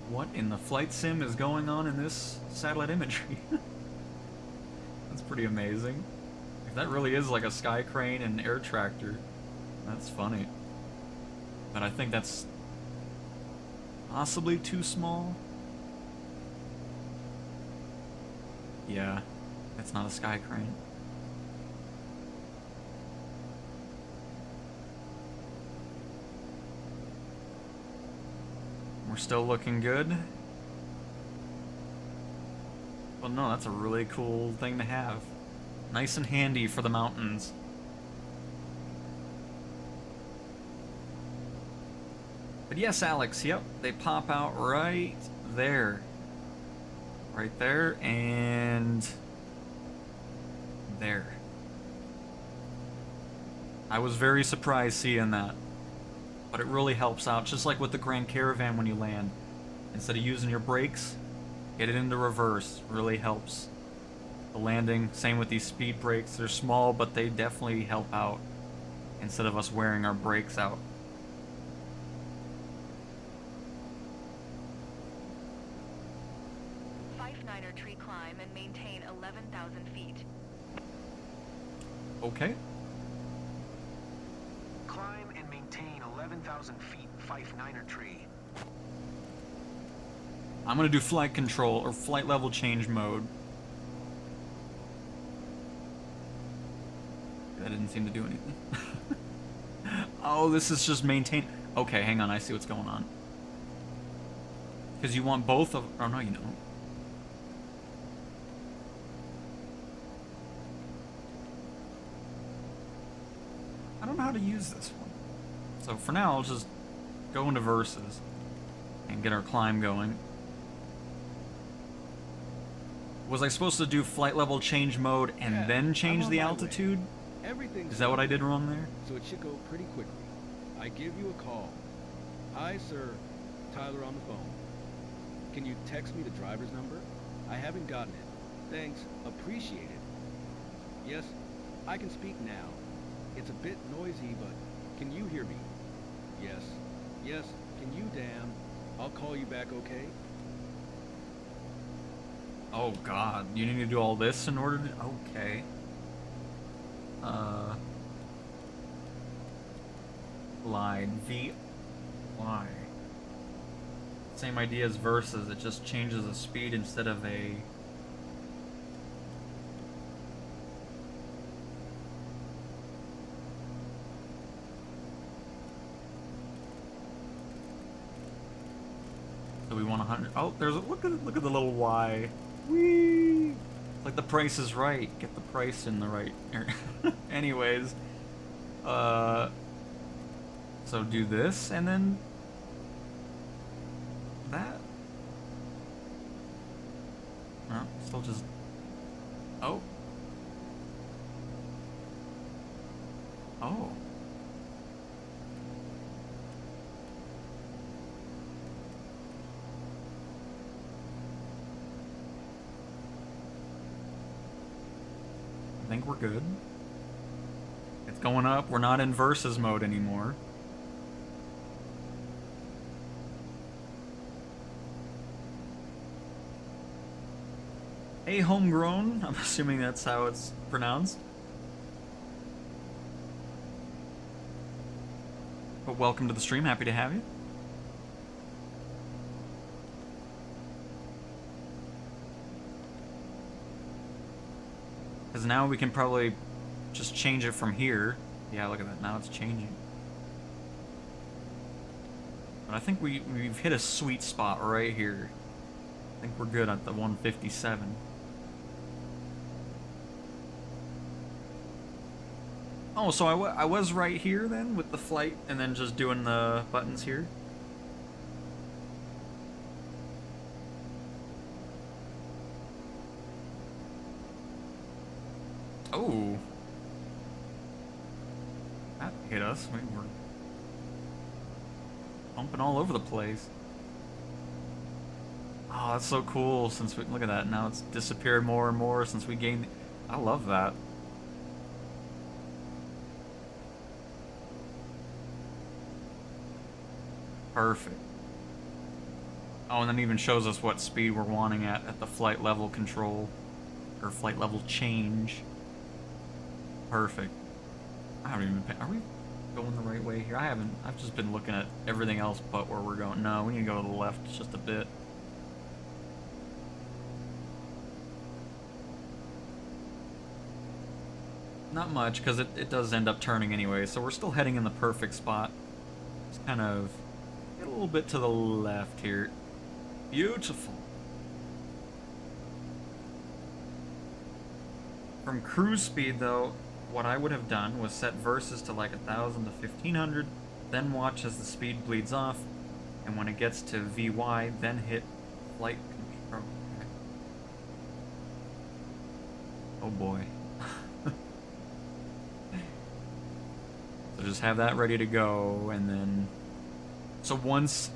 What in the flight sim is going on in this satellite imagery? That's pretty amazing. If that really is like a sky crane and air tractor, that's funny. But I think that's possibly too small. Yeah, it's not a sky crane. We're still looking good. Well, no, that's a really cool thing to have. Nice and handy for the mountains. But yes, Alex, yep, they pop out right there. Right there, and there. I was very surprised seeing that. But it really helps out, just like with the Grand Caravan when you land. Instead of using your brakes, get it into reverse. Really helps the landing. Same with these speed brakes. They're small, but they definitely help out instead of us wearing our brakes out. Tree climb and maintain 11,000 feet. Okay. 11,000 feet, Fife Niner tree. I'm gonna do flight control or flight level change mode. That didn't seem to do anything. Oh, this is just maintain. Okay, hang on, I see what's going on. Because you want both of. Oh no, you don't. I don't know how to use this one. So for now, I'll just go into verses and get our climb going. Was I supposed to do flight level change mode and Yeah, then I'm change on the my way. altitude? Everything's Is that what I done, did wrong there? so it should go pretty quickly. I give you a call. Hi, sir. Tyler on the phone. Can you text me the driver's number? I haven't gotten it. Thanks. Appreciate it. Yes, I can speak now. It's a bit noisy, but can you hear me? Yes. Yes, can you, damn? I'll call you back, okay? Oh god, you need to do all this in order to... Okay. Line V-Y. Same idea as verses, it just changes the speed instead of a... So we want 100. Oh, there's a look at the little Y. Whee! It's like the price is right. Get the price in the right. Anyways, so do this and then that. No, still just. Oh. Oh. I think we're good. It's going up. We're not in versus mode anymore. Hey, homegrown. I'm assuming that's how it's pronounced. But welcome to the stream. Happy to have you. Because now we can probably just change it from here. Yeah, look at that. Now it's changing. But I think we've hit a sweet spot right here. I think we're good at the 157. Oh, so I was right here then with the flight and then just doing the buttons here? Oh. That hit us. We're bumping all over the place. Oh, that's so cool since we... Look at that. Now it's disappeared more and more since we gained... I love that. Perfect. Oh, and then it even shows us what speed we're wanting at the flight level control. Or flight level change. Perfect. I haven't even... Are we going the right way here? I haven't... I've just been looking at everything else but where we're going. No, we need to go to the left just a bit. Not much, because it does end up turning anyway, so we're still heading in the perfect spot. Just kind of get a little bit to the left here. Beautiful. From cruise speed, though, what I would have done was set versus to like 1,000 to 1,500, then watch as the speed bleeds off, and when it gets to VY, then hit flight control. Oh boy. So just have that ready to go, and then... So once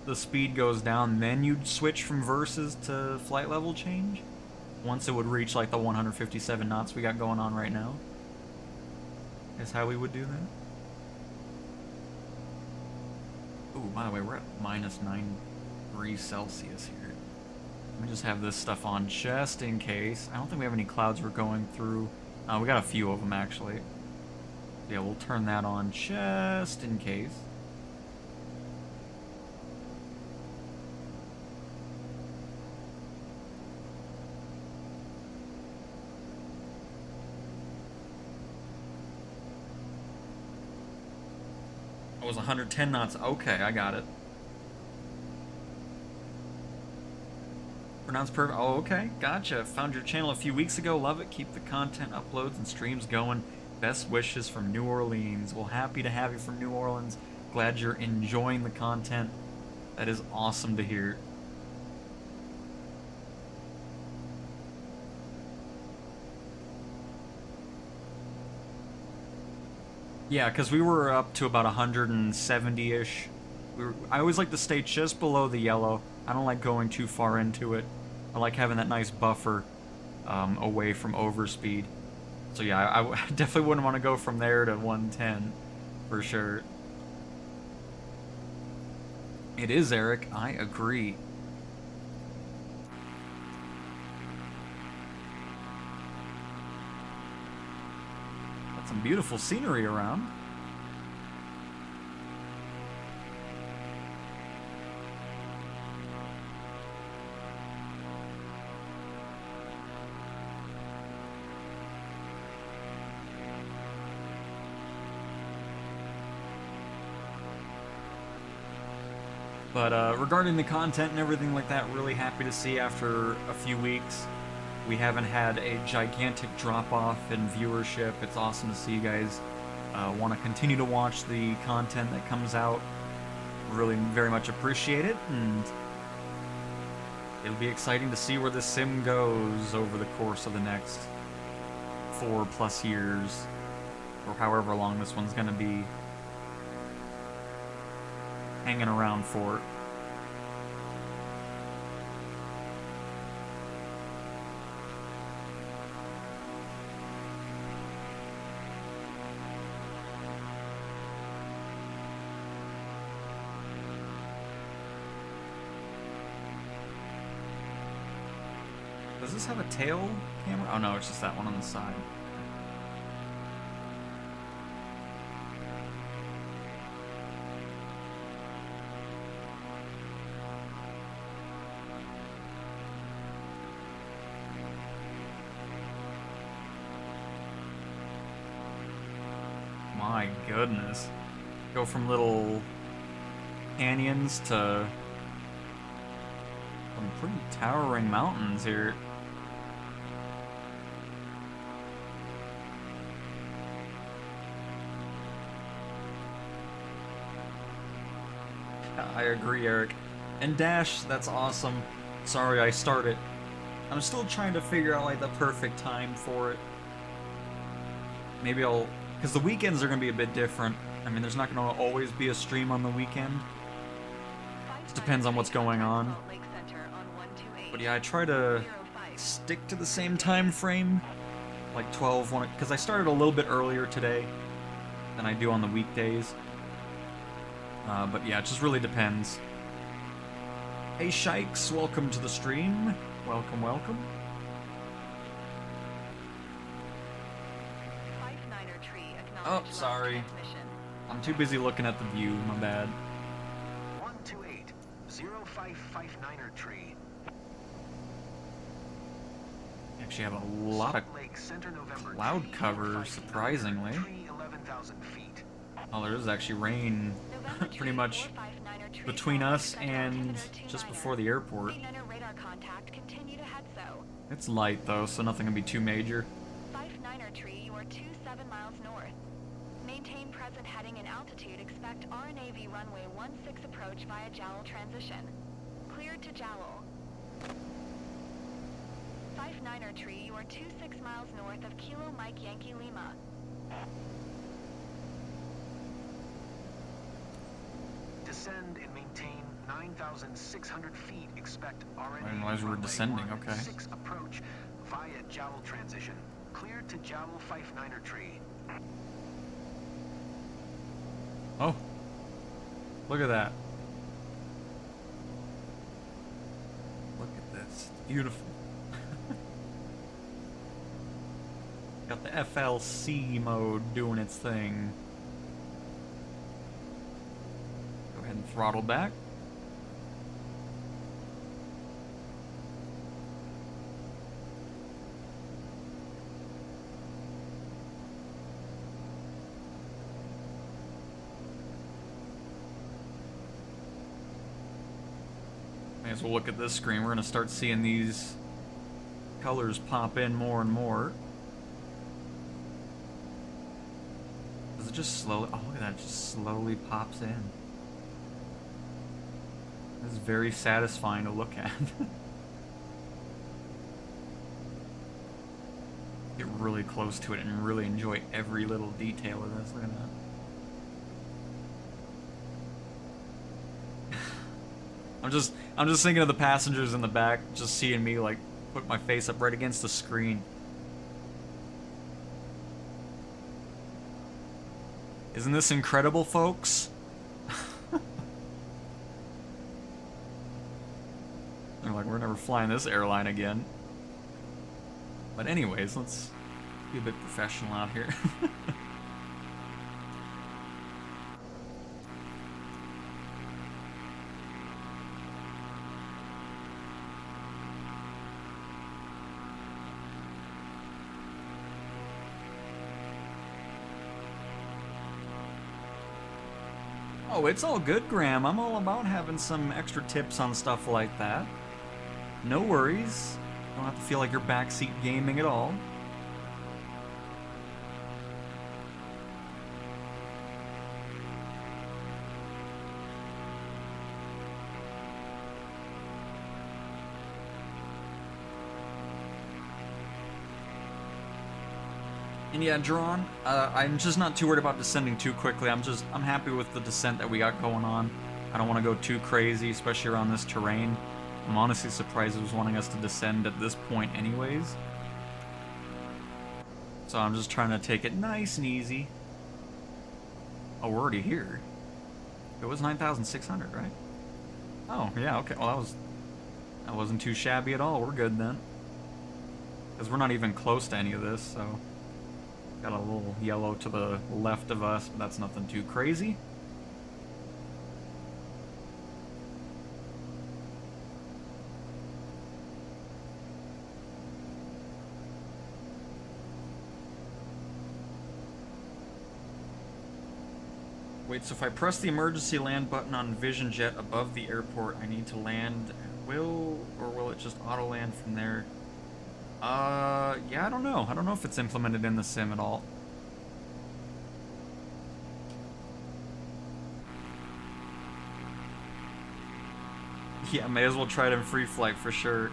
the speed goes down, then you'd switch from versus to flight level change? Once it would reach like the 157 knots we got going on right now? Is how we would do that? Ooh, by the way, we're at minus 9 degrees Celsius here. Let me just have this stuff on just in case. I don't think we have any clouds we're going through. We got a few of them actually. Yeah, we'll turn that on just in case. It was 110 knots. Okay, I got it. Pronounced perfect. Oh, okay. Gotcha. Found your channel a few weeks ago. Love it. Keep the content uploads and streams going. Best wishes from New Orleans. Well, happy to have you from New Orleans. Glad you're enjoying the content. That is awesome to hear. Yeah, because we were up to about 170-ish. I always like to stay just below the yellow. I don't like going too far into it. I like having that nice buffer away from overspeed. So yeah, I definitely wouldn't want to go from there to 110, for sure. It is, Eric. I agree. Got some beautiful scenery around. But regarding the content and everything like that, really happy to see after a few weeks we haven't had a gigantic drop-off in viewership. It's awesome to see you guys want to continue to watch the content that comes out. Really very much appreciate it, and it'll be exciting to see where this sim goes over the course of the next 4+ years, or however long this one's going to be hanging around for. Does this have a tail camera? Oh no, it's just that one on the side. My goodness. Go from little canyons to some pretty towering mountains here. I agree, Eric. And Dash, that's awesome. Sorry I started. I'm still trying to figure out like the perfect time for it. Maybe I'll... because the weekends are going to be a bit different. I mean, there's not going to always be a stream on the weekend. It depends on what's going on. But yeah, I try to stick to the same time frame. Like 12, because I started a little bit earlier today than I do on the weekdays. But yeah, it just really depends. Hey Shikes, welcome to the stream. Welcome, welcome. Oh, sorry. I'm too busy looking at the view, my bad. 128, 0559er tree. Actually have a lot of cloud cover, surprisingly. Oh, there is actually rain pretty much between us and just before the airport. It's light though, so nothing can be too major. 59er tree, you are 27 miles north. Maintain present heading and altitude. Expect RNAV runway 16 approach via Jowl transition. Cleared to Jowl. 59er tree, you are 26 miles north of Kilo Mike Yankee Lima. Descend and maintain 9,600 feet. Expect I didn't realize we were descending, okay. 6 approach via Jowl transition. Cleared to Jowl 59er tree. Oh, look at that. Look at this. It's beautiful. Got the FLC mode doing its thing. Go ahead and throttle back. May as well look at this screen. We're gonna start seeing these colors pop in more and more. Does it just slowly... Oh, look at that. It just slowly pops in. This is very satisfying to look at. Get really close to it and really enjoy every little detail of this. Look at that. I'm just thinking of the passengers in the back, just seeing me like put my face up right against the screen. Isn't this incredible, folks? They're like, we're never flying this airline again. But anyways, let's be a bit professional out here. Oh, it's all good, Graham. I'm all about having some extra tips on stuff like that. No worries. Don't have to feel like you're backseat gaming at all. And yeah, Drawn, I'm just not too worried about descending too quickly. I'm happy with the descent that we got going on. I don't want to go too crazy, especially around this terrain. I'm honestly surprised it was wanting us to descend at this point anyways. So I'm just trying to take it nice and easy. Oh, we're already here. It was 9,600, right? Oh, yeah, okay. Well, that wasn't too shabby at all. We're good then. Because we're not even close to any of this, so... Got a little yellow to the left of us, but that's nothing too crazy. Wait, so if I press the emergency land button on Vision Jet above the airport, I need to land at will, or will it just auto land from there? Yeah, I don't know. I don't know if it's implemented in the sim at all. Yeah, may as well try it in free flight for sure.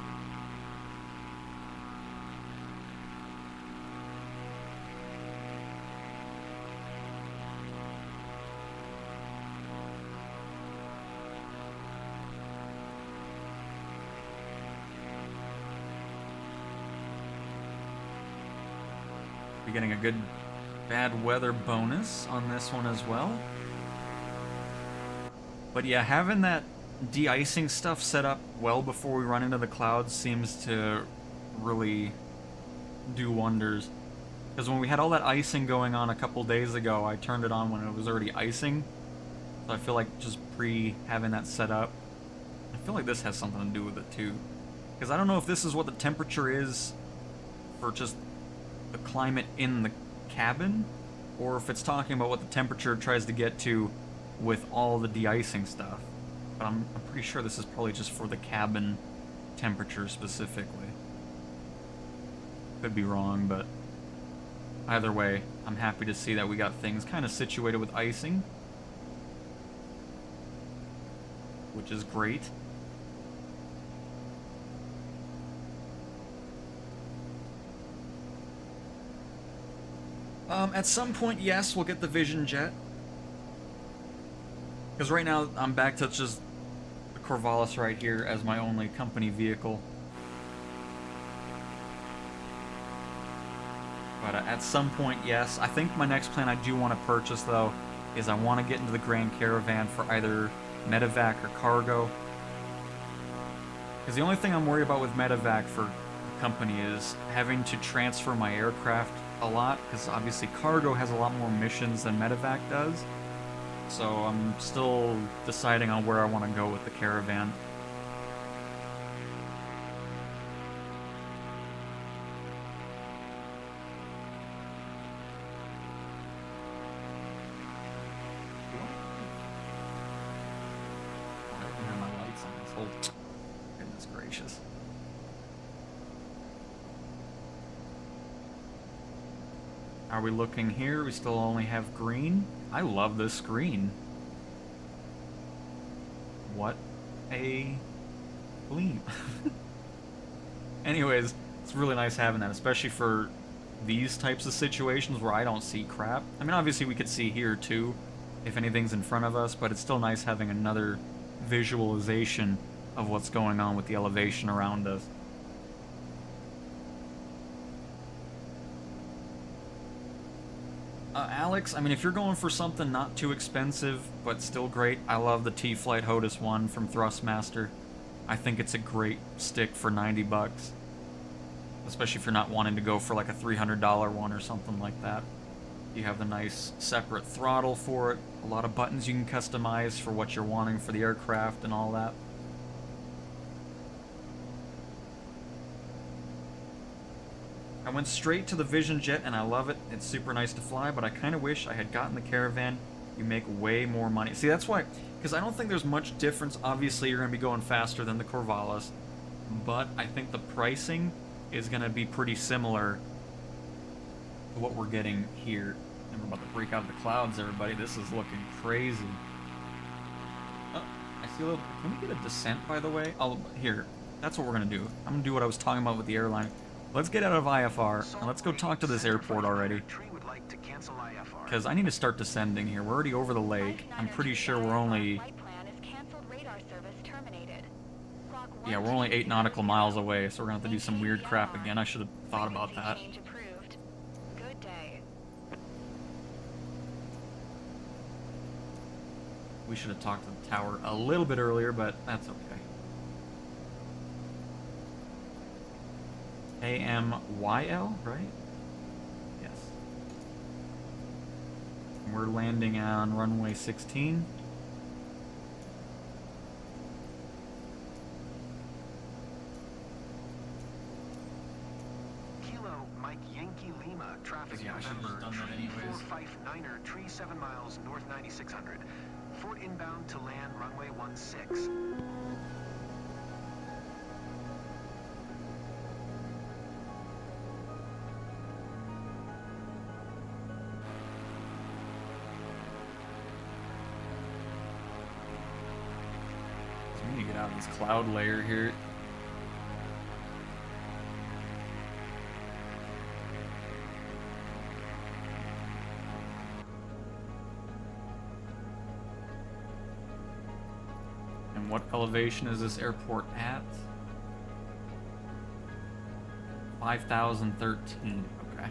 Be getting a good bad weather bonus on this one as well. But yeah, having that de-icing stuff set up well before we run into the clouds seems to really do wonders. Because when we had all that icing going on a couple days ago, I turned it on when it was already icing. So I feel like just having that set up, I feel like this has something to do with it too. Because I don't know if this is what the temperature is for just the climate in the cabin, or if it's talking about what the temperature tries to get to with all the de-icing stuff. But I'm pretty sure this is probably just for the cabin temperature specifically. Could be wrong, but either way, I'm happy to see that we got things kind of situated with icing, which is great. At some point, yes, we'll get the Vision Jet. Because right now, I'm back to just the Corvallis right here as my only company vehicle. But at some point, yes. I think my next plan I do want to purchase, though, is I want to get into the Grand Caravan for either medevac or cargo. Because the only thing I'm worried about with medevac for the company is having to transfer my aircraft a lot, because obviously cargo has a lot more missions than medevac does. So I'm still deciding on where I want to go with the caravan. Goodness gracious. Are we looking here? We still only have green? I love this screen. What a gleam. Anyways, it's really nice having that, especially for these types of situations where I don't see crap. I mean, obviously we could see here too, if anything's in front of us, but it's still nice having another visualization of what's going on with the elevation around us. Alex, I mean, if you're going for something not too expensive, but still great, I love the T-Flight HOTUS 1 from Thrustmaster. I think it's a great stick for 90 bucks. Especially if you're not wanting to go for like a $300 one or something like that. You have the nice separate throttle for it, a lot of buttons you can customize for what you're wanting for the aircraft and all that. I went straight to the Vision Jet and I love it. It's super nice to fly, but I kind of wish I had gotten the Caravan. You make way more money. See, that's why, because I don't think there's much difference. Obviously, you're going to be going faster than the Corvallis, but I think the pricing is going to be pretty similar to what we're getting here. And we're about to break out of the clouds, everybody. This is looking crazy. Oh, I see a little... Can we get a descent, by the way? Here. That's what we're going to do. I'm going to do what I was talking about with the airline. Let's get out of IFR, and let's go talk to this airport already. Because I need to start descending here. We're already over the lake. I'm pretty sure we're only... Yeah, we're only 8 nautical miles away, so we're going to have to do some weird crap again. I should have thought about that. We should have talked to the tower a little bit earlier, but that's okay. AMYL, right? Yes. We're landing on runway 16. Kilo Mike Yankee Lima, traffic Yeah, I should have November done that anyways. 459er, tree 7 miles north 9600. Fort inbound to land runway 16. We need to get out of this cloud layer here. And what elevation is this airport at? 5,013. Okay.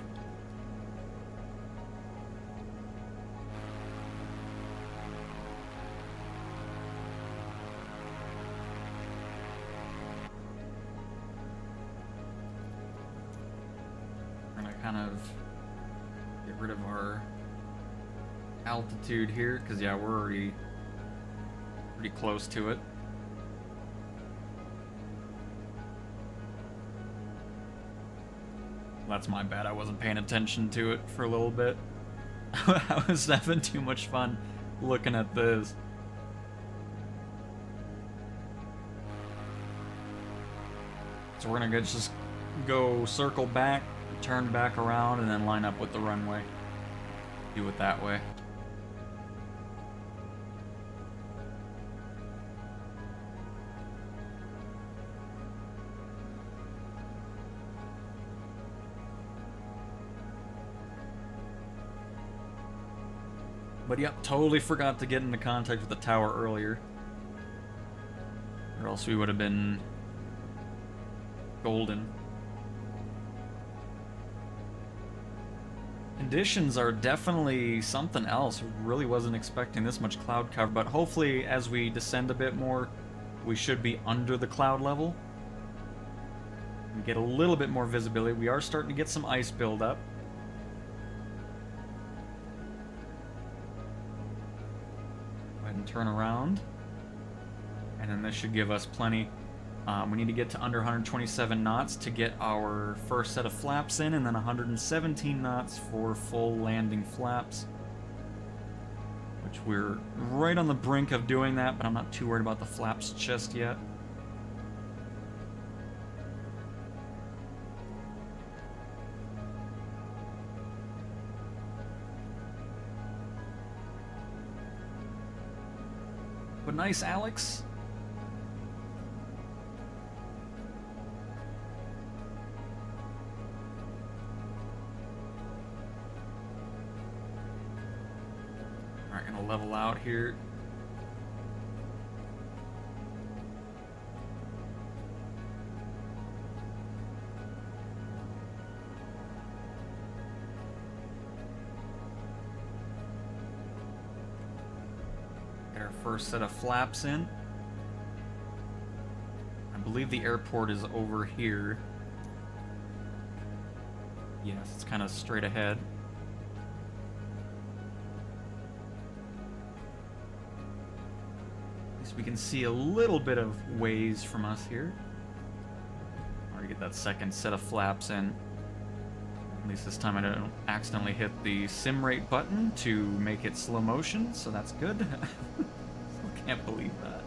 We're gonna kind of get rid of our altitude here, because yeah, we're already pretty close to it. That's my bad, I wasn't paying attention to it for a little bit. I was having too much fun looking at this. So we're gonna just go circle back, turn back around, and then line up with the runway. Do it that way. But yep, totally forgot to get into contact with the tower earlier. Or else we would have been golden. Conditions are definitely something else. Really wasn't expecting this much cloud cover, but hopefully as we descend a bit more, we should be under the cloud level. We get a little bit more visibility. We are starting to get some ice buildup. and turn around. And then this should give us plenty. We need to get to under 127 knots to get our first set of flaps in, and then 117 knots for full landing flaps. Which we're right on the brink of doing that, but I'm not too worried about the flaps just yet. But nice, Alex. Alright, gonna level out here. Get our first set of flaps in. I believe the airport is over here. Yes, it's kind of straight ahead. At least we can see a little bit of ways from us here. Already get that second set of flaps in. At least this time I don't accidentally hit the sim rate button to make it slow motion, so that's good. Still can't believe that.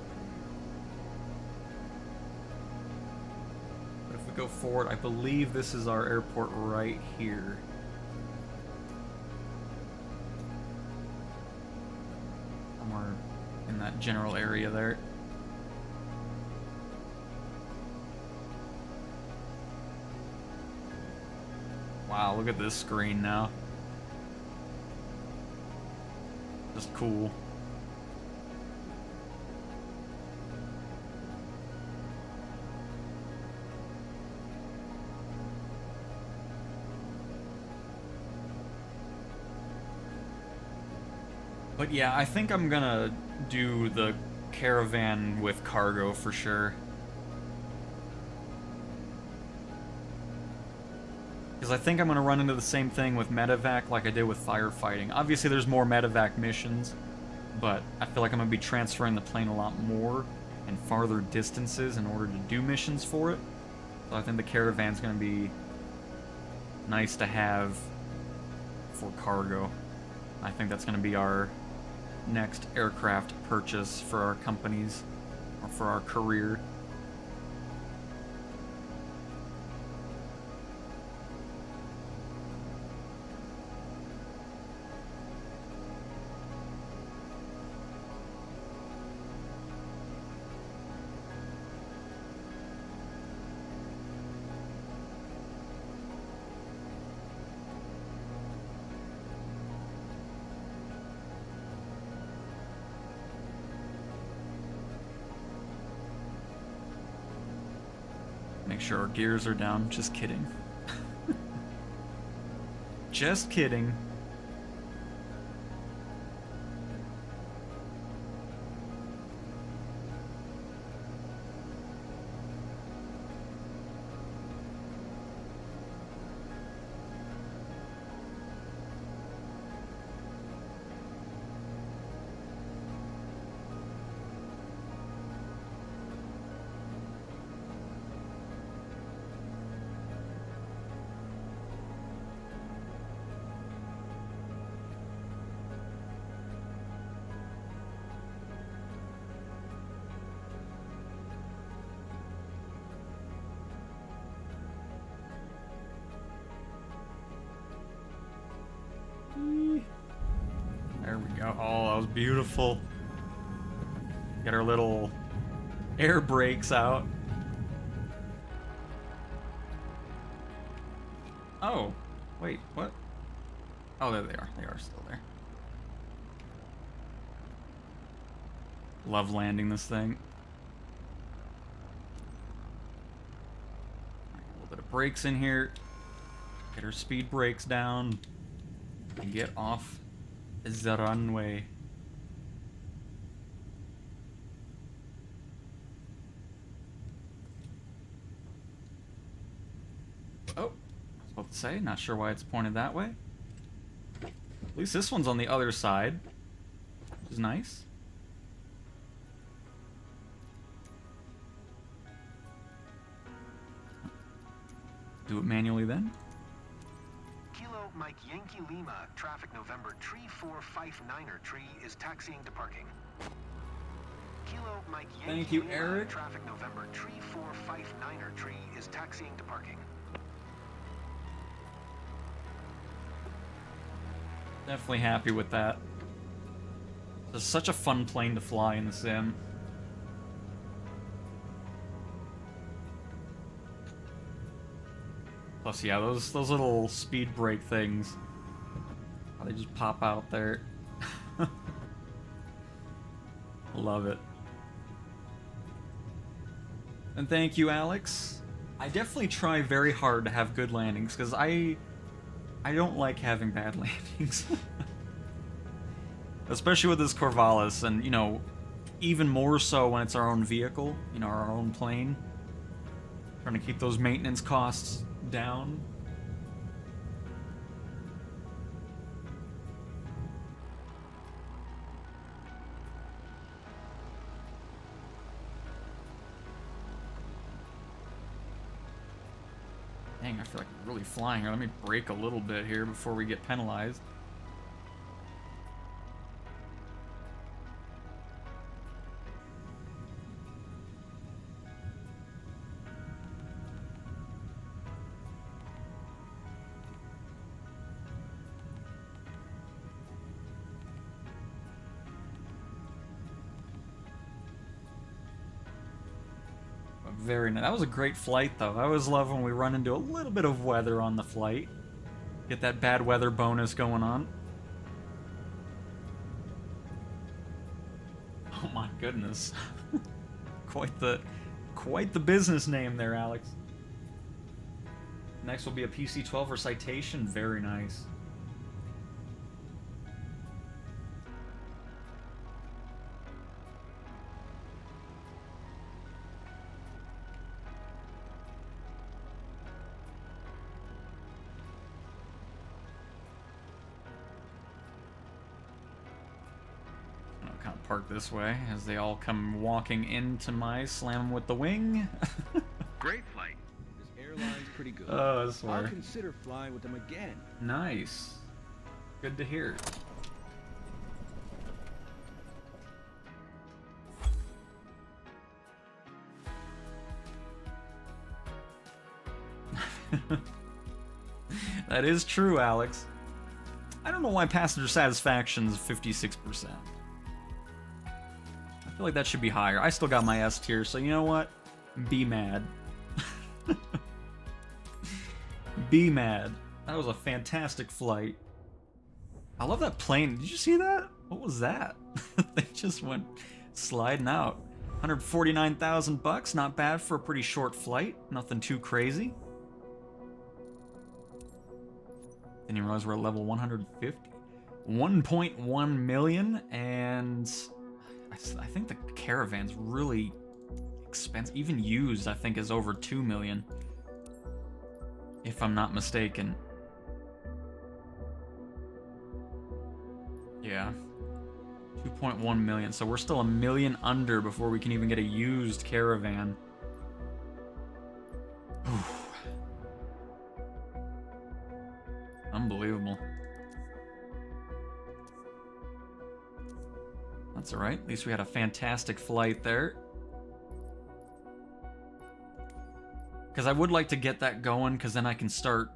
But if we go forward, I believe this is our airport right here. Somewhere in that general area there. Wow, look at this screen now. Just cool. But yeah, I think I'm gonna do the caravan with cargo for sure. Because I think I'm going to run into the same thing with medevac like I did with firefighting. Obviously there's more medevac missions, but I feel like I'm going to be transferring the plane a lot more and farther distances in order to do missions for it. So I think the caravan's going to be nice to have for cargo. I think that's going to be our next aircraft purchase for our companies, or for our career. Make sure our gears are down. Just kidding. Just kidding. There we go. Oh, that was beautiful. Get our little air brakes out. Oh, wait, what? Oh, there they are. They are still there. Love landing this thing. A little bit of brakes in here. Get our speed brakes down. And get off the runway. Oh, I was about to say, not sure why it's pointed that way. At least this one's on the other side, which is nice. Do it manually then. Kilo Mike Yankee Lima, traffic November tree 459er tree is taxiing to parking. Kilo Mike Yankee Thank you, Lima, Eric. traffic November tree 459er tree is taxiing to parking. Definitely happy with that. It's such a fun plane to fly in the sim. Plus, yeah, those little speed brake things. How they just pop out there. Love it. And thank you, Alex. I definitely try very hard to have good landings, because I don't like having bad landings. Especially with this Corvallis, and, you know, even more so when it's our own vehicle, you know, our own plane. Trying to keep those maintenance costs down. Dang, I feel like we're really flying here. Let me brake a little bit here before we get penalized. Very nice. That was a great flight, though. I always love when we run into a little bit of weather on the flight. Get that bad weather bonus going on. Oh my goodness. Quite the business name there, Alex. Next will be a PC-12 for citation. Very nice. Park this way as they all come walking into my slam 'em with the wing. Great flight. This airline's pretty good. Oh, I swear. I'll consider flying with them again. Nice. Good to hear. That is true, Alex. I don't know why passenger satisfaction is 56%. I feel like that should be higher. I still got my S tier, so you know what? Be mad. Be mad. That was a fantastic flight. I love that plane. Did you see that? What was that? They just went sliding out. 149,000 bucks, not bad for a pretty short flight. Nothing too crazy. Didn't even realize we're at level 150. 1.1 million, and I think the Caravan's really expensive. Even used, I think, is over 2 million. If I'm not mistaken. Yeah. 2.1 million. So we're still a million under before we can even get a used Caravan. Oof. Unbelievable. That's alright. At least we had a fantastic flight there. Because I would like to get that going, because then I can start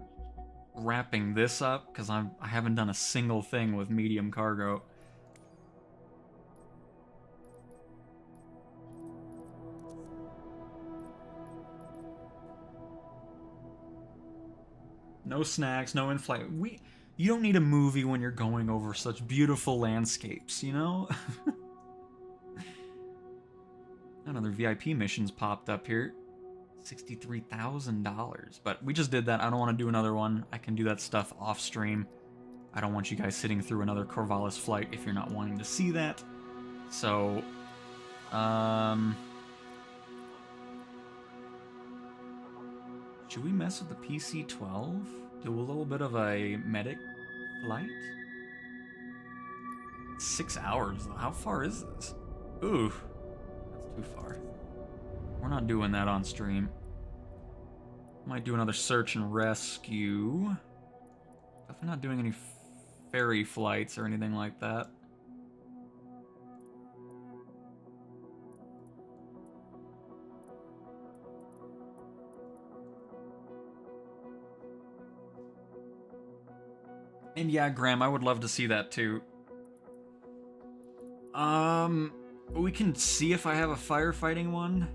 wrapping this up, because I haven't done a single thing with medium cargo. No snacks, no in-flight. You don't need a movie when you're going over such beautiful landscapes, you know? Another VIP missions popped up here. $63,000. But we just did that. I don't want to do another one. I can do that stuff off stream. I don't want you guys sitting through another Corvallis flight if you're not wanting to see that. So, should we mess with the PC-12? Do a little bit of a medic flight? 6 hours. How far is this? Ooh, that's too far. We're not doing that on stream. Might do another search and rescue. Definitely not doing any ferry flights or anything like that. And yeah, Graham, I would love to see that too. We can see if I have a firefighting one.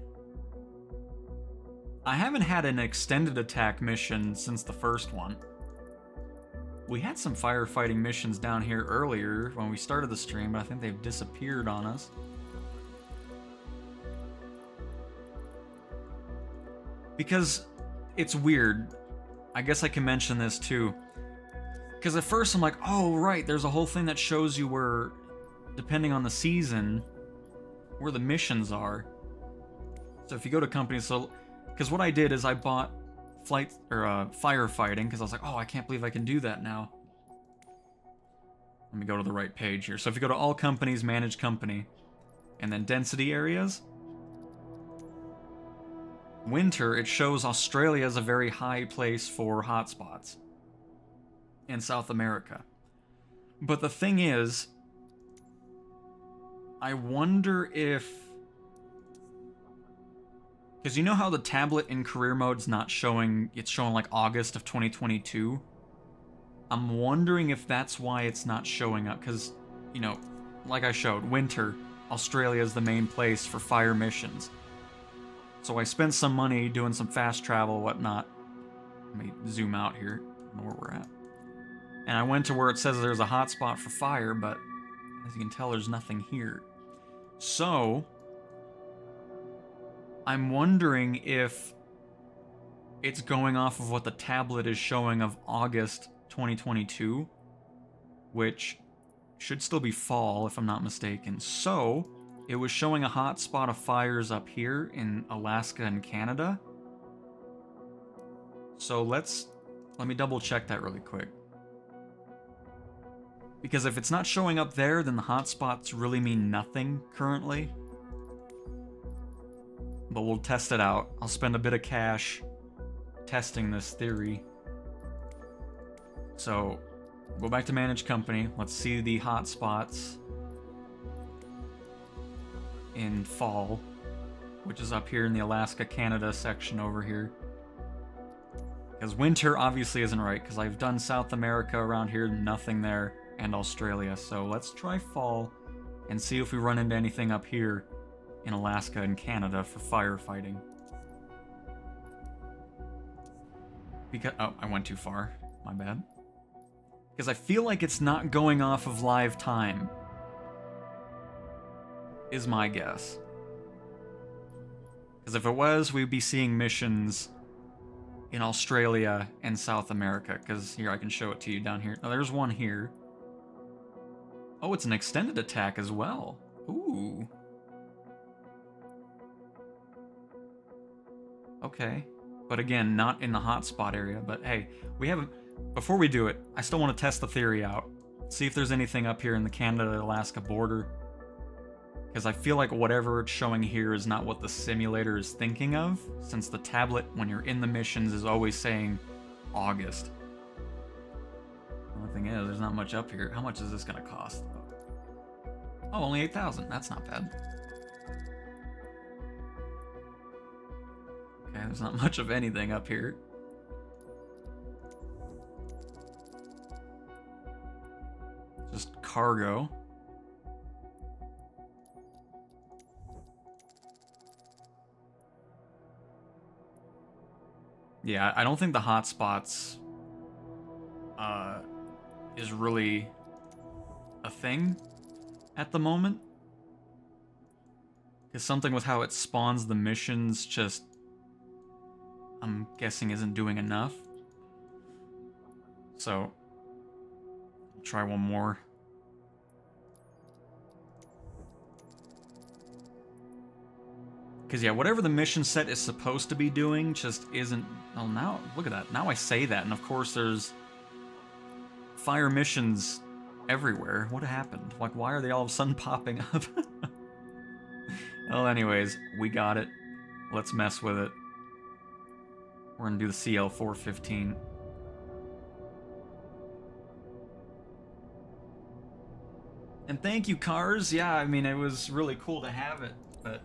I haven't had an extended attack mission since the first one. We had some firefighting missions down here earlier when we started the stream, but I think they've disappeared on us. Because it's weird. I guess I can mention this too. Because at first I'm like, oh right, there's a whole thing that shows you where, depending on the season, where the missions are. So if you go to companies, so because what I did is I bought firefighting because I was like, oh, I can't believe I can do that now. Let me go to the right page here. So if you go to all companies, manage company, and then density areas, winter, it shows Australia as a very high place for hotspots in South America. But the thing is, I wonder if... Because you know how the tablet in career mode's not showing... It's showing like August of 2022? I'm wondering if that's why it's not showing up. Because, you know, like I showed, winter, Australia is the main place for fire missions. So I spent some money doing some fast travel, whatnot. Let me zoom out here, know where we're at. And I went to where it says there's a hotspot for fire, but as you can tell, there's nothing here. So, I'm wondering if it's going off of what the tablet is showing of August 2022, which should still be fall, if I'm not mistaken. So, it was showing a hotspot of fires up here in Alaska and Canada. So let me double check that really quick. Because if it's not showing up there, then the hotspots really mean nothing currently. But we'll test it out. I'll spend a bit of cash testing this theory. So, go back to manage company. Let's see the hotspots in fall, which is up here in the Alaska, Canada section over here. Because winter obviously isn't right, because I've done South America around here, nothing there, and Australia. So let's try fall and see if we run into anything up here in Alaska and Canada for firefighting. Because, oh, I went too far. My bad. Because I feel like it's not going off of live time, is my guess. Because if it was, we'd be seeing missions in Australia and South America. Because here, I can show it to you down here. Now, there's one here. Oh, it's an extended attack as well. Ooh. Okay. But again, not in the hotspot area. But hey, we haven't... Before we do it, I still want to test the theory out. See if there's anything up here in the Canada-Alaska border. Because I feel like whatever it's showing here is not what the simulator is thinking of, since the tablet, when you're in the missions, is always saying August. The only thing is, there's not much up here. How much is this going to cost? Oh, only 8,000. That's not bad. Okay, there's not much of anything up here. Just cargo. Yeah, I don't think the hotspots is really a thing at the moment. Because something with how it spawns the missions just, I'm guessing, isn't doing enough. So, I'll try one more. Because, yeah, whatever the mission set is supposed to be doing just isn't... Well, now, look at that. Now I say that, and of course there's fire missions everywhere. What happened? Like, why are they all of a sudden popping up? Well, anyways, we got it. Let's mess with it. We're gonna do the CL415. And thank you, Cars. Yeah, I mean, it was really cool to have it, but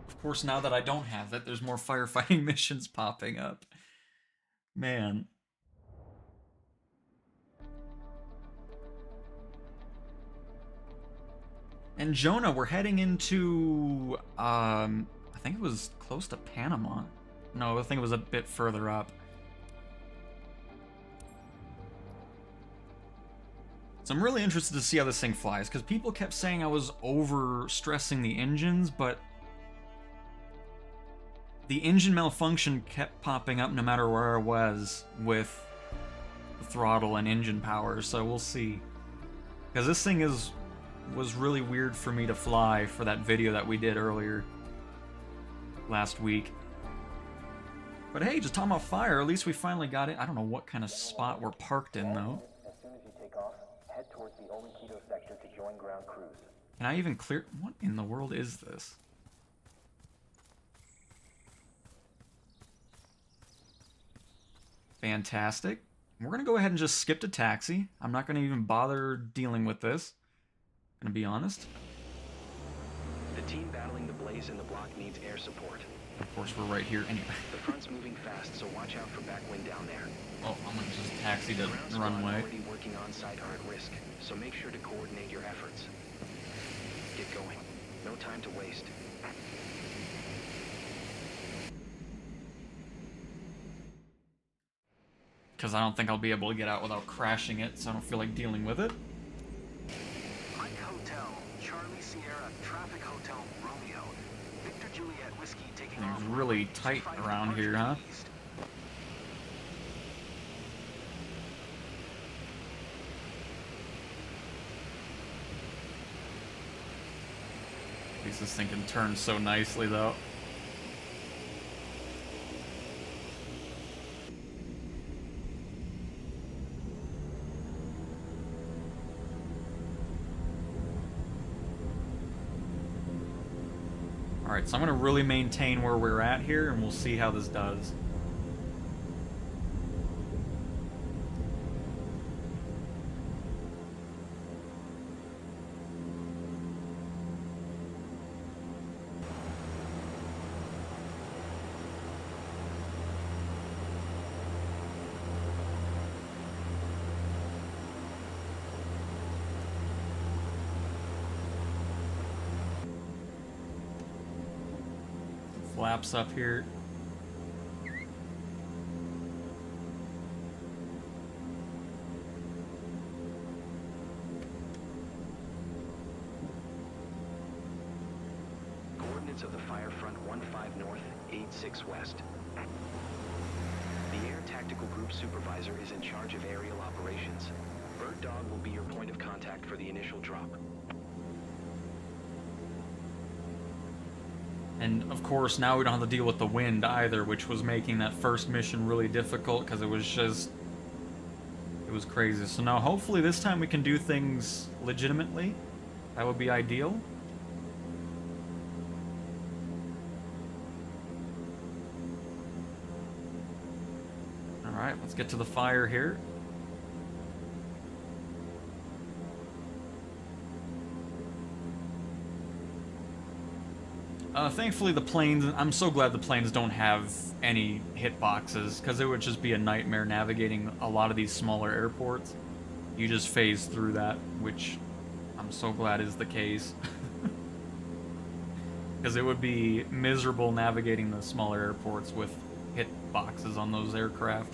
of course, now that I don't have it, there's more firefighting missions popping up. Man. And Jonah, we're heading into, I think it was close to Panama. No, I think it was a bit further up. So I'm really interested to see how this thing flies, because people kept saying I was over-stressing the engines, but the engine malfunction kept popping up no matter where I was with the throttle and engine power, so we'll see. Because this thing was really weird for me to fly for that video that we did earlier last week. But hey, just talking about fire, at least we finally got it. I don't know what kind of spot we're parked in, though. As soon as you take off, head towards the Olinquito sector to join ground crews. Can I even clear... What in the world is this? Fantastic. We're going to go ahead and just skip to taxi. I'm not going to even bother dealing with this. I'm going to be honest. The team battling the blaze in the block needs air support. Of course, we're right here anyway. The front's moving fast, so watch out for backwind down there. Oh, I'm going to just taxi to Ground the squad runway. already working on site are at risk, so make sure to coordinate your efforts. Get going. No time to waste. Because I don't think I'll be able to get out without crashing it, so I don't feel like dealing with it. Mike Hotel, Charlie Sierra, Traffic Hotel, Romeo. Victor Juliet Whiskey taking off. Things really tight around here, huh? East. At least this thing can turn so nicely, though. Alright, so I'm going to really maintain where we're at here, and we'll see how this does. Flaps up here. Coordinates of the fire front 15 north, 86 west. The Air Tactical Group Supervisor is in charge of aerial operations. Bird Dog will be your point of contact for the initial drop. And of course, now we don't have to deal with the wind either, which was making that first mission really difficult because it was crazy. So now hopefully this time we can do things legitimately. That would be ideal. Alright, let's get to the fire here. Thankfully the planes, I'm so glad the planes don't have any hitboxes, because it would just be a nightmare navigating a lot of these smaller airports. You just phase through that, which I'm so glad is the case. Because it would be miserable navigating the smaller airports with hitboxes on those aircraft.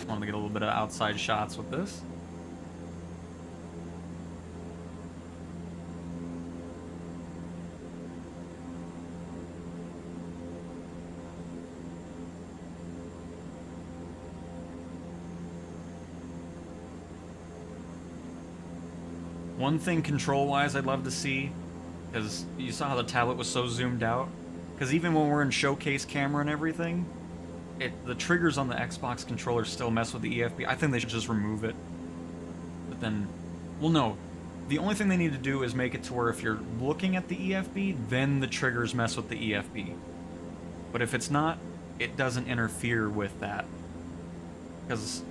Want to get a little bit of outside shots with this. One thing control-wise I'd love to see, because you saw how the tablet was so zoomed out, because even when we're in showcase camera and everything, the triggers on the Xbox controller still mess with the EFB. I think they should just remove it. But then, well, no. The only thing they need to do is make it to where if you're looking at the EFB, then the triggers mess with the EFB. But if it's not, it doesn't interfere with that. Because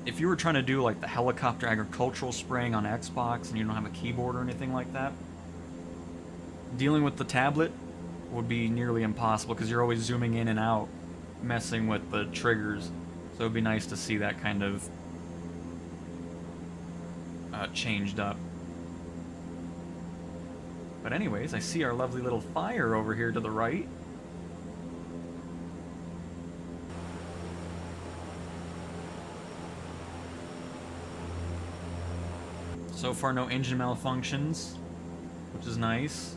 if you were trying to do like the helicopter agricultural spraying on Xbox and you don't have a keyboard or anything like that, dealing with the tablet would be nearly impossible because you're always zooming in and out, messing with the triggers. So it'd be nice to see that kind of changed up. But anyways, I see our lovely little fire over here to the right. So far, no engine malfunctions, which is nice.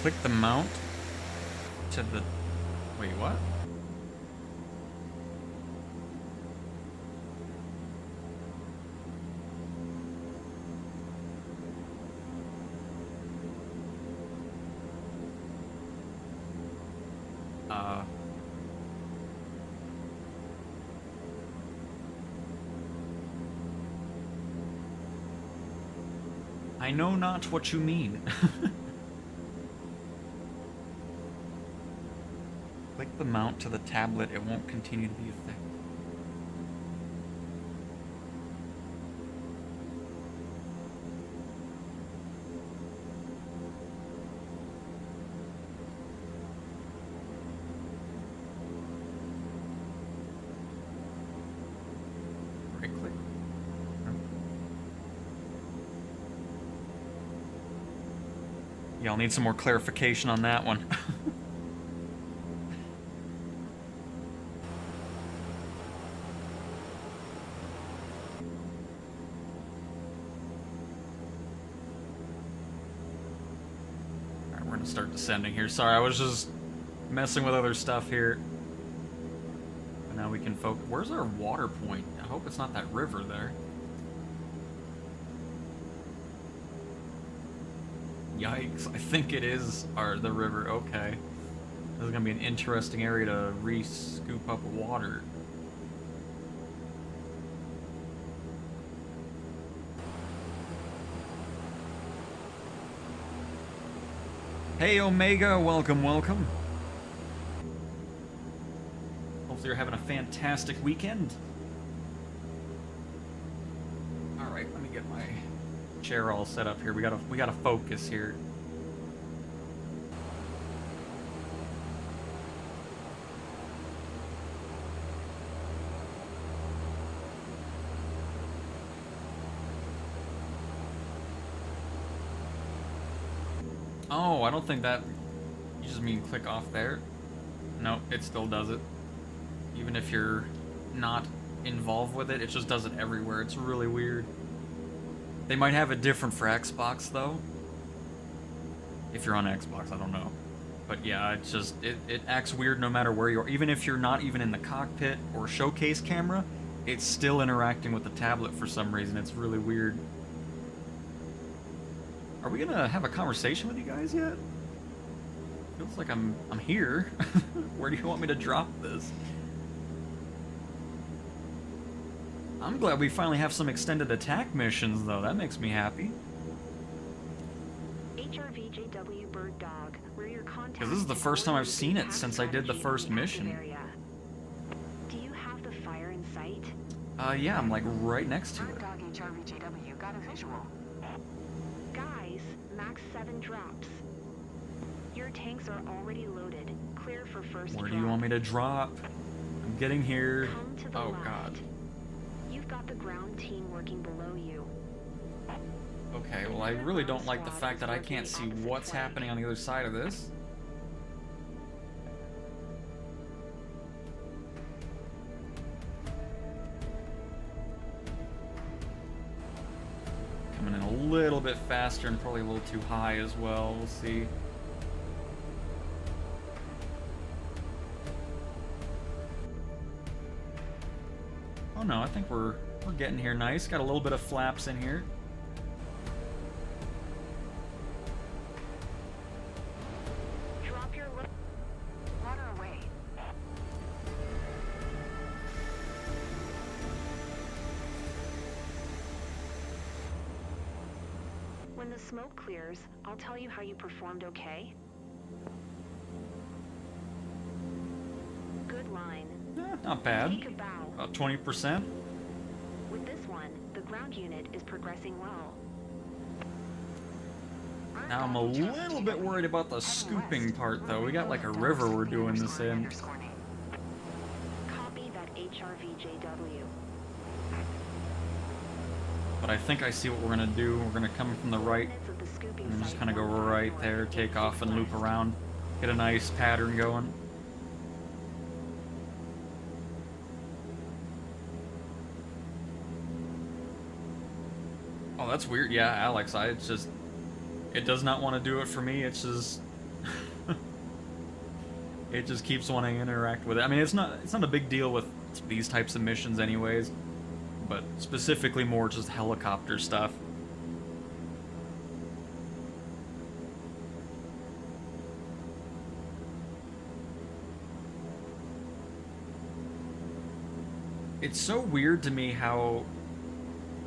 Click the mount to the... Wait, what? I know not what you mean. Click the mount to the tablet, it won't continue to be effective. Right click. Yeah, I'll need some more clarification on that one. Start descending here. Sorry, I was just messing with other stuff here. But now we can focus. Where's our water point? I hope it's not that river there. Yikes, I think it is the river. Okay. This is gonna be an interesting area to re-scoop up water. Hey Omega, welcome, welcome. Hopefully you're having a fantastic weekend. Alright, let me get my chair all set up here. We gotta focus here. Oh, I don't think that... You just mean click off there? No, it still does it. Even if you're not involved with it, it just does it everywhere. It's really weird. They might have it different for Xbox, though. If you're on Xbox, I don't know. But yeah, it's just... It acts weird no matter where you are. Even if you're not even in the cockpit or showcase camera, it's still interacting with the tablet for some reason. It's really weird. Are we gonna have a conversation with you guys yet? Feels like I'm here. Where do you want me to drop this? I'm glad we finally have some extended attack missions, though. That makes me happy. HRVJW Bird Dog, we're your contact. Because this is the first time I've seen it since I did the first mission. Do you have the fire in sight? Yeah, I'm like right next to it. Bird Dog HRVJW got a visual. Guys, max 7 drops. Your tanks are already loaded. Clear for first Where drop. do you want me to drop? I'm getting here. Come to the Oh left. god. You've got the ground team working below you. Okay, well, I really don't like the fact that I can't see what's happening on the other side of this. Coming in a little bit faster and probably a little too high as well. We'll see. Oh no, I think we're getting here nice. Got a little bit of flaps in here. Drop your water away. When the smoke clears, I'll tell you how you performed okay. Good line. Not bad. Take a bow. About 20%. With this one, the ground unit is progressing well. Now I'm a little bit worried about the scooping part, though. We got like a river we're doing this in. Copy that HRVJW. But I think I see what we're gonna do. We're gonna come from the right and just kind of go right there, take off and loop around. Get a nice pattern going. Oh, that's weird. Yeah, Alex, it's just... It does not want to do it for me. It's just... it just keeps wanting to interact with it. I mean, it's not a big deal with these types of missions anyways. But specifically more just helicopter stuff. It's so weird to me how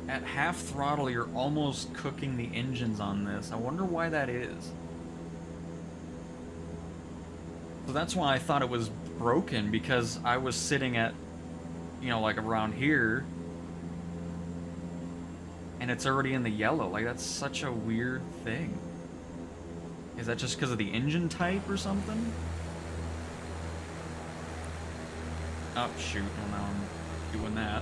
at half throttle you're almost cooking the engines on this. I wonder why that is. So that's why I thought it was broken, because I was sitting at, you know, like around here, and it's already in the yellow. Like, that's such a weird thing. Is that just because of the engine type or something? Oh, shoot. Well, now I'm doing that.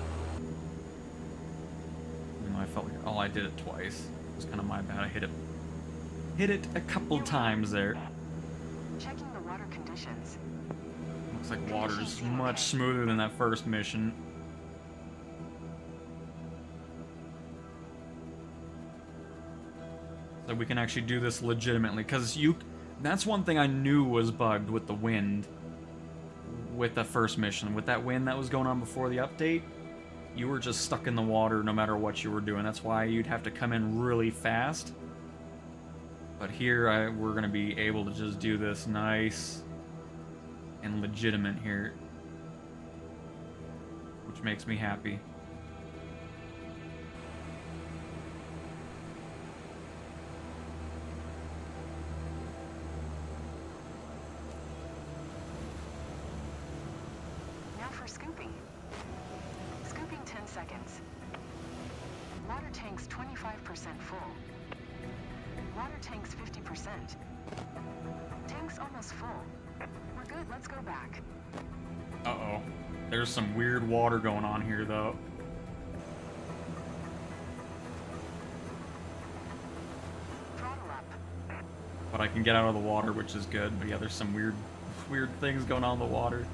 Even though I felt like... Oh, I did it twice. It was kind of my bad. I hit it a couple times there. Checking the water conditions. Looks like water's much smoother than that first mission. So we can actually do this legitimately, because that's one thing I knew was bugged with the wind with the first mission. With that wind that was going on before the update, you were just stuck in the water no matter what you were doing. That's why you'd have to come in really fast. But here, we're going to be able to just do this nice and legitimate here, which makes me happy. Now for scooping. Scooping 10 seconds. Water tanks 25% full. Water tanks 50%. Tanks almost full. We're good, let's go back. Uh-oh. There's some weird water going on here, though. Throttle up. But I can get out of the water, which is good. But yeah, there's some weird things going on in the water.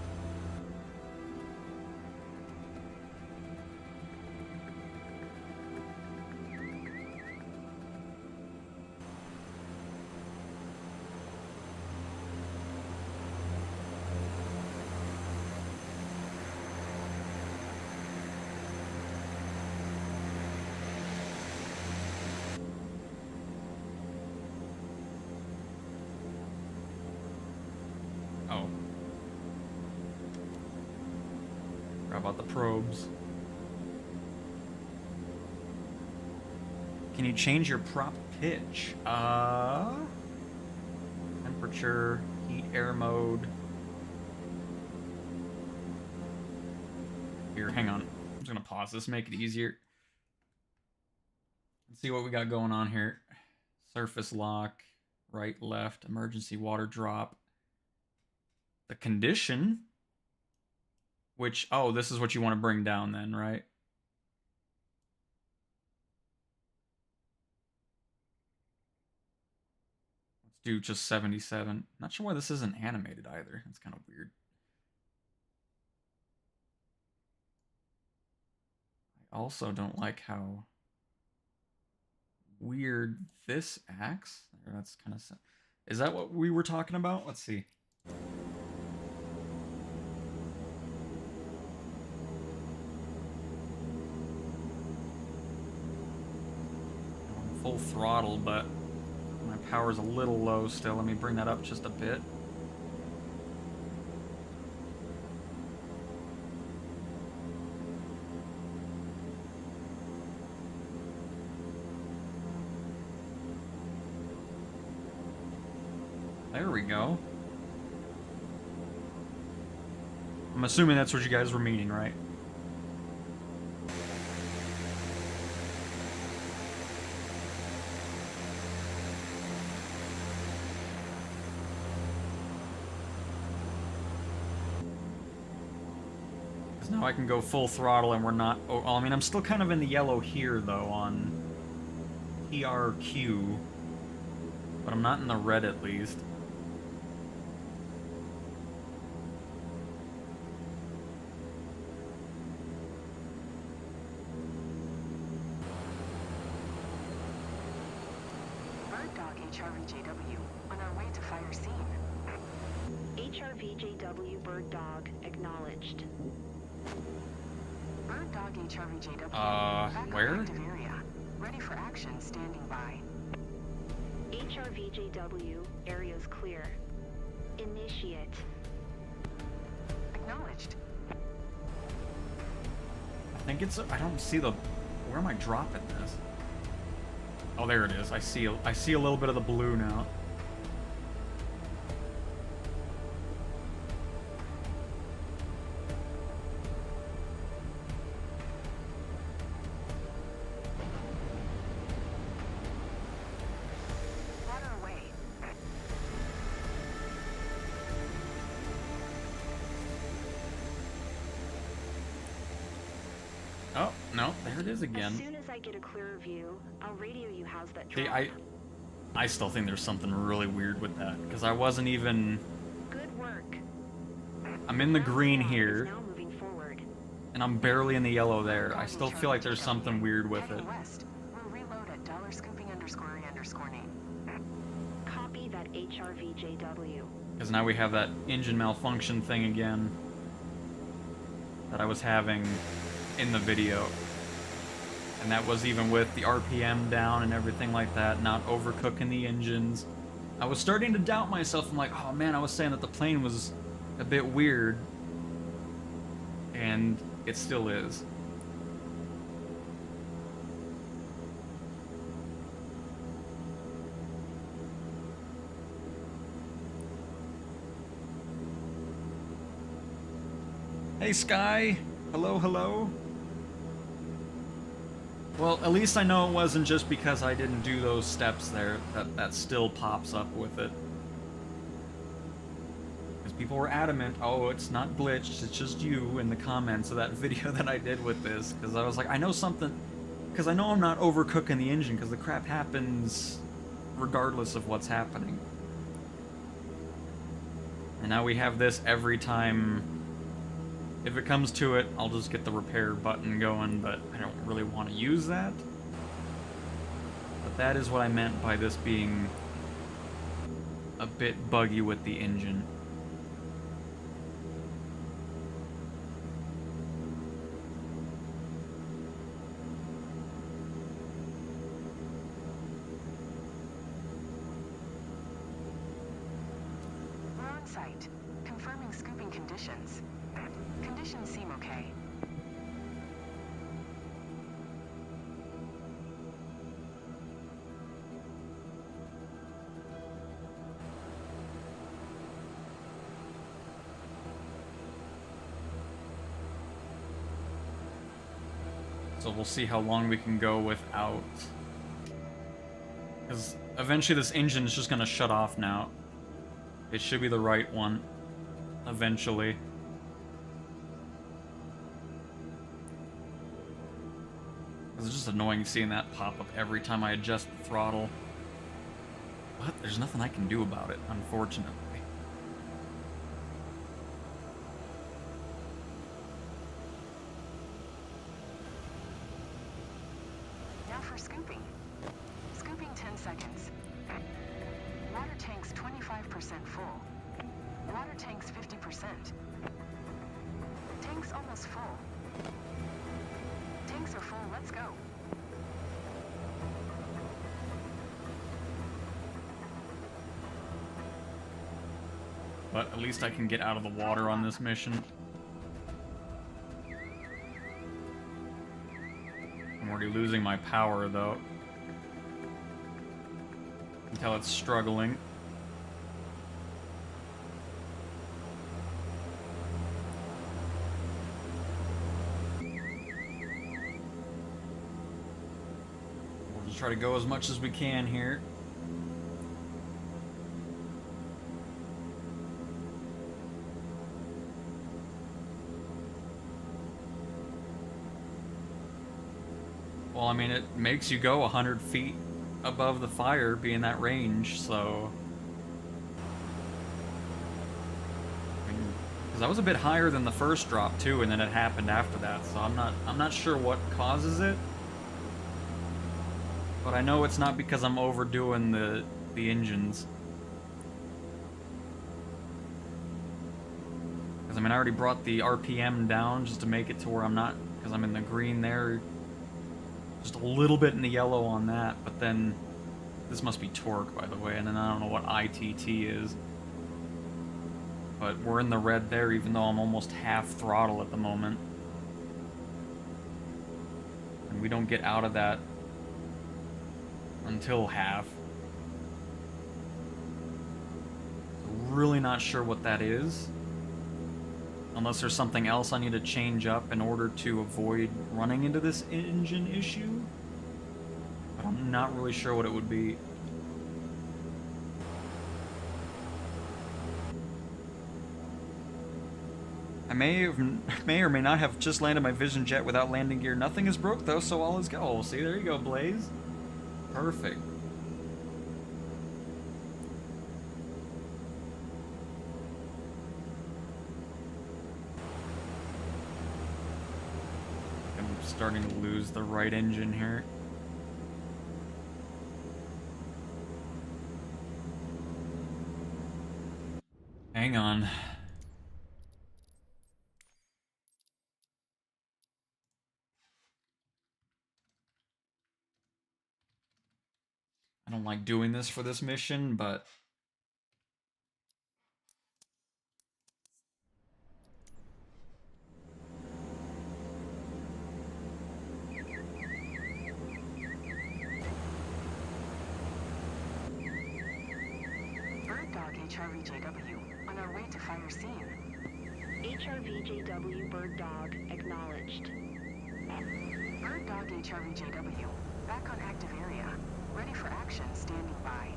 Oh. How about the probes? Can you change your prop pitch? Temperature, heat, air mode. Here, hang on. I'm just gonna pause this, make it easier. Let's see what we got going on here. Surface lock, right, left, emergency water drop. The condition, which, oh, this is what you want to bring down then, right? do just 77. Not sure why this isn't animated either. It's kind of weird. I also don't like how weird this acts. That's kind of... Is that what we were talking about? Let's see. Full throttle, but my power's a little low still. Let me bring that up just a bit. There we go. I'm assuming that's what you guys were meaning, right? Now I can go full throttle and we're not... Oh, I mean, I'm still kind of in the yellow here, though, on TRQ. But I'm not in the red, at least. Bird dog HRVJW, on our way to fire scene. HRVJW bird dog acknowledged. Bird dog HRVJW. Back where? on active area. Ready for action, standing by. HRVJW, area's clear. Initiate. Acknowledged. I think it's... I don't see the... Where am I dropping this? Oh, there it is. I see a little bit of the blue now. Water away. Oh, no. There it is As again. soon as I get a clearer view, I'll radio you how's that See, drop. I still think there's something really weird with that. Because I wasn't even... Good work. I'm in the green Ground here. is now moving forward. And I'm barely in the yellow there. I still feel like there's something weird with it. Heading west. We'll reload at $scooping_E_name. Copy that HRVJW. Because now we have that engine malfunction thing again that I was having in the video. And that was even with the RPM down and everything like that, not overcooking the engines. I was starting to doubt myself. I'm like, oh man, I was saying that the plane was a bit weird. And it still is. Hey Sky! Hello, hello? Well, at least I know it wasn't just because I didn't do those steps there that still pops up with it. Because people were adamant, oh, it's not glitched, it's just you in the comments of that video that I did with this. Because I was like, I know something... Because I know I'm not overcooking the engine, because the crap happens regardless of what's happening. And now we have this every time... If it comes to it, I'll just get the repair button going, but I don't really want to use that. But that is what I meant by this being a bit buggy with the engine. We're on site. Confirming scooping conditions. Conditions seem okay. So we'll see how long we can go without... Because eventually this engine is just going to shut off now. It should be the right one. Eventually. It's just annoying seeing that pop up every time I adjust the throttle. But there's nothing I can do about it, unfortunately. Now for scooping. Scooping 10 seconds. Water tanks 25% full. Water tanks 50%. Tanks almost full. Tanks are full, let's go. But at least I can get out of the water on this mission. I'm already losing my power, though. You can tell it's struggling. We'll just try to go as much as we can here. Well, I mean, it makes you go 100 feet above the fire, being that range, so... Because I was a bit higher than the first drop, too, and then it happened after that, so I'm not sure what causes it. But I know it's not because I'm overdoing the engines. Because, I mean, I already brought the RPM down just to make it to where I'm not... Because I'm in the green there. Just a little bit in the yellow on that, but then this must be torque, by the way, and then I don't know what ITT is. But we're in the red there, even though I'm almost half throttle at the moment. And we don't get out of that until half. Really not sure what that is. Unless there's something else I need to change up in order to avoid running into this engine issue. But I'm not really sure what it would be. I may or may not have just landed my Vision Jet without landing gear. Nothing is broke though, so all is go. See, there you go, Blaze. Perfect. Starting to lose the right engine here. Hang on. I don't like doing this for this mission, but... HRVJW, on our way to fire scene. HRVJW Bird Dog acknowledged. Bird Dog HRVJW, back on active area. Ready for action, standing by.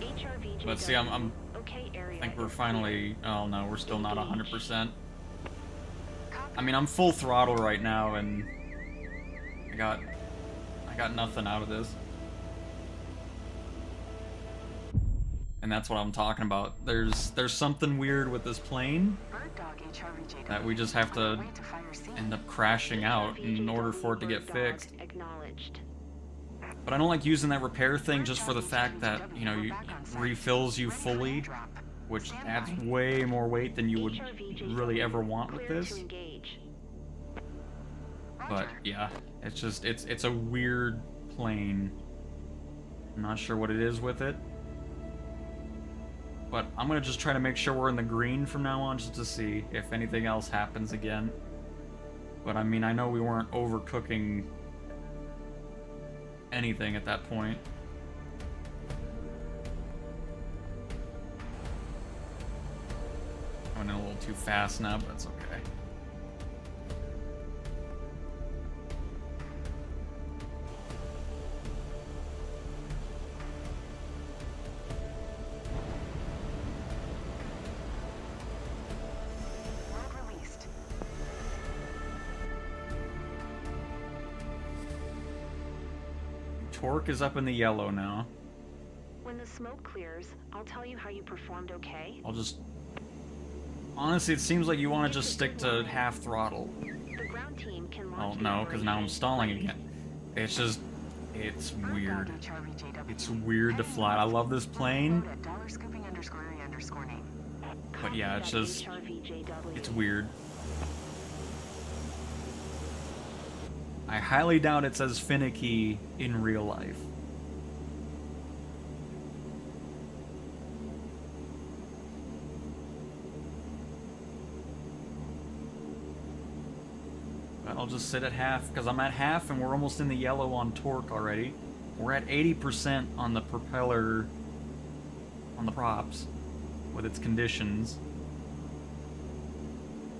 HRVJW. Let's see, I'm okay, area. I think we're finally... Oh no, we're still not 100%. I mean, I'm full throttle right now, and... I got nothing out of this. And that's what I'm talking about. There's something weird with this plane that we just have to end up crashing out in order for it to get fixed. But I don't like using that repair thing just for the fact that, you know, it refills you fully, which adds way more weight than you would really ever want with this. But yeah, it's just, it's a weird plane. I'm not sure what it is with it. But I'm gonna just try to make sure we're in the green from now on, just to see if anything else happens again. But I mean, I know we weren't overcooking anything at that point. I went in a little too fast now, but that's okay. Torque is up in the yellow now. the smoke clears, I'll tell you how you performed okay. I'll just... Honestly, it seems like you want to just stick to half throttle. The ground team can Oh, launch the no, because now I'm operation. stalling again. It's just... It's weird. It's weird to fly. I love this plane. But yeah, it's just... It's weird. I highly doubt it's as finicky in real life. But I'll just sit at half, because I'm at half and we're almost in the yellow on torque already. We're at 80% on the propeller, on the props, with its conditions.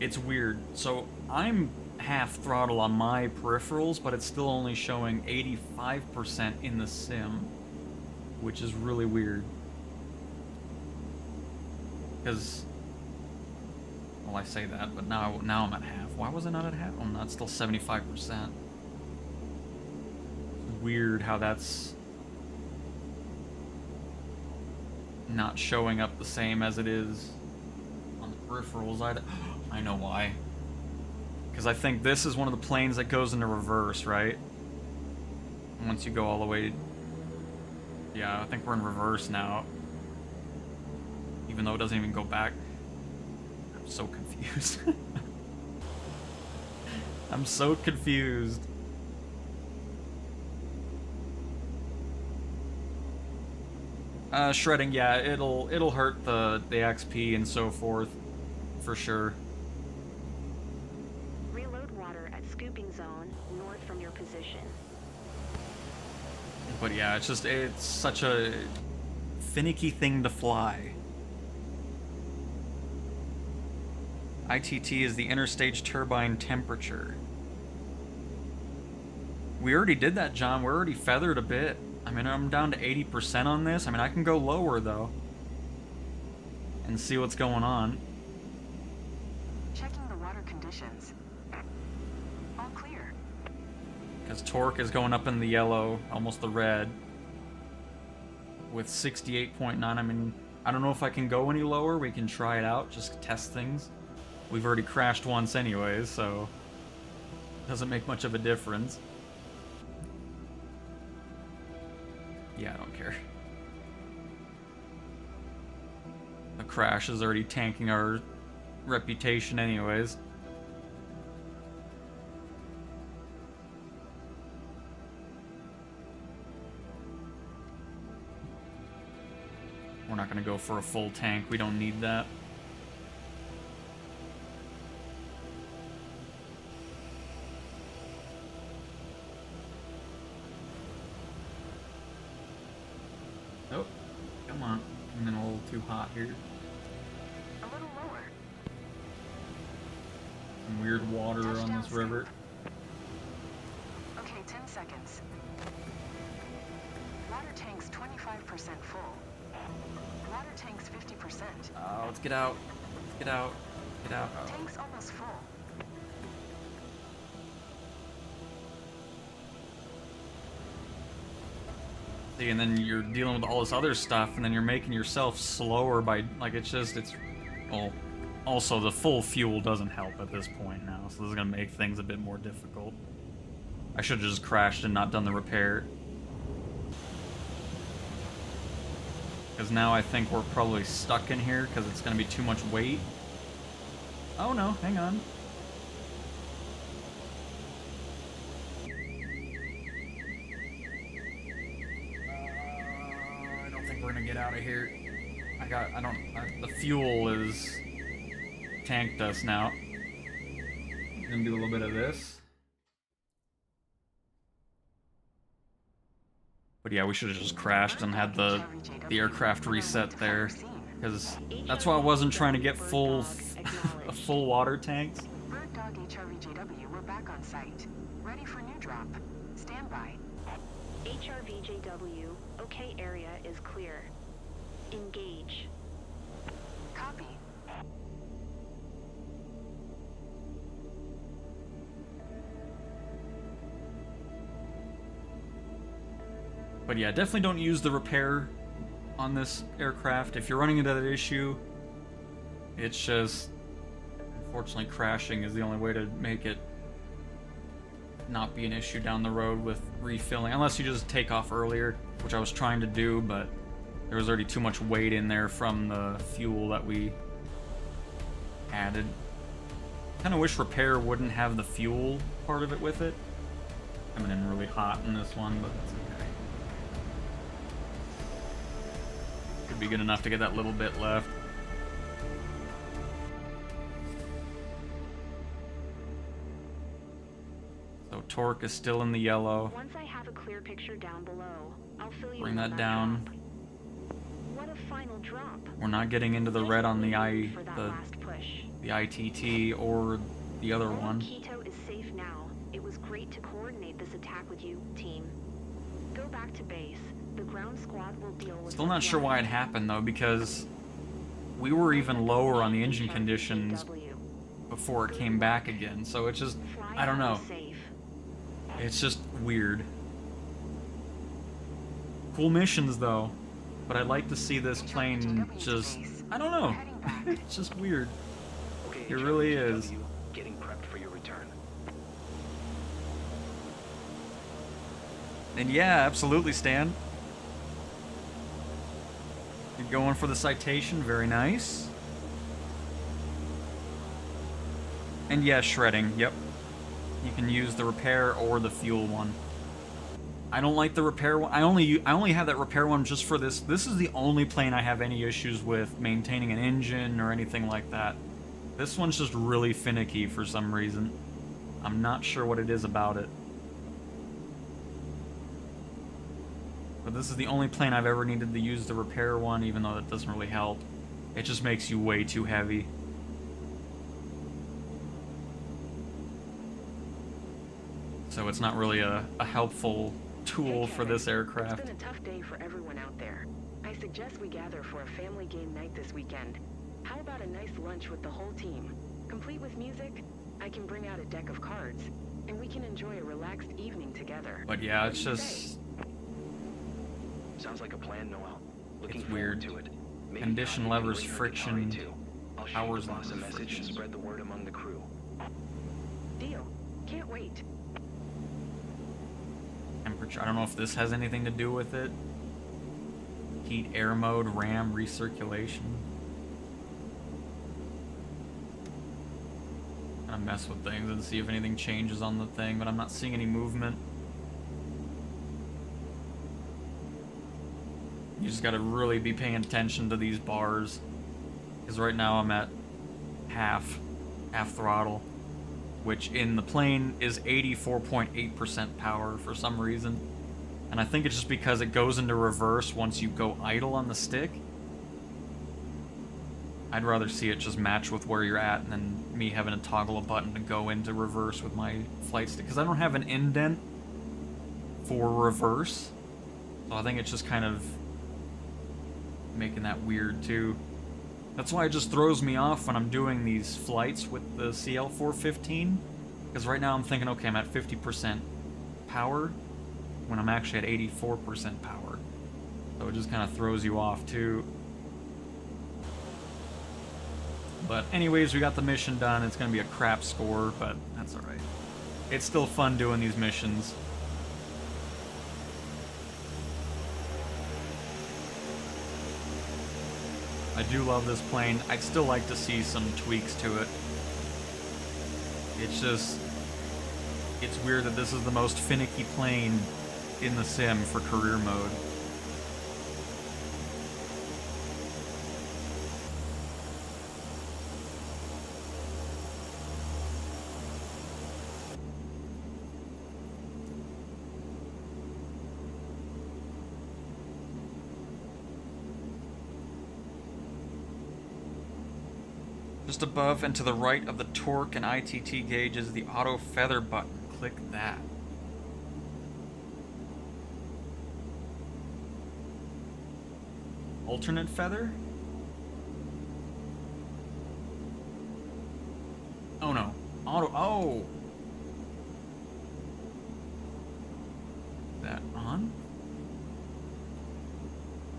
It's weird. So I'm half throttle on my peripherals, but it's still only showing 85% in the sim, which is really weird. Because, well, I say that, but now I'm at half. Why was I not at half? Oh, no, it's still 75%. It's weird how that's not showing up the same as it is on the peripherals. I know why. Because I think this is one of the planes that goes into reverse, right? Once you go all the way... Yeah, I think we're in reverse now. Even though it doesn't even go back. I'm so confused. I'm so confused. Shredding, yeah, it'll hurt the XP and so forth, for sure. Reload water at scooping zone north from your position. But yeah, it's such a finicky thing to fly. ITT is the interstage turbine temperature. We already did that, John. We're already feathered a bit. I mean, I'm down to 80% on this. I mean, I can go lower, though. And see what's going on. Checking the water conditions. All clear. Because torque is going up in the yellow, almost the red. With 68.9, I mean, I don't know if I can go any lower. We can try it out, just test things. We've already crashed once anyways, so... It doesn't make much of a difference. Yeah, I don't care. The crash is already tanking our reputation anyways. We're not gonna go for a full tank, we don't need that. Oh, come on. I'm in a little too hot here. A little lower. Some weird water on this river. Okay, 10 seconds. Water tank's 25% full. Water tank's 50%. Oh, let's get out. Let's get out. Get out. Oh. Tank's almost full. See, and then you're dealing with all this other stuff, and then you're making yourself slower by, like, it's, well, also the full fuel doesn't help at this point now, so this is gonna make things a bit more difficult. I should have just crashed and not done the repair. Because now I think we're probably stuck in here, because it's gonna be too much weight. Oh no, hang on. I don't think we're gonna get out of here. The fuel is tanked us now. Gonna do a little bit of this. But yeah, we should have just crashed and had the aircraft reset there, because that's why I wasn't trying to get full water tanks. Bird Dog HRVJW, we're back on site. Ready for new drop. Stand by. HRVJW, okay area is clear. Engage. Copy. But yeah, definitely don't use the repair on this aircraft. If you're running into that issue, it's just, unfortunately, crashing is the only way to make it not be an issue down the road with refilling, unless you just take off earlier, which I was trying to do, but there was already too much weight in there from the fuel that we added. Kind of wish repair wouldn't have the fuel part of it with it. Coming in really hot in this one, but that's okay. Could be good enough to get that little bit left. So torque is still in the yellow. Once I have a clear picture down below, I'll fill you Bring in on that down. drop. What a final drop. We're not getting into the Just red on the waiting for that last push. the ITT or the other All one. Quito is safe now. It was great to coordinate this attack with you, team. Go back to base. The ground squad will deal with. Still not sure why it happened though, because we were even lower on the engine conditions before it came back again. So it's just, I don't know. It's just weird. Cool missions though, but I'd like to see this plane just, I don't know. It's just weird. Okay, It really is. HRW, getting prepped for your return. And yeah, absolutely, Stan. You're going for the citation, very nice. And yeah, shredding, yep. You can use the repair or the fuel one. I don't like the repair one. I only have that repair one just for this. This is the only plane I have any issues with maintaining an engine or anything like that. This one's just really finicky for some reason. I'm not sure what it is about it. But this is the only plane I've ever needed to use the repair one, even though that doesn't really help. It just makes you way too heavy. So it's not really a helpful tool for this aircraft. It's been a tough day for everyone out there. I suggest we gather for a family game night this weekend. How about a nice lunch with the whole team? Complete with music? I can bring out a deck of cards, and we can enjoy a relaxed evening together. But yeah, What it's do you just... say? Sounds like a plan, Noel. Looking It's forward weird. to it. Maybe Condition Connie can levers, bring her friction, guitar too. I'll shoot powers the boss a lever, message friction. and spread the word among the crew. Deal. Can't wait. Temperature. I don't know if this has anything to do with it. Heat, air mode, RAM, recirculation. Kind of mess with things and see if anything changes on the thing, but I'm not seeing any movement. You just gotta really be paying attention to these bars. Because right now I'm at half throttle, which in the plane is 84.8% power for some reason. And I think it's just because it goes into reverse once you go idle on the stick. I'd rather see it just match with where you're at than me having to toggle a button to go into reverse with my flight stick. Because I don't have an indent for reverse. So I think it's just kind of making that weird too. That's why it just throws me off when I'm doing these flights with the CL415. Because right now I'm thinking, okay, I'm at 50% power when I'm actually at 84% power. So it just kind of throws you off too. But anyways, we got the mission done. It's going to be a crap score, but that's alright. It's still fun doing these missions. I do love this plane. I'd still like to see some tweaks to it. It's just... it's weird that this is the most finicky plane in the sim for career mode. Just above and to the right of the torque and ITT gauge is the auto feather button. Click that. Alternate feather? Oh no. Auto. Oh! Is that on?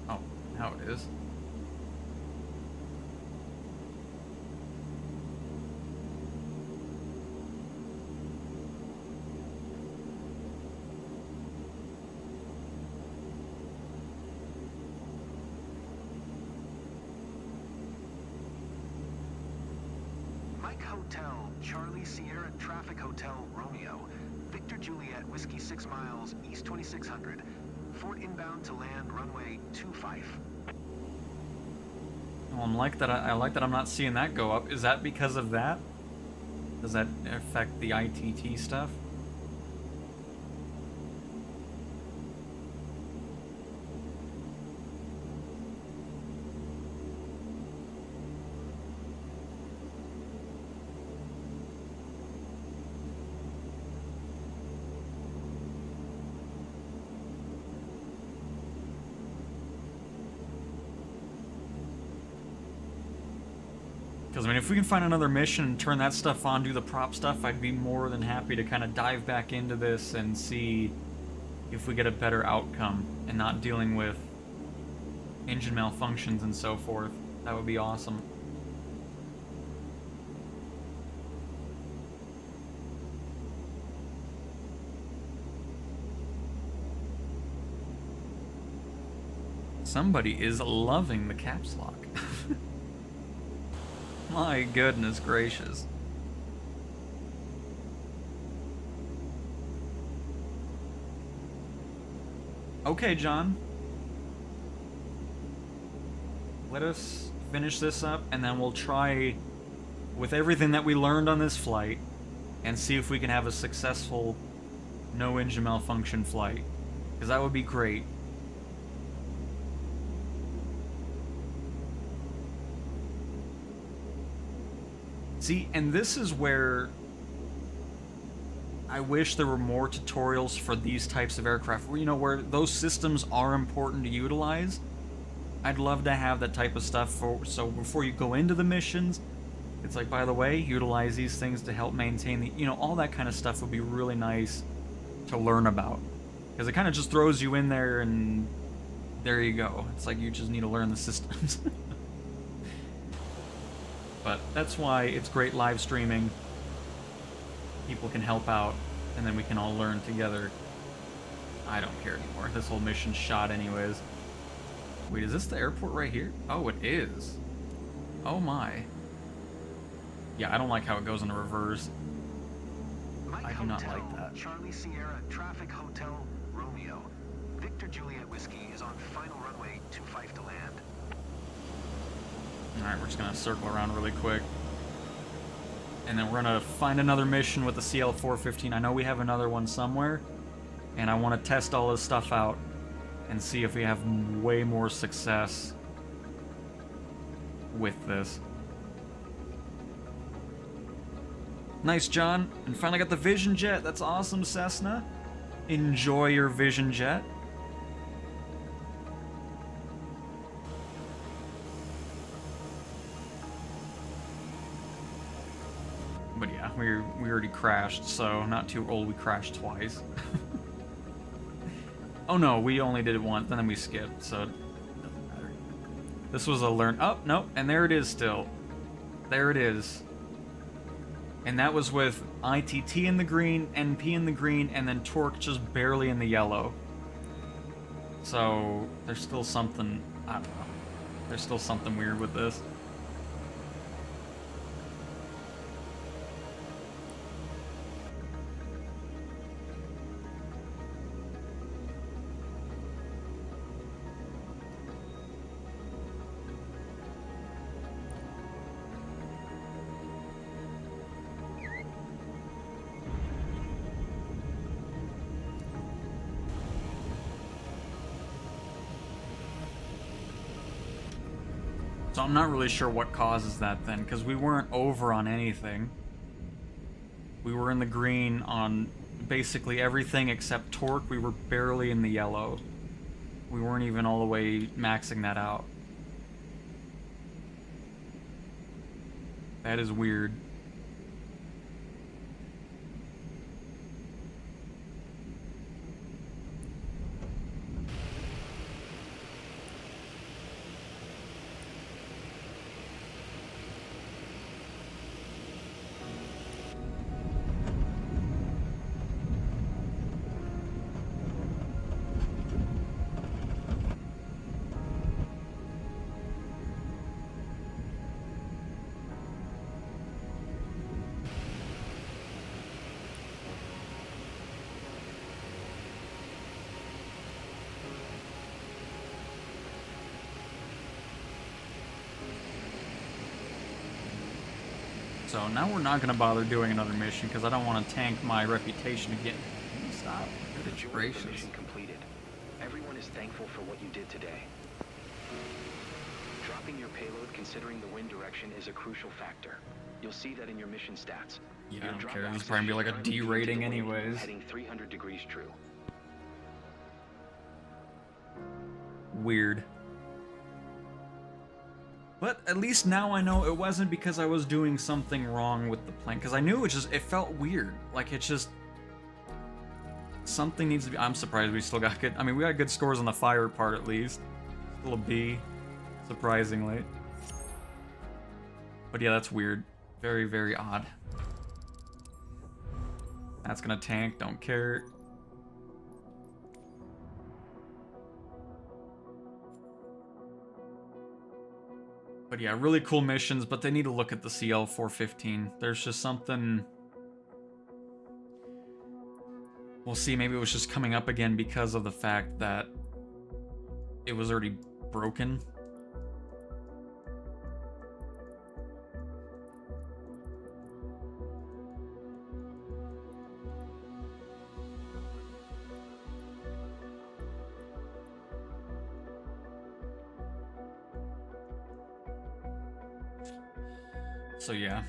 Oh, now is. Mike Hotel, Charlie Sierra Traffic Hotel, Romeo. Victor Juliet, Whiskey 6 miles, East 2600. Fort inbound to land, runway 25. Well, I like that I'm not seeing that go up. Is that because of that? Does that affect the ITT stuff? Because, I mean, if we can find another mission and turn that stuff on, do the prop stuff, I'd be more than happy to kind of dive back into this and see if we get a better outcome and not dealing with engine malfunctions and so forth. That would be awesome. Somebody is loving the caps lock. My goodness gracious. Okay, John. Let us finish this up, and then we'll try with everything that we learned on this flight and see if we can have a successful no engine malfunction flight. Because that would be great. See, and this is where I wish there were more tutorials for these types of aircraft, where, you know, where those systems are important to utilize. I'd love to have that type of stuff so before you go into the missions, it's like, by the way, utilize these things to help maintain the, you know, all that kind of stuff would be really nice to learn about. Because it kind of just throws you in there and there you go. It's like you just need to learn the systems. But that's why it's great live streaming. People can help out, and then we can all learn together. I don't care anymore. This whole mission's shot anyways. Wait, is this the airport right here? Oh, it is. Oh my. Yeah, I don't like how it goes in reverse. Mike I do not like that. Charlie Sierra Traffic Hotel, Romeo. Victor Juliet Whiskey is on final runway 25 to land. Alright, we're just gonna circle around really quick. And then we're gonna find another mission with the CL-415. I know we have another one somewhere. And I want to test all this stuff out and see if we have way more success with this. Nice, John. And finally got the Vision Jet. That's awesome, Cessna. Enjoy your Vision Jet. But yeah, we already crashed, so not too old. We crashed twice. Oh no, we only did it once, and then we skipped, so it doesn't matter. This was a learn. Oh, no, and there it is still. There it is. And that was with ITT in the green, NP in the green, and then Torque just barely in the yellow. So there's still something, I don't know. There's still something weird with this. So I'm not really sure what causes that then, because we weren't over on anything. We were in the green on basically everything except Torque. We were barely in the yellow. We weren't even all the way maxing that out. That is weird. So now we're not gonna bother doing another mission because I don't want to tank my reputation again. Can you stop? The Goodness joy of the gracious. mission completed. Everyone is thankful for what you did today. Dropping your payload considering the wind direction is a crucial factor. You'll see that in your mission stats. Yeah, I Your don't drop care. This axis is probably should like a currently D be to rating the wind, anyways. Heading 300 degrees true. Weird. But at least now I know it wasn't because I was doing something wrong with the plane. Because I knew it felt weird. Like it just... Something needs to be... I'm surprised we still got good... I mean, we got good scores on the fire part at least. Still a B, surprisingly. But yeah, that's weird. Very, very odd. That's gonna tank, don't care. But yeah, really cool missions, but they need to look at the CL-415. There's just something... We'll see, maybe it was just coming up again because of the fact that it was already broken. So yeah,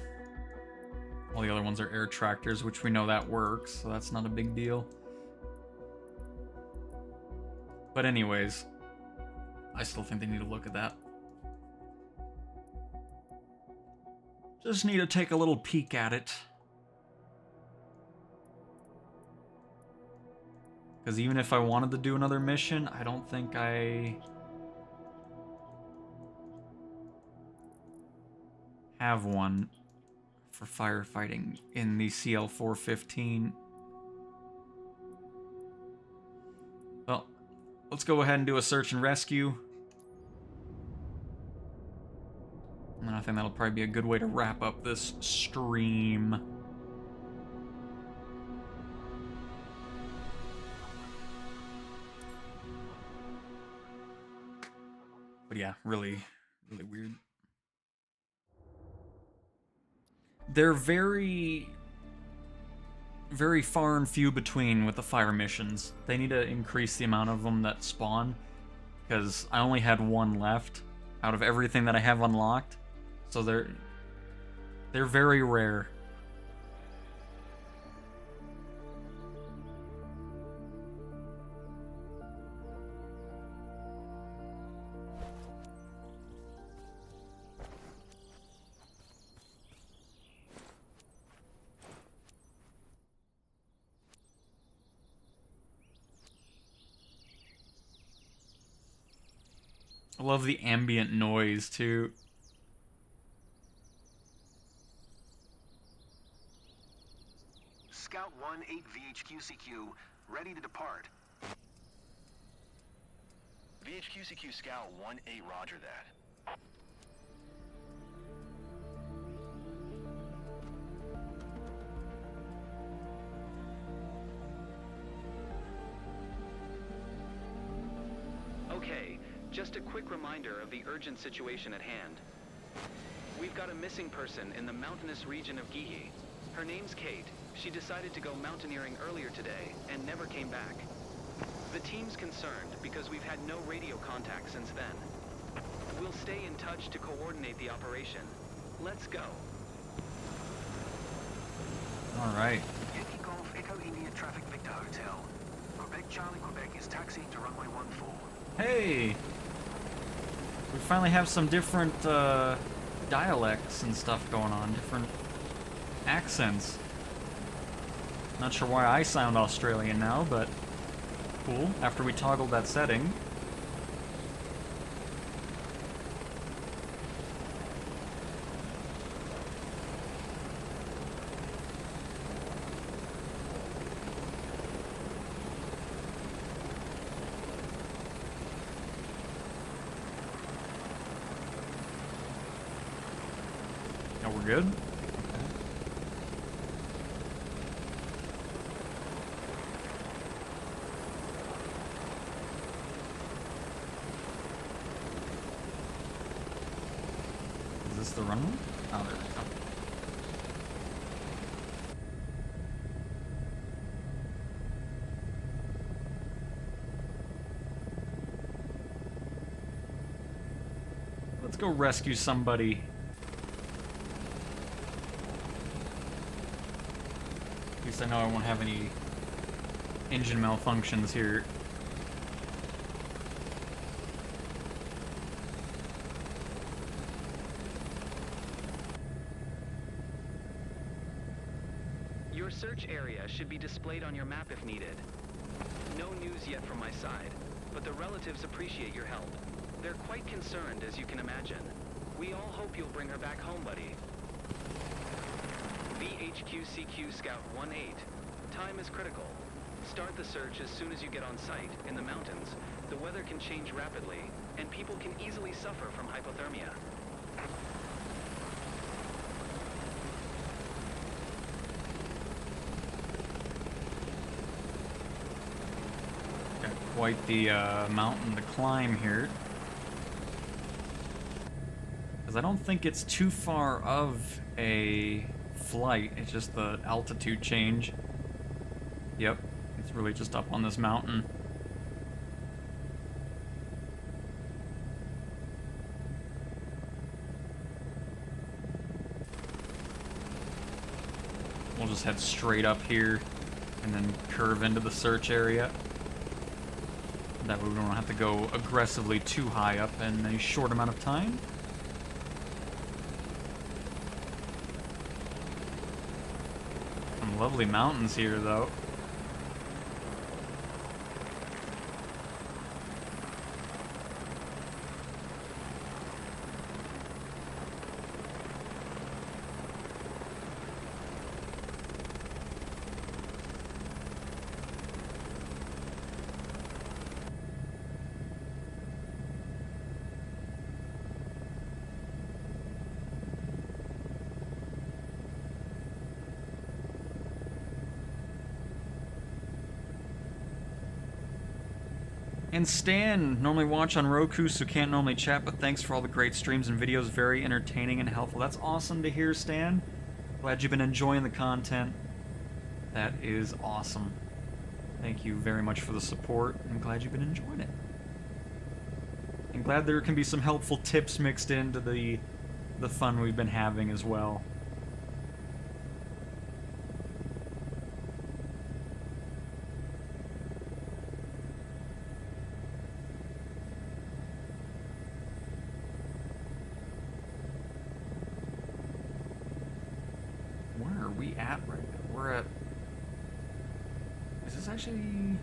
all the other ones are air tractors, which we know that works, so that's not a big deal. But anyways, I still think they need to look at that. Just need to take a little peek at it. Because even if I wanted to do another mission, I don't think I have one for firefighting in the CL-415. Well, let's go ahead and do a search and rescue. And I think that'll probably be a good way to wrap up this stream. But yeah, really, really weird. They're very far and few between with the fire missions. They need to increase the amount of them that spawn, because I only had one left out of everything that I have unlocked. So they're very rare. I love the ambient noise too. Scout 1-8 VHQCQ, ready to depart. VHQCQ Scout 1-8, roger that. Okay, just a quick reminder of the urgent situation at hand. We've got a missing person in the mountainous region of Gihi. Her name's Kate. She decided to go mountaineering earlier today and never came back. The team's concerned because we've had no radio contact since then. We'll stay in touch to coordinate the operation. Let's go. All right. Yankee Golf Echo India Traffic Victor Hotel. Quebec Charlie Quebec is taxiing to runway 14. Hey! We finally have some different dialects and stuff going on, different accents. Not sure why I sound Australian now, but cool. After we toggled that setting. Now we're good. Is this the runway? Oh, there we go. Let's go rescue somebody. At least I know I won't have any engine malfunctions here. Your search area should be displayed on your map if needed. No news yet from my side, but the relatives appreciate your help. They're quite concerned, as you can imagine. We all hope you'll bring her back home, buddy. VHQCQ Scout 1-8. Time is critical. Start the search as soon as you get on site. In the mountains, the weather can change rapidly, and people can easily suffer from hypothermia. Got quite the mountain to climb here. Because I don't think it's too far of a flight, it's just the altitude change. Yep, it's really just up on this mountain. We'll just head straight up here and then curve into the search area. That way we don't have to go aggressively too high up in a short amount of time. Some lovely mountains here, though. And Stan, normally watch on Roku, so can't normally chat, but thanks for all the great streams and videos. Very entertaining and helpful. That's awesome to hear, Stan. Glad you've been enjoying the content. That is awesome. Thank you very much for the support. I'm glad you've been enjoying it. And glad there can be some helpful tips mixed into the fun we've been having as well. Where are we at right now? We're at... Is this actually...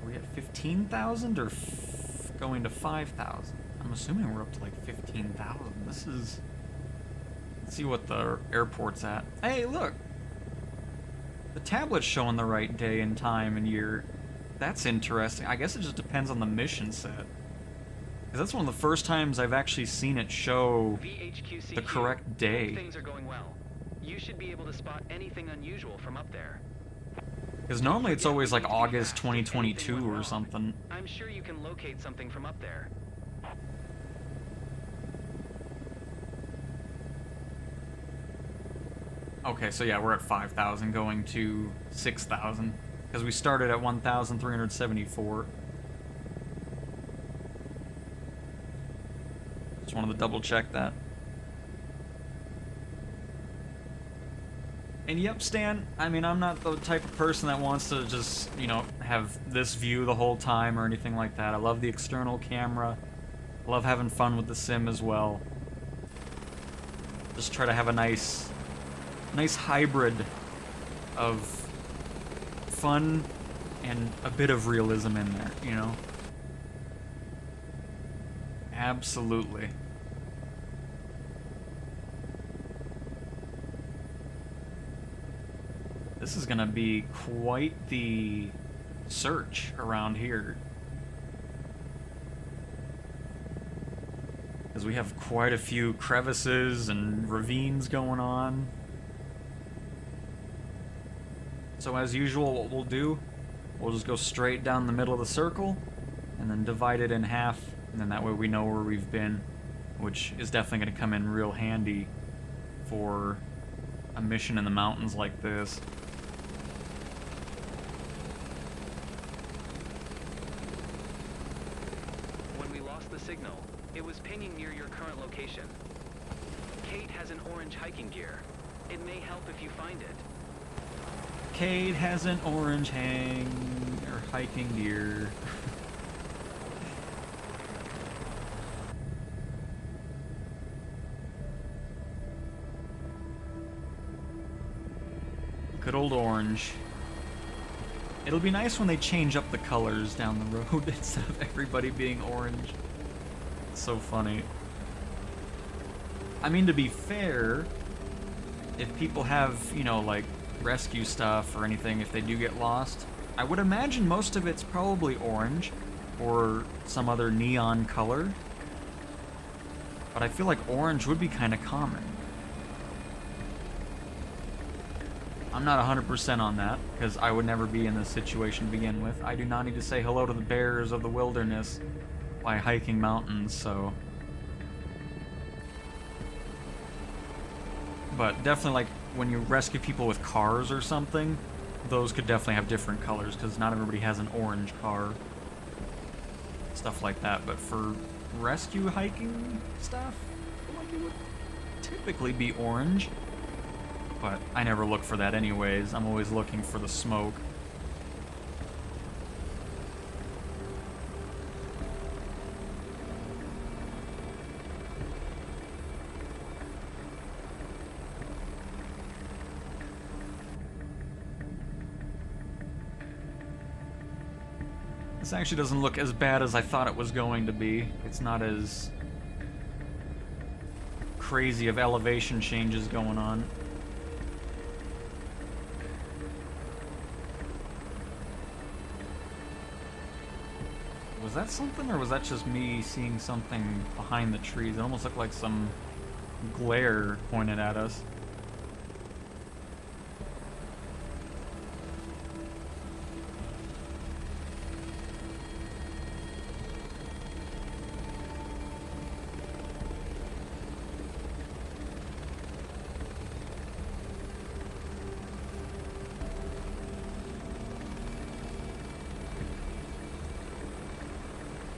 Are we at 15,000 or going to 5,000? I'm assuming we're up to like 15,000. This is... Let's see what the airport's at. Hey, look! The tablet's showing the right day and time and year. That's interesting. I guess it just depends on the mission set. Because that's one of the first times I've actually seen it show VHQCQ, the correct day. things are going well. You should be able to spot anything unusual from up there. Because normally it's always like August 2022 or something. I'm sure you can locate something from up there. Okay, so yeah, we're at 5,000 going to 6,000. Because we started at 1,374. Just wanted to double check that. And yep, Stan, I mean, I'm not the type of person that wants to just, you know, have this view the whole time or anything like that. I love the external camera. I love having fun with the sim as well. Just try to have a nice hybrid of fun and a bit of realism in there, you know? Absolutely. This is gonna be quite the search around here. Because we have quite a few crevices and ravines going on. So as usual, what we'll do, we'll just go straight down the middle of the circle and then divide it in half, and then that way we know where we've been, which is definitely going to come in real handy for a mission in the mountains like this. When we lost the signal, location. Kate has an orange hiking gear. It may help if you find it. Kate has an orange hiking gear. Good old orange. It'll be nice when they change up the colors down the road instead of everybody being orange. It's so funny. I mean, to be fair, if people have, you know, like, rescue stuff or anything, if they do get lost, I would imagine most of it's probably orange or some other neon color. But I feel like orange would be kind of common. I'm not 100% on that, because I would never be in this situation to begin with. I do not need to say hello to the bears of the wilderness by hiking mountains, so... But definitely, like, when you rescue people with cars or something, those could definitely have different colors, because not everybody has an orange car. Stuff like that, but for rescue hiking stuff, I feel like it would typically be orange. But I never look for that anyways. I'm always looking for the smoke. This actually doesn't look as bad as I thought it was going to be. It's not as crazy of elevation changes going on. Was that something, or was that just me seeing something behind the trees? It almost looked like some glare pointed at us.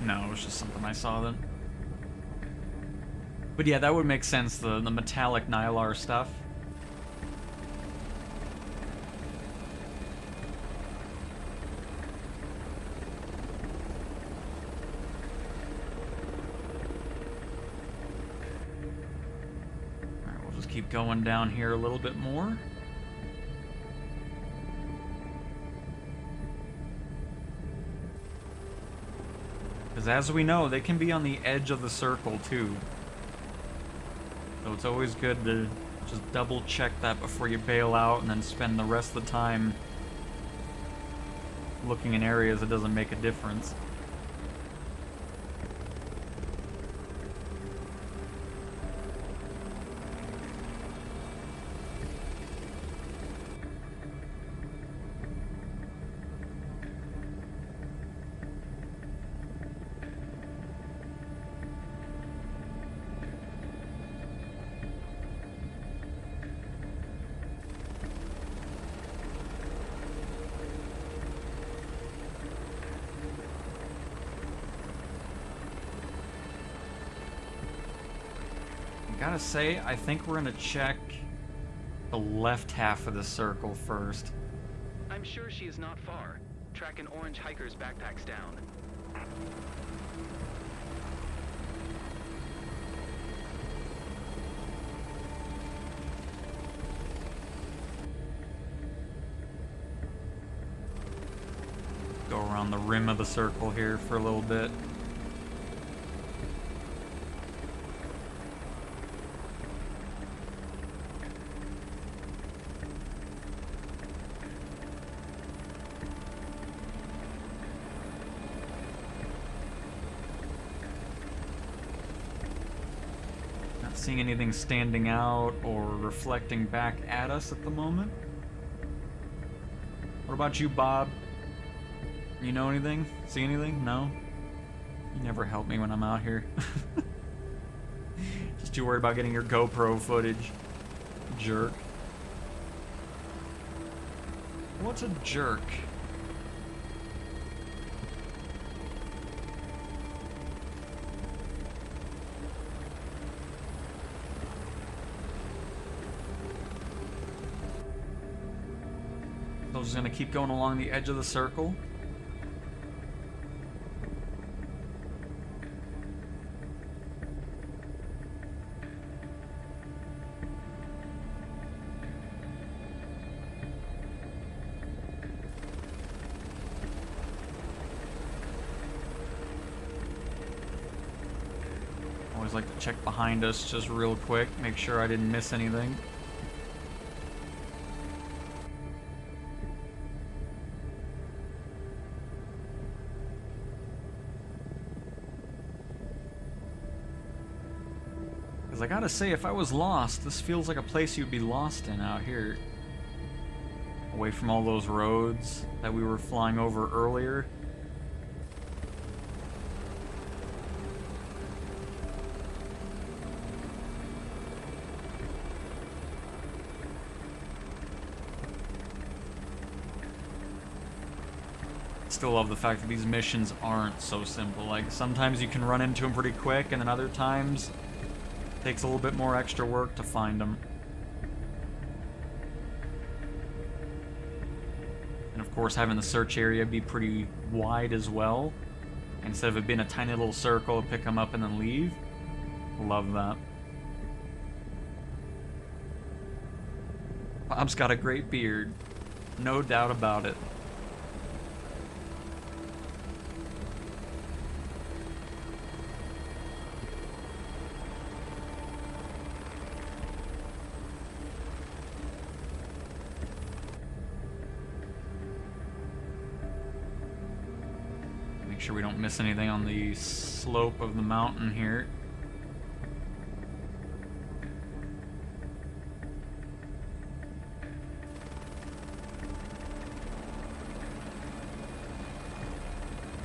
No, it was just something I saw then. But yeah, that would make sense, the metallic Nylar stuff. Alright, we'll just keep going down here a little bit more. Because as we know, they can be on the edge of the circle too. So it's always good to just double check that before you bail out and then spend the rest of the time looking in areas that doesn't make a difference. Gotta say, I think we're gonna check the left half of the circle first. I'm sure she is not far. Track an orange hiker's backpacks down. Go around the rim of the circle here for a little bit. Seeing anything standing out or reflecting back at us at the moment. What about you, Bob? You know anything? See anything? No? You never help me when I'm out here. Just too worried about getting your GoPro footage. Jerk. What's a jerk? So I'm just gonna keep going along the edge of the circle. Always like to check behind us just real quick, make sure I didn't miss anything. Because I gotta say, if I was lost, this feels like a place you'd be lost in out here. Away from all those roads that we were flying over earlier. Still love the fact that these missions aren't so simple. Like, sometimes you can run into them pretty quick, and then other times it takes a little bit more extra work to find them. And of course, having the search area be pretty wide as well, instead of it being a tiny little circle, pick them up and then leave. Love that. Bob's got a great beard, no doubt about it. Make sure we don't miss anything on the slope of the mountain here.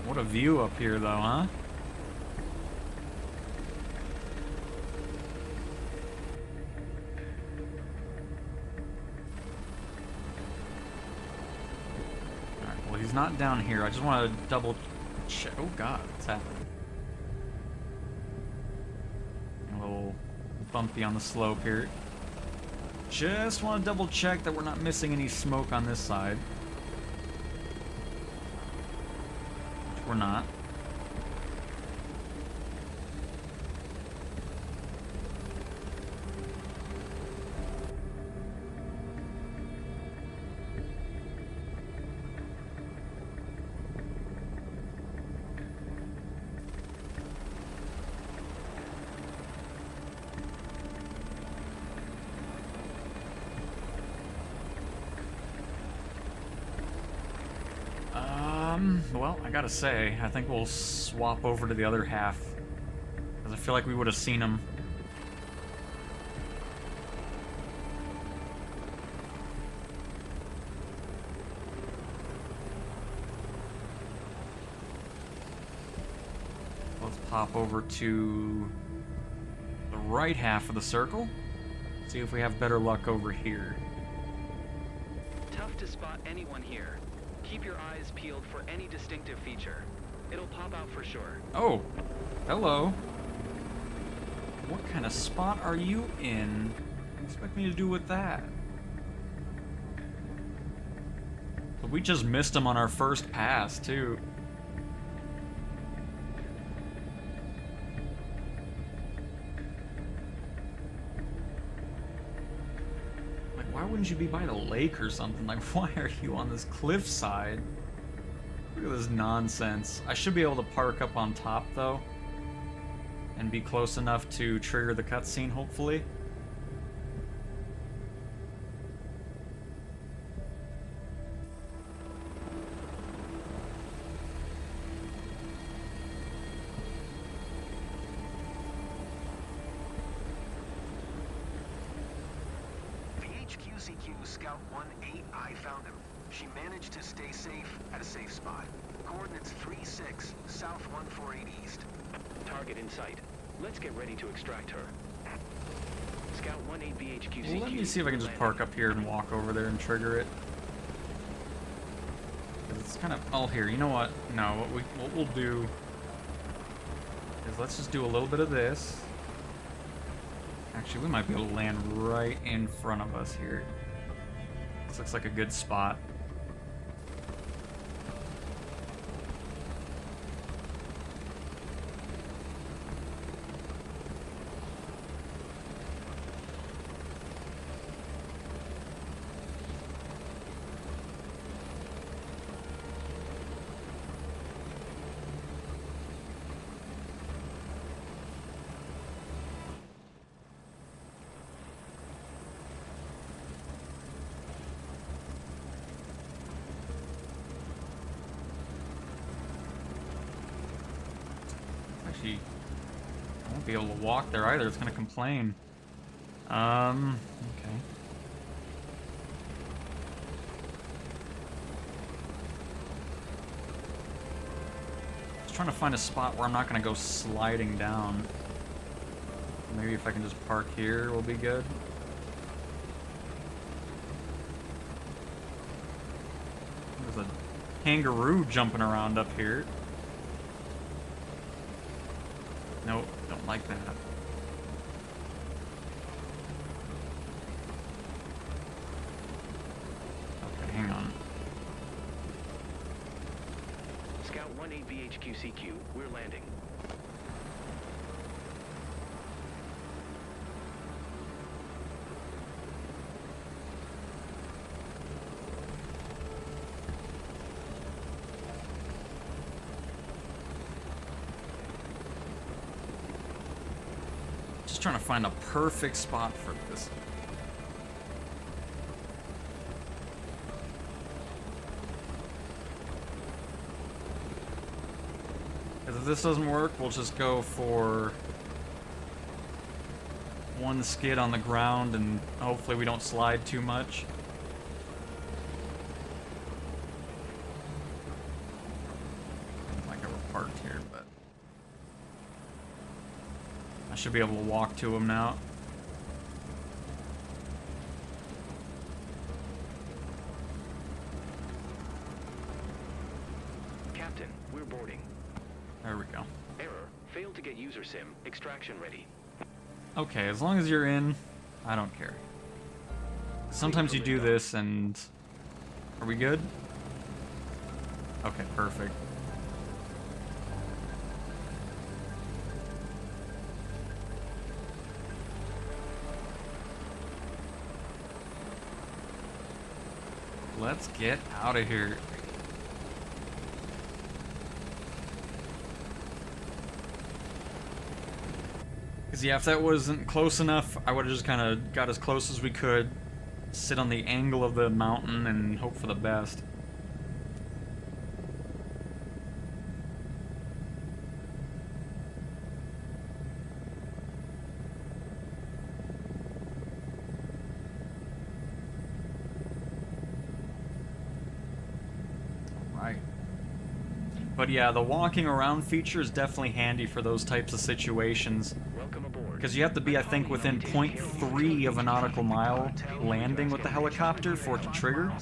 What a view up here though, huh? Alright, well he's not down here. I just want to double check. Oh god, what's happening? A little bumpy on the slope here. Just want to double check that we're not missing any smoke on this side. Which we're not. Well, I gotta say, I think we'll swap over to the other half. Because I feel like we would have seen him. Let's pop over to the right half of the circle. See if we have better luck over here. Tough to spot anyone here. Keep your eyes peeled for any distinctive feature. It'll pop out for sure. Oh, hello. What kind of spot are you in? What do you expect me to do with that? But we just missed him on our first pass, too. Why wouldn't you be by the lake or something? Like, why are you on this cliffside? Look at this nonsense. I should be able to park up on top, though. And be close enough to trigger the cutscene, hopefully. CQ Scout 1-8I found him. She managed to stay safe at a safe spot. Coordinates 3-6, south 148 east. Target in sight. Let's get ready to extract her. Scout 1-8 VHQCQ. Well, let me see if I can just park up here and walk over there and trigger it. 'Cause it's kind of... Oh, here, you know what? No, what we'll do is let's just do a little bit of this. Actually, we might be able to land right in front of us here. This looks like a good spot. Actually, I won't be able to walk there either. It's gonna complain. Okay. Just trying to find a spot where I'm not gonna go sliding down. Maybe if I can just park here, will be good. There's a kangaroo jumping around up here. Nope, don't like that. Okay, hang on. Scout 18 VHQCQ, we're landing. Just trying to find a perfect spot for this. Because if this doesn't work, we'll just go for one skid on the ground and hopefully we don't slide too much. Like I were parked here, but I should be able to walk to him now. Captain, we're boarding. There we go. Error. Failed to get user sim. Extraction ready. Okay, as long as you're in, I don't care. Sometimes you do this and... Are we good? Okay, perfect. Let's get out of here. Because yeah, if that wasn't close enough, I would have just kind of got as close as we could, sit on the angle of the mountain, and hope for the best. Alright. But yeah, the walking around feature is definitely handy for those types of situations. Welcome aboard. Because you have to be, I think, within 0.3 of a nautical mile landing with the helicopter for it to trigger.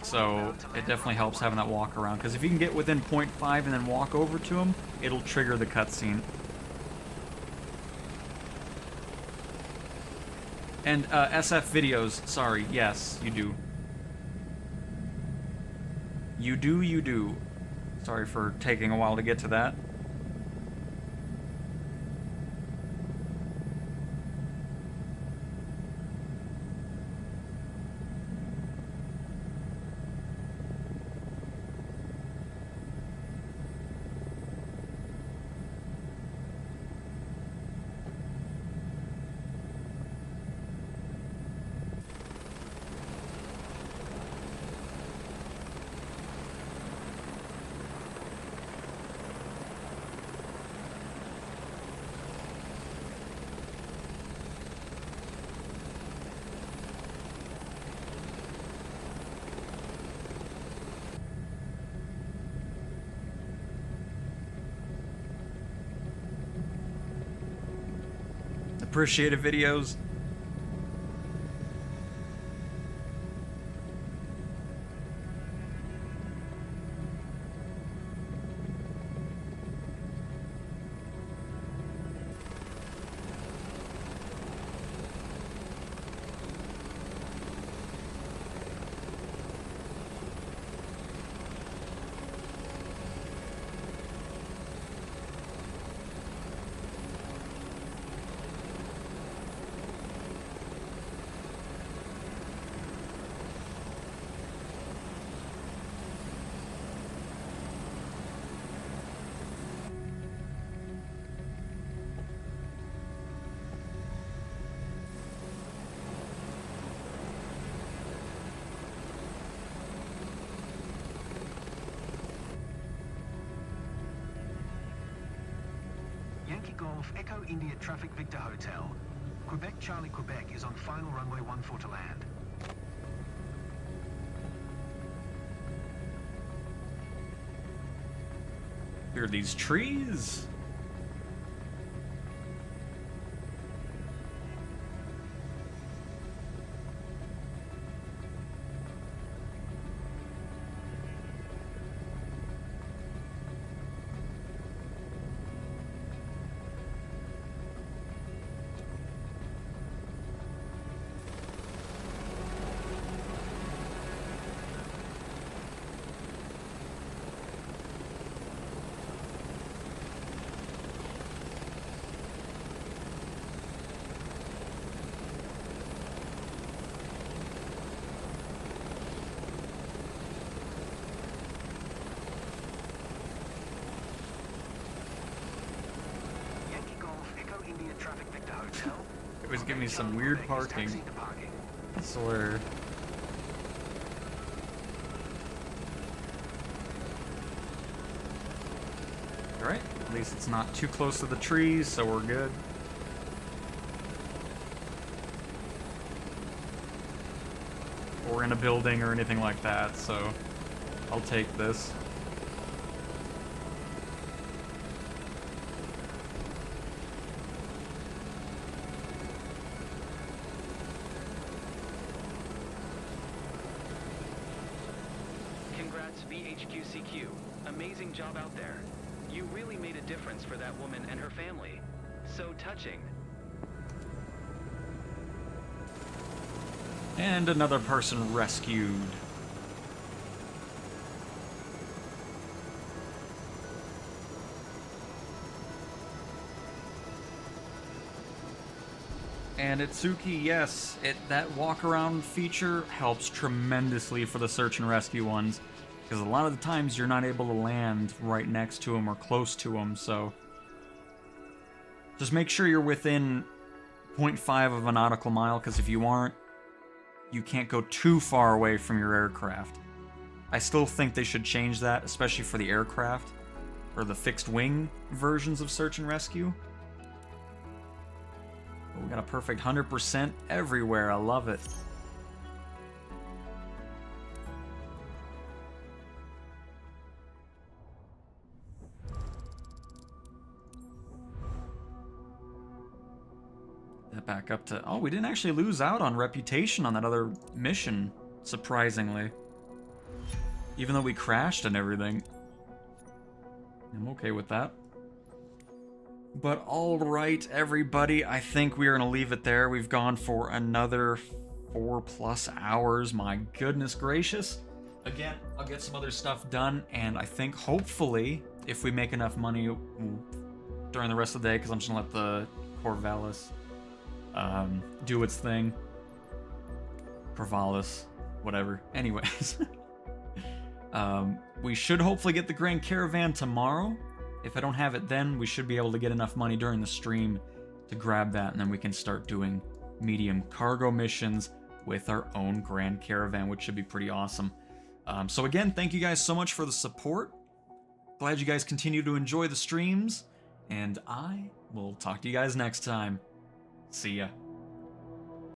So it definitely helps having that walk around. Because if you can get within 0.5 and then walk over to them, it'll trigger the cutscene. And SF videos, sorry, yes, you do. You do. Sorry for taking a while to get to that. Appreciative videos. Yankee Golf Echo India Traffic Victor Hotel. Quebec Charlie Quebec is on final runway 14 to land. Here are these trees. Traffic Victor Hotel. It was giving me some weird parking. I swear. Alright, at least it's not too close to the trees, so we're good. Or in a building or anything like that, so I'll take this. VHQCQ. Amazing job out there. You really made a difference for that woman and her family. So touching. And another person rescued. And Itsuki, yes, that walk-around feature helps tremendously for the search and rescue ones. Because a lot of the times you're not able to land right next to them or close to them, so just make sure you're within 0.5 of a nautical mile, because if you aren't, you can't go too far away from your aircraft. I still think they should change that, especially for the aircraft, or the fixed-wing versions of search and rescue. But we got a perfect 100% everywhere, I love it. Back up to... Oh, we didn't actually lose out on reputation on that other mission, surprisingly. Even though we crashed and everything. I'm okay with that. But alright, everybody, I think we are going to leave it there. We've gone for another 4+ hours. My goodness gracious. Again, I'll get some other stuff done, and I think, hopefully, if we make enough money during the rest of the day, because I'm just going to let the Corvallis... do its thing. Corvallis, whatever. Anyways. We should hopefully get the Grand Caravan tomorrow. If I don't have it then, we should be able to get enough money during the stream to grab that, and then we can start doing medium cargo missions with our own Grand Caravan, which should be pretty awesome. So again, thank you guys so much for the support. Glad you guys continue to enjoy the streams, and I will talk to you guys next time. See ya.